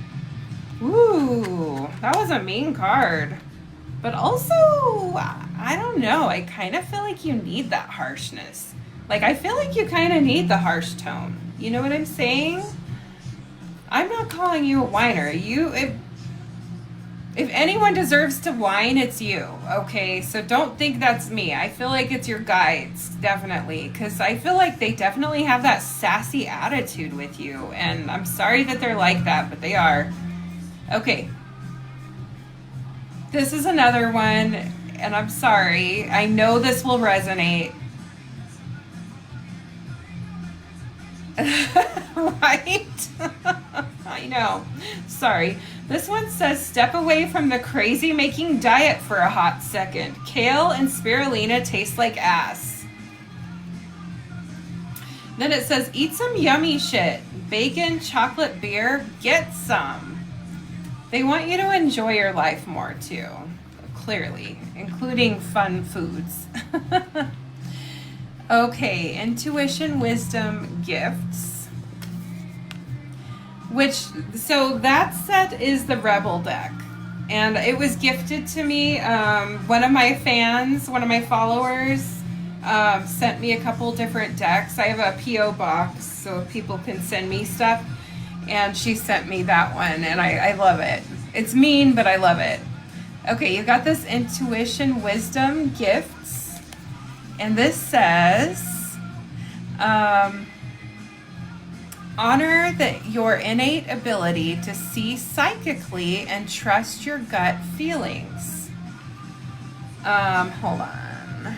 Ooh, that was a mean card. But also, I don't know. I kind of feel like you need that harshness. I feel like you kind of need the harsh tone. You know what I'm saying? I'm not calling you a whiner. If anyone deserves to whine, it's you, okay? So don't think that's me. I feel like it's your guides, definitely, because I feel like they definitely have that sassy attitude with you, and I'm sorry that they're like that, but they are. Okay. This is another one, and I'm sorry. I know this will resonate. Right? I know. Sorry. This one says, step away from the crazy making diet for a hot second. Kale and spirulina taste like ass. Then it says, eat some yummy shit. Bacon, chocolate, beer, get some. They want you to enjoy your life more too, clearly, including fun foods. Okay, intuition, wisdom, gifts. So that set is the Rebel deck. And it was gifted to me. One of my followers, sent me a couple different decks. I have a P.O. box so people can send me stuff. And she sent me that one, and I love it. It's mean, but I love it. Okay, you got this intuition, wisdom, gifts. And this says, honor your innate ability to see psychically and trust your gut feelings. Hold on.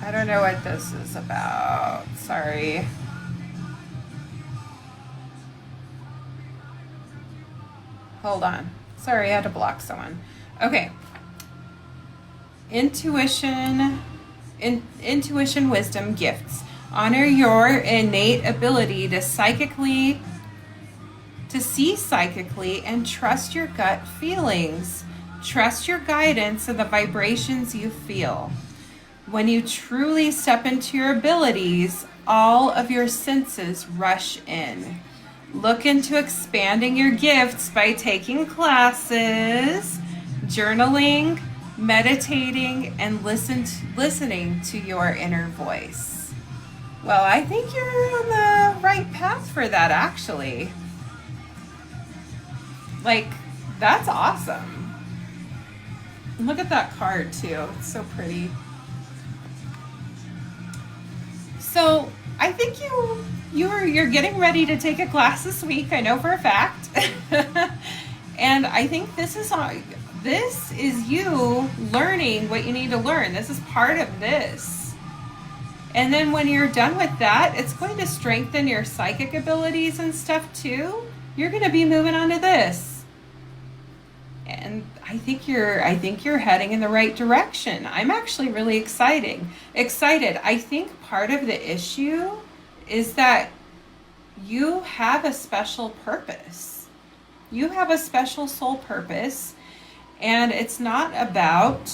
I don't know what this is about. Sorry. Hold on. Sorry, I had to block someone. Okay. Intuition, wisdom, gifts. Honor your innate ability to see psychically and trust your gut feelings. Trust your guidance and the vibrations you feel. When you truly step into your abilities, all of your senses rush in. Look into expanding your gifts by taking classes, journaling, meditating, and listening to your inner voice. Well, I think you're on the right path for that, actually. Like, that's awesome. Look at that card, too. It's so pretty. So, I think you're getting ready to take a class this week. I know for a fact. And I think this is you learning what you need to learn. This is part of this. And then when you're done with that, it's going to strengthen your psychic abilities and stuff too. You're going to be moving on to this. And I think you're heading in the right direction. I'm actually really excited. I think part of the issue is that you have a special purpose. You have a special soul purpose, and it's not about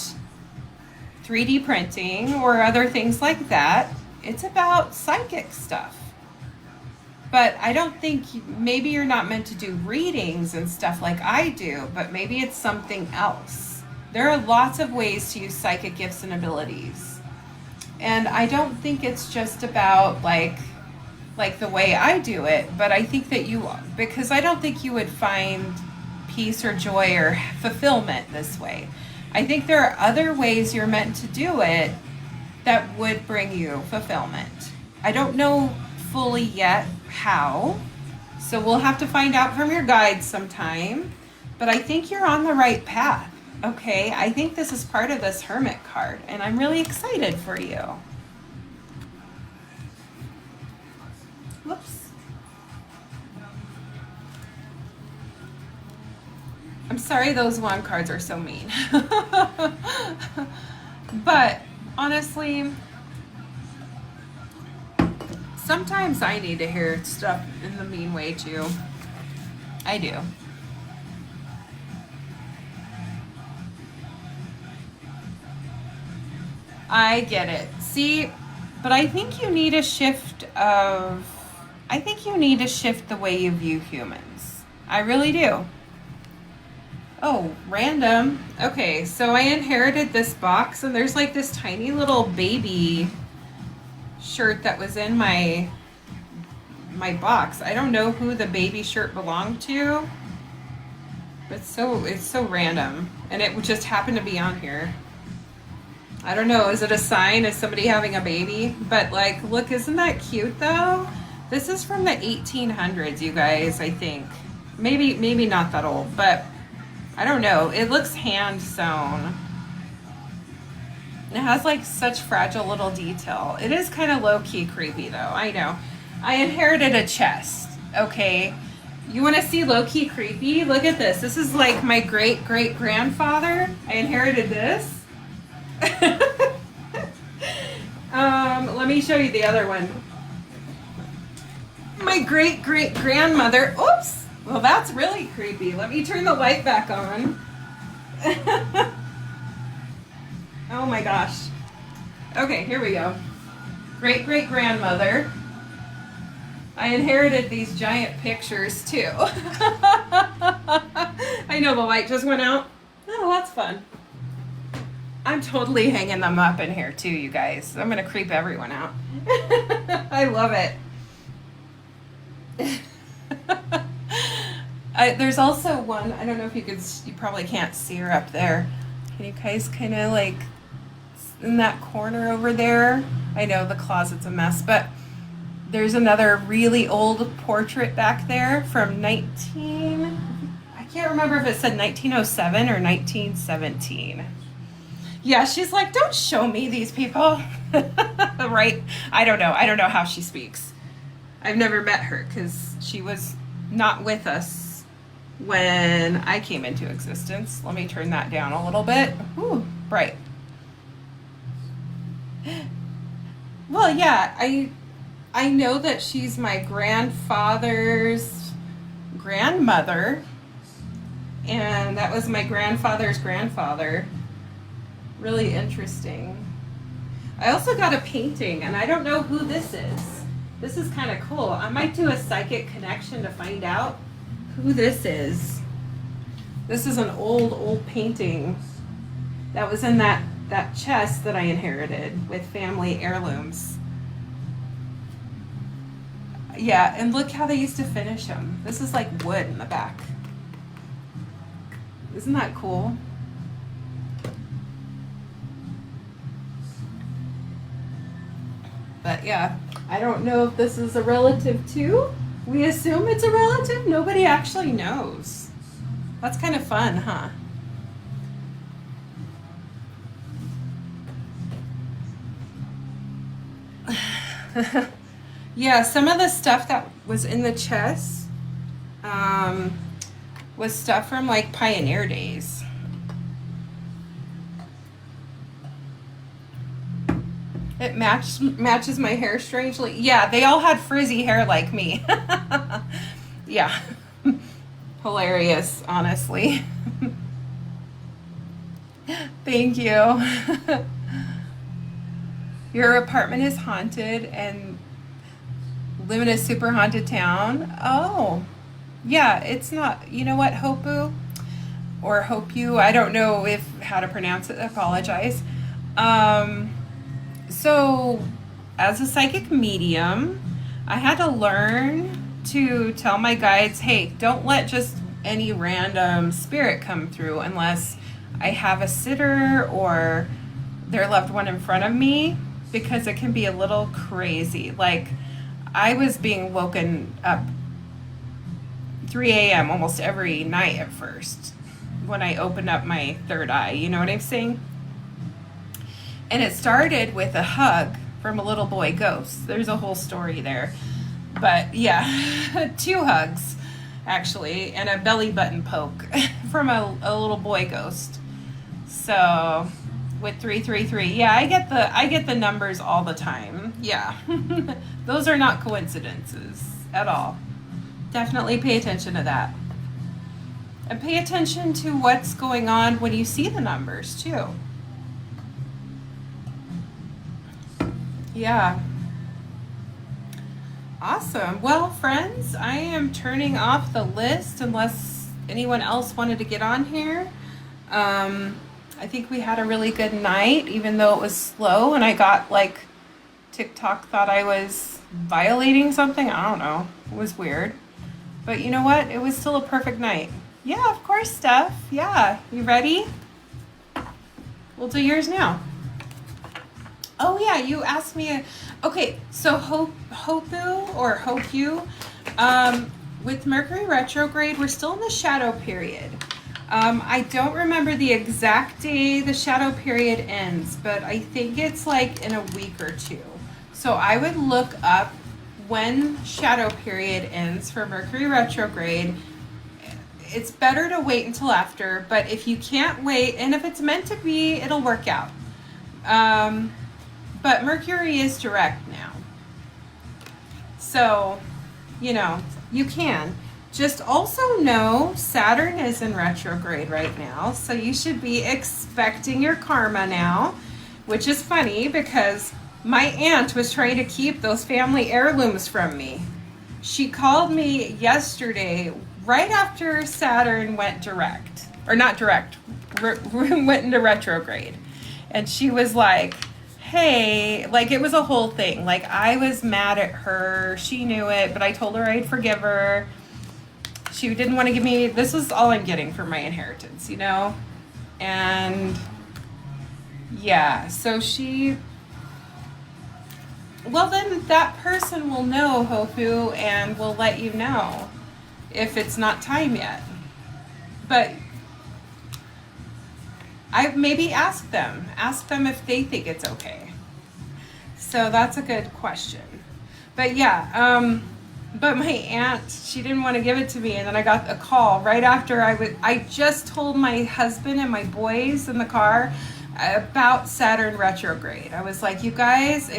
3D printing or other things like that. It's about psychic stuff. But I don't think, maybe you're not meant to do readings and stuff like I do, but maybe it's something else. There are lots of ways to use psychic gifts and abilities. And I don't think it's just about like the way I do it, but I think that because I don't think you would find peace or joy or fulfillment this way. I think there are other ways you're meant to do it that would bring you fulfillment. I don't know fully yet how, so we'll have to find out from your guides sometime, but I think you're on the right path. Okay, I think this is part of this Hermit card, and I'm really excited for you. Whoops. I'm sorry those wand cards are so mean. But honestly, sometimes I need to hear stuff in the mean way too. I do. I get it. See, but I think you need a shift the way you view humans. I really do. Oh, random. Okay, so I inherited this box, and there's like this tiny little baby shirt that was in my box. I don't know who the baby shirt belonged to, but it's so random, and it just happened to be on here. I don't know, is it a sign of somebody having a baby? But like, look, isn't that cute though? This is from the 1800s, you guys, I think. Maybe not that old, but I don't know. It looks hand sewn. It has like such fragile little detail. It is kind of low-key creepy though, I know. I inherited a chest, okay? You want to see low-key creepy? Look at this. This is like my great-great-grandfather. I inherited this. Let me show you the other one. My great-great-grandmother. Oops. Well, that's really creepy. Let me turn the light back on. Oh my gosh. Okay, here we go. Great-great-grandmother. I inherited these giant pictures too. I know the light just went out. Oh, that's fun. I'm totally hanging them up in here too, you guys. I'm gonna creep everyone out. I love it. There's also one, I don't know if you probably can't see her up there. Can you guys kind of like, in that corner over there? I know the closet's a mess, but there's another really old portrait back there from I can't remember if it said 1907 or 1917. Yeah, she's like, don't show me these people. Right? I don't know how she speaks. I've never met her because she was not with us when I came into existence. Let me turn that down a little bit. Ooh, bright. Well, yeah, I know that she's my grandfather's grandmother, and that was my grandfather's grandfather. Really interesting. I also got a painting, and I don't know who this is. This is kind of cool. I might do a psychic connection to find out who this is. This is an old painting. that was in that chest that I inherited with family heirlooms. Yeah, and look how they used to finish them. This is like wood in the back. Isn't that cool? But yeah, I don't know if this is a relative too. We assume it's a relative. Nobody actually knows. That's kind of fun, huh? Yeah, some of the stuff that was in the chest was stuff from like pioneer days. It matches my hair strangely. Yeah, they all had frizzy hair like me. Yeah. Hilarious, honestly. Thank you. Your apartment is haunted and live in a super haunted town. Oh, yeah, it's not. You know what, Hopu? Or Hope You? I don't know if how to pronounce it. I apologize. So, as a psychic medium, I had to learn to tell my guides, hey, don't let just any random spirit come through unless I have a sitter or their loved one in front of me, because it can be a little crazy. Like, I was being woken up 3 a.m. almost every night at first when I opened up my third eye. You know what I'm saying? And it started with a hug from a little boy ghost. There's a whole story there. But yeah, 2 hugs actually, and a belly button poke from a little boy ghost. So with 333, yeah, I get the numbers all the time. Yeah, those are not coincidences at all. Definitely pay attention to that, and pay attention to what's going on when you see the numbers too. Yeah. Awesome. Well, friends, I am turning off the list unless anyone else wanted to get on here. I think we had a really good night, even though it was slow, and I got like TikTok thought I was violating something. I don't know. It was weird. But you know what? It was still a perfect night. Yeah, of course, Steph. Yeah. You ready? We'll do yours now. Oh yeah, you asked me. Okay, so Hopu or Hopu, with Mercury retrograde, we're still in the shadow period. I don't remember the exact day the shadow period ends, but I think it's like in a week or two. So I would look up when shadow period ends for Mercury retrograde. It's better to wait until after, but if you can't wait, and if it's meant to be, it'll work out. But Mercury is direct now. So, you know, you can. Just also know Saturn is in retrograde right now. So you should be expecting your karma now, which is funny because my aunt was trying to keep those family heirlooms from me. She called me yesterday right after Saturn went direct. Or not direct, went into retrograde. And she was like, hey, like it was a whole thing. Like I was mad at her. She knew it, but I told her I'd forgive her. She didn't want to give me, this is all I'm getting for my inheritance, you know? And yeah, so she, well then that person will know, Hopu, and will let you know if it's not time yet. But I maybe ask them if they think it's okay. So that's a good question. But yeah, but my aunt, she didn't want to give it to me, and then I got a call right after I just told my husband and my boys in the car about Saturn retrograde. I was like, you guys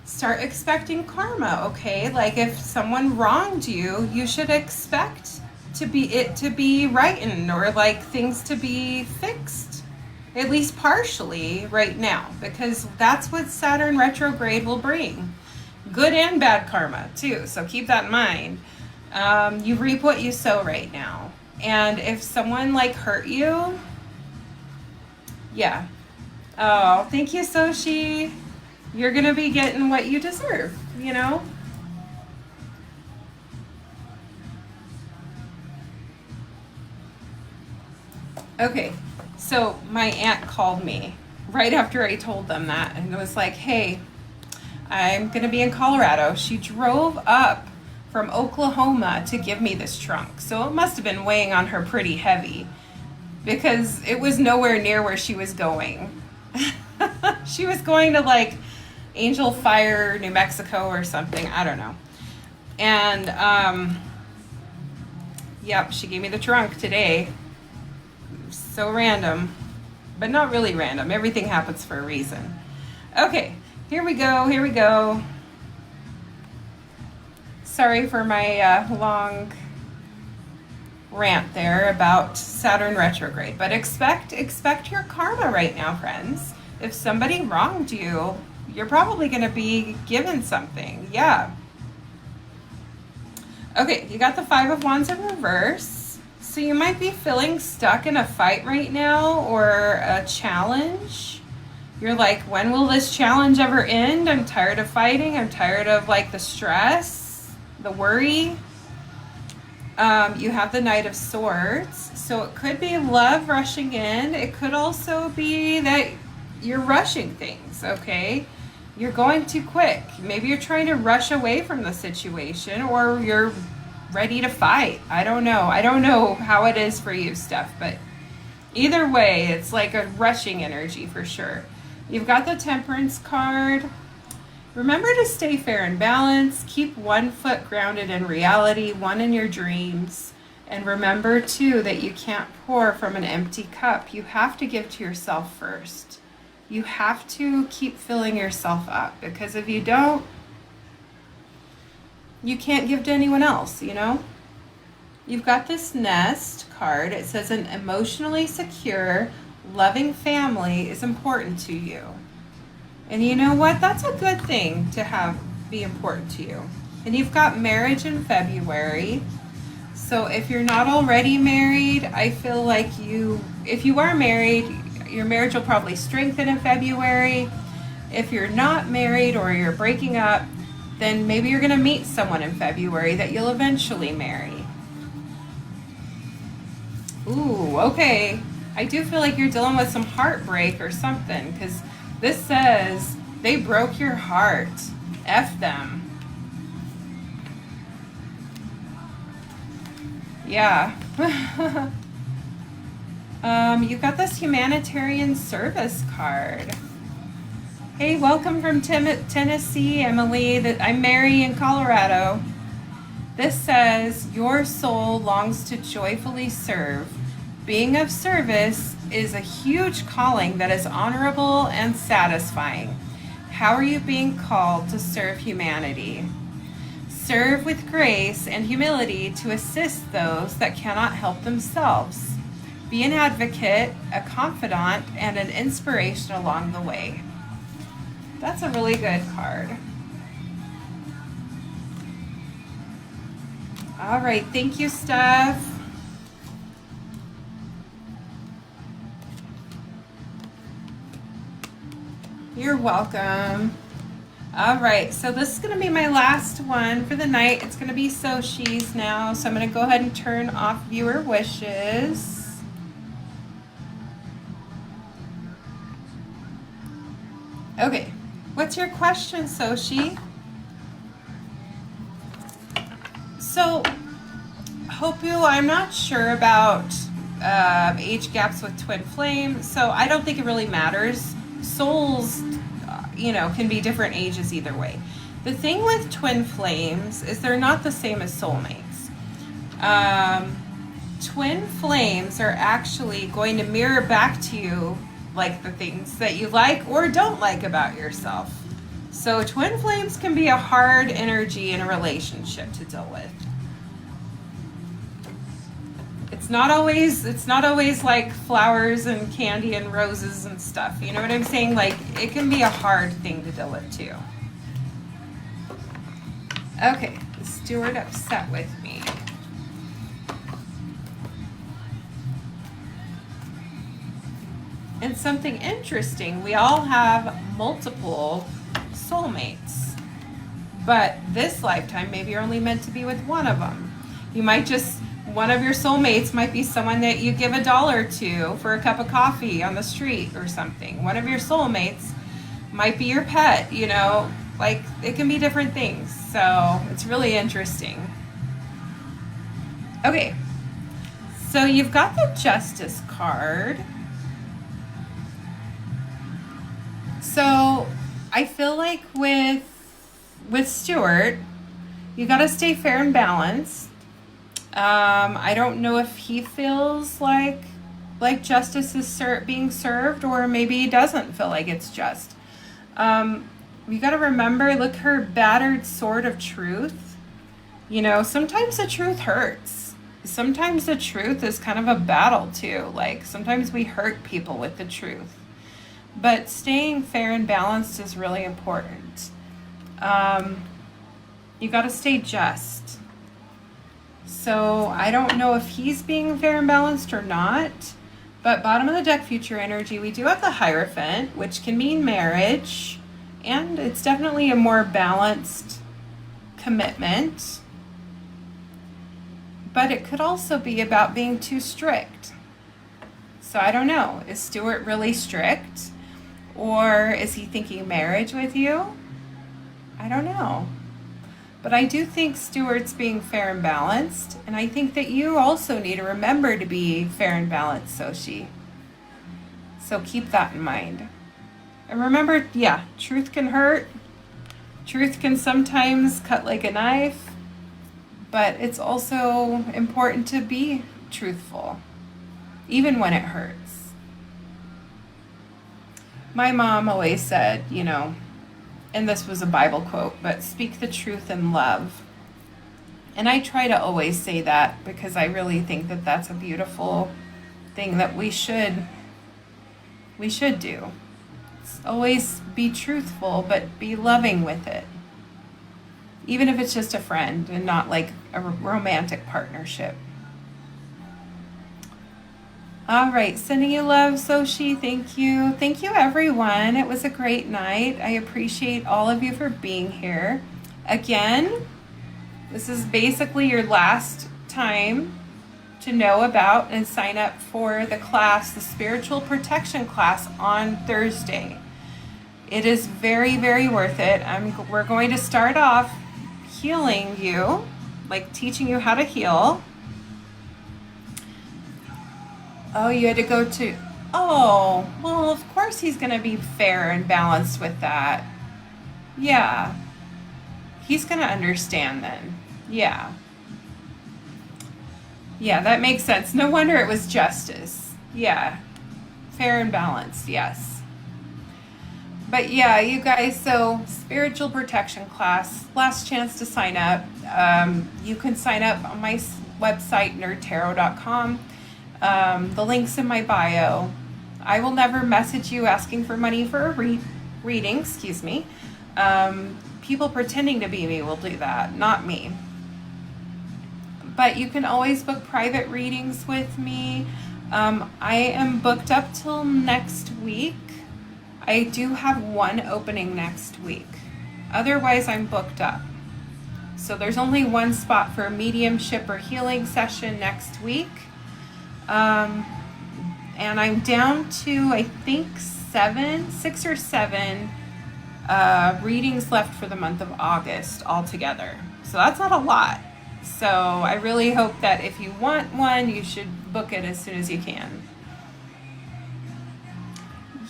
start expecting karma, okay? Like if someone wronged you, you should expect to be rightened, or like things to be fixed, at least partially right now, because that's what Saturn retrograde will bring. Good and bad karma too, so keep that in mind. You reap what you sow right now, and if someone like hurt you, Yeah. Oh, thank you, Soshi. You're going to be getting what you deserve, you know? Okay, so my aunt called me right after I told them that, and it was like, hey, I'm going to be in Colorado. She drove up from Oklahoma to give me this trunk. So it must have been weighing on her pretty heavy because it was nowhere near where she was going. She was going to like Angel Fire, New Mexico or something. I don't know. And yep, she gave me the trunk today. So random, but not really random. Everything happens for a reason. Okay, here we go. Here we go. Sorry for my long rant there about Saturn retrograde, but expect your karma right now, friends. If somebody wronged you, you're probably going to be given something. Yeah. Okay, you got the Five of Wands in reverse. So you might be feeling stuck in a fight right now or a challenge. You're like, when will this challenge ever end? I'm tired of fighting. I'm tired of like the stress, the worry. You have the Knight of Swords. So it could be love rushing in. It could also be that you're rushing things, okay? You're going too quick. Maybe you're trying to rush away from the situation, or you're ready to fight. I don't know. I don't know how it is for you, Steph, but either way, it's like a rushing energy for sure. You've got the Temperance card. Remember to stay fair and balanced. Keep one foot grounded in reality, one in your dreams. And remember, too, that you can't pour from an empty cup. You have to give to yourself first. You have to keep filling yourself up, because if you don't, you can't give to anyone else, you know? You've got this Nest card. It says an emotionally secure, loving family is important to you. And you know what? That's a good thing to have be important to you. And you've got marriage in February. So if you're not already married, I feel like if you are married, your marriage will probably strengthen in February. If you're not married or you're breaking up, then maybe you're going to meet someone in February that you'll eventually marry. Ooh, okay. I do feel like you're dealing with some heartbreak or something, because this says they broke your heart. F them. Yeah. You've got this humanitarian service card. Hey, welcome from Tennessee, Emily. I'm Mary in Colorado. This says, your soul longs to joyfully serve. Being of service is a huge calling that is honorable and satisfying. How are you being called to serve humanity? Serve with grace and humility to assist those that cannot help themselves. Be an advocate, a confidant, and an inspiration along the way. That's a really good card. All right, thank you, Steph. You're welcome. All right, so this is going to be my last one for the night. It's going to be Soshi's now, so I'm going to go ahead and turn off viewer wishes. Okay, what's your question, Soshi? So, I'm not sure about age gaps with twin flames, so I don't think it really matters. Souls, can be different ages either way. The thing with twin flames is they're not the same as soulmates. Twin flames are actually going to mirror back to you like the things that you like or don't like about yourself. So twin flames can be a hard energy in a relationship to deal with. It's not always like flowers and candy and roses and stuff. You know what I'm saying? Like, it can be a hard thing to deal with too. Okay, the steward upset with me. And something interesting, we all have multiple soulmates. But this lifetime, maybe you're only meant to be with one of them. You might just, one of your soulmates might be someone that you give $1 to for a cup of coffee on the street or something. One of your soulmates might be your pet, you know, like it can be different things. So it's really interesting. Okay, so you've got the Justice card. So I feel like with Stuart, you got to stay fair and balanced. I don't know if he feels like justice is being served, or maybe he doesn't feel like it's just. You got to remember, look, her battered sword of truth. You know, sometimes the truth hurts. Sometimes the truth is kind of a battle too. Like sometimes we hurt people with the truth. But staying fair and balanced is really important. You got to stay just. So I don't know if he's being fair and balanced or not. But bottom of the deck, future energy, we do have the Hierophant, which can mean marriage. And it's definitely a more balanced commitment. But it could also be about being too strict. So I don't know. Is Stuart really strict? Or is he thinking marriage with you? I don't know. But I do think Stuart's being fair and balanced. And I think that you also need to remember to be fair and balanced, Soshi. So keep that in mind. And remember, yeah, truth can hurt. Truth can sometimes cut like a knife. But it's also important to be truthful, even when it hurts. My mom always said, you know, and this was a Bible quote, but speak the truth in love. And I try to always say that because I really think that that's a beautiful thing that we should do. It's always be truthful, but be loving with it. Even if it's just a friend and not like a romantic partnership. All right, sending you love, Soshi. Thank you. Thank you, everyone. It was a great night. I appreciate all of you for being here. Again, this is basically your last time to know about and sign up for the class, the spiritual protection class on Thursday. It is very, very worth it. We're going to start off healing you, like teaching you how to heal. Oh, you had to go to... Oh, well, of course he's going to be fair and balanced with that. Yeah. He's going to understand then. Yeah. Yeah, that makes sense. No wonder it was justice. Yeah. Fair and balanced, yes. But yeah, you guys, so spiritual protection class, last chance to sign up. You can sign up on my website, nerdtarot.com. The link's in my bio. I will never message you asking for money for a reading, excuse me. People pretending to be me will do that, not me. But you can always book private readings with me. I am booked up till next week. I do have one opening next week. Otherwise, I'm booked up. So there's only one spot for a mediumship or healing session next week. And I'm down to, I think, 6 or 7 readings left for the month of August altogether. So that's not a lot. So I really hope that if you want one, you should book it as soon as you can.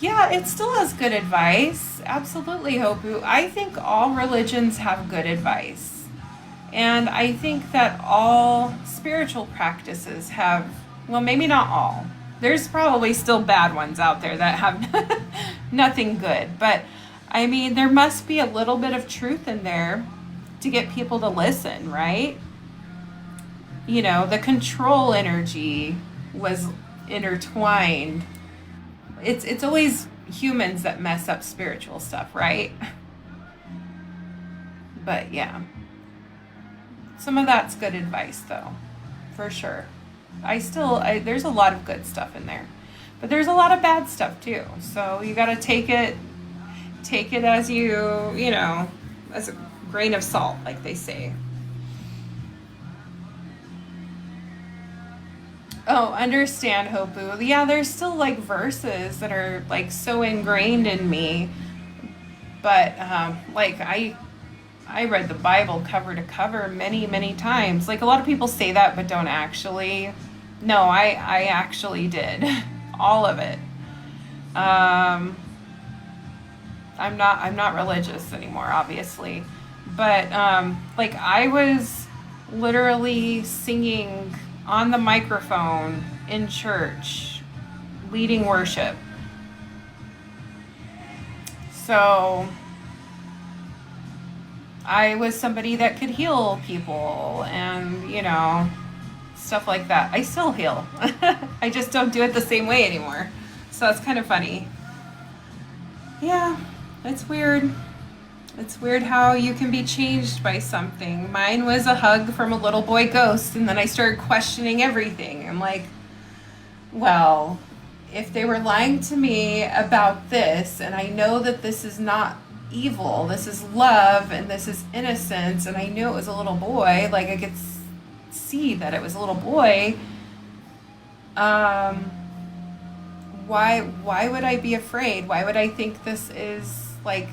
Yeah, it still has good advice. Absolutely, Hopu. I think all religions have good advice. And I think that all spiritual practices have, well, maybe not all. There's probably still bad ones out there that have nothing good. But, I mean, there must be a little bit of truth in there to get people to listen, right? You know, the control energy was intertwined. It's always humans that mess up spiritual stuff, right? But yeah. Some of that's good advice though, for sure. There's a lot of good stuff in there. But there's a lot of bad stuff too. So you got to take it as you know, as a grain of salt, like they say. Oh, understand, Hopu. Yeah, there's still like verses that are like so ingrained in me. But like I read the Bible cover to cover many, many times. Like a lot of people say that but don't actually. No, I actually did. All of it. Um I'm not religious anymore, obviously. But like I was literally singing on the microphone in church, leading worship. So I was somebody that could heal people and, you know, stuff like that. I still heal. I just don't do it the same way anymore. So that's kind of funny. Yeah, it's weird. It's weird how you can be changed by something. Mine was a hug from a little boy ghost, and then I started questioning everything. I'm like, well, if they were lying to me about this, and I know that this is not evil, this is love, and this is innocence, and I knew it was a little boy, like I could see that it was a little boy, um, why would I be afraid? Why would I think this is like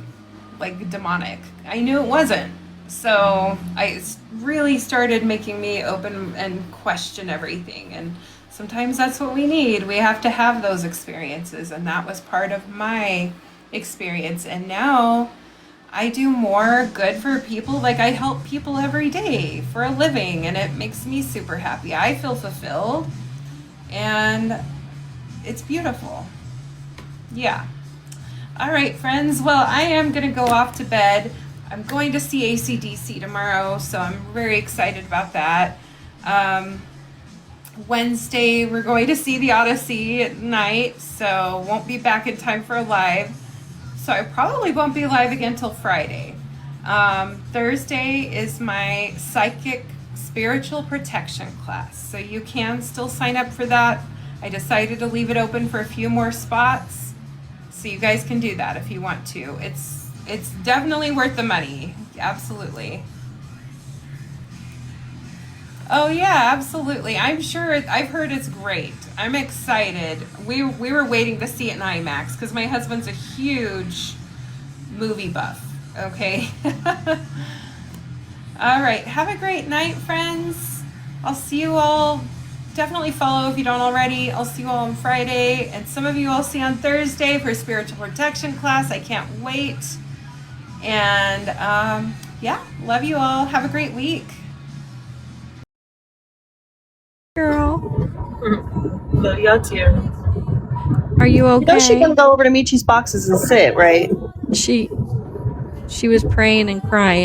demonic? I knew it wasn't. So I really started making me open and question everything. And sometimes that's what we need. We have to have those experiences. And that was part of my experience. And now I do more good for people. Like I help people every day for a living. And it makes me super happy. I feel fulfilled. And it's beautiful. Yeah. All right, friends. Well, I am going to go off to bed. I'm going to see AC/DC tomorrow, so I'm very excited about that. Wednesday, we're going to see the Odyssey at night, so won't be back in time for a live. So I probably won't be live again till Friday. Thursday is my psychic spiritual protection class, so you can still sign up for that. I decided to leave it open for a few more spots, so you guys can do that if you want to. It's definitely worth the money. Absolutely. Oh yeah, absolutely. I'm sure I've heard it's great. I'm excited. We were waiting to see it in IMAX because my husband's a huge movie buff. Okay. All right. Have a great night, friends. I'll see you all. Definitely follow if you don't already. I'll see you all on Friday, and some of you I'll see on Thursday for spiritual protection class. I can't wait. And yeah, love you all. Have a great week. Girl, Love y'all too. are you okay? You know she can go over to Michi's boxes and sit, right? She was praying and crying.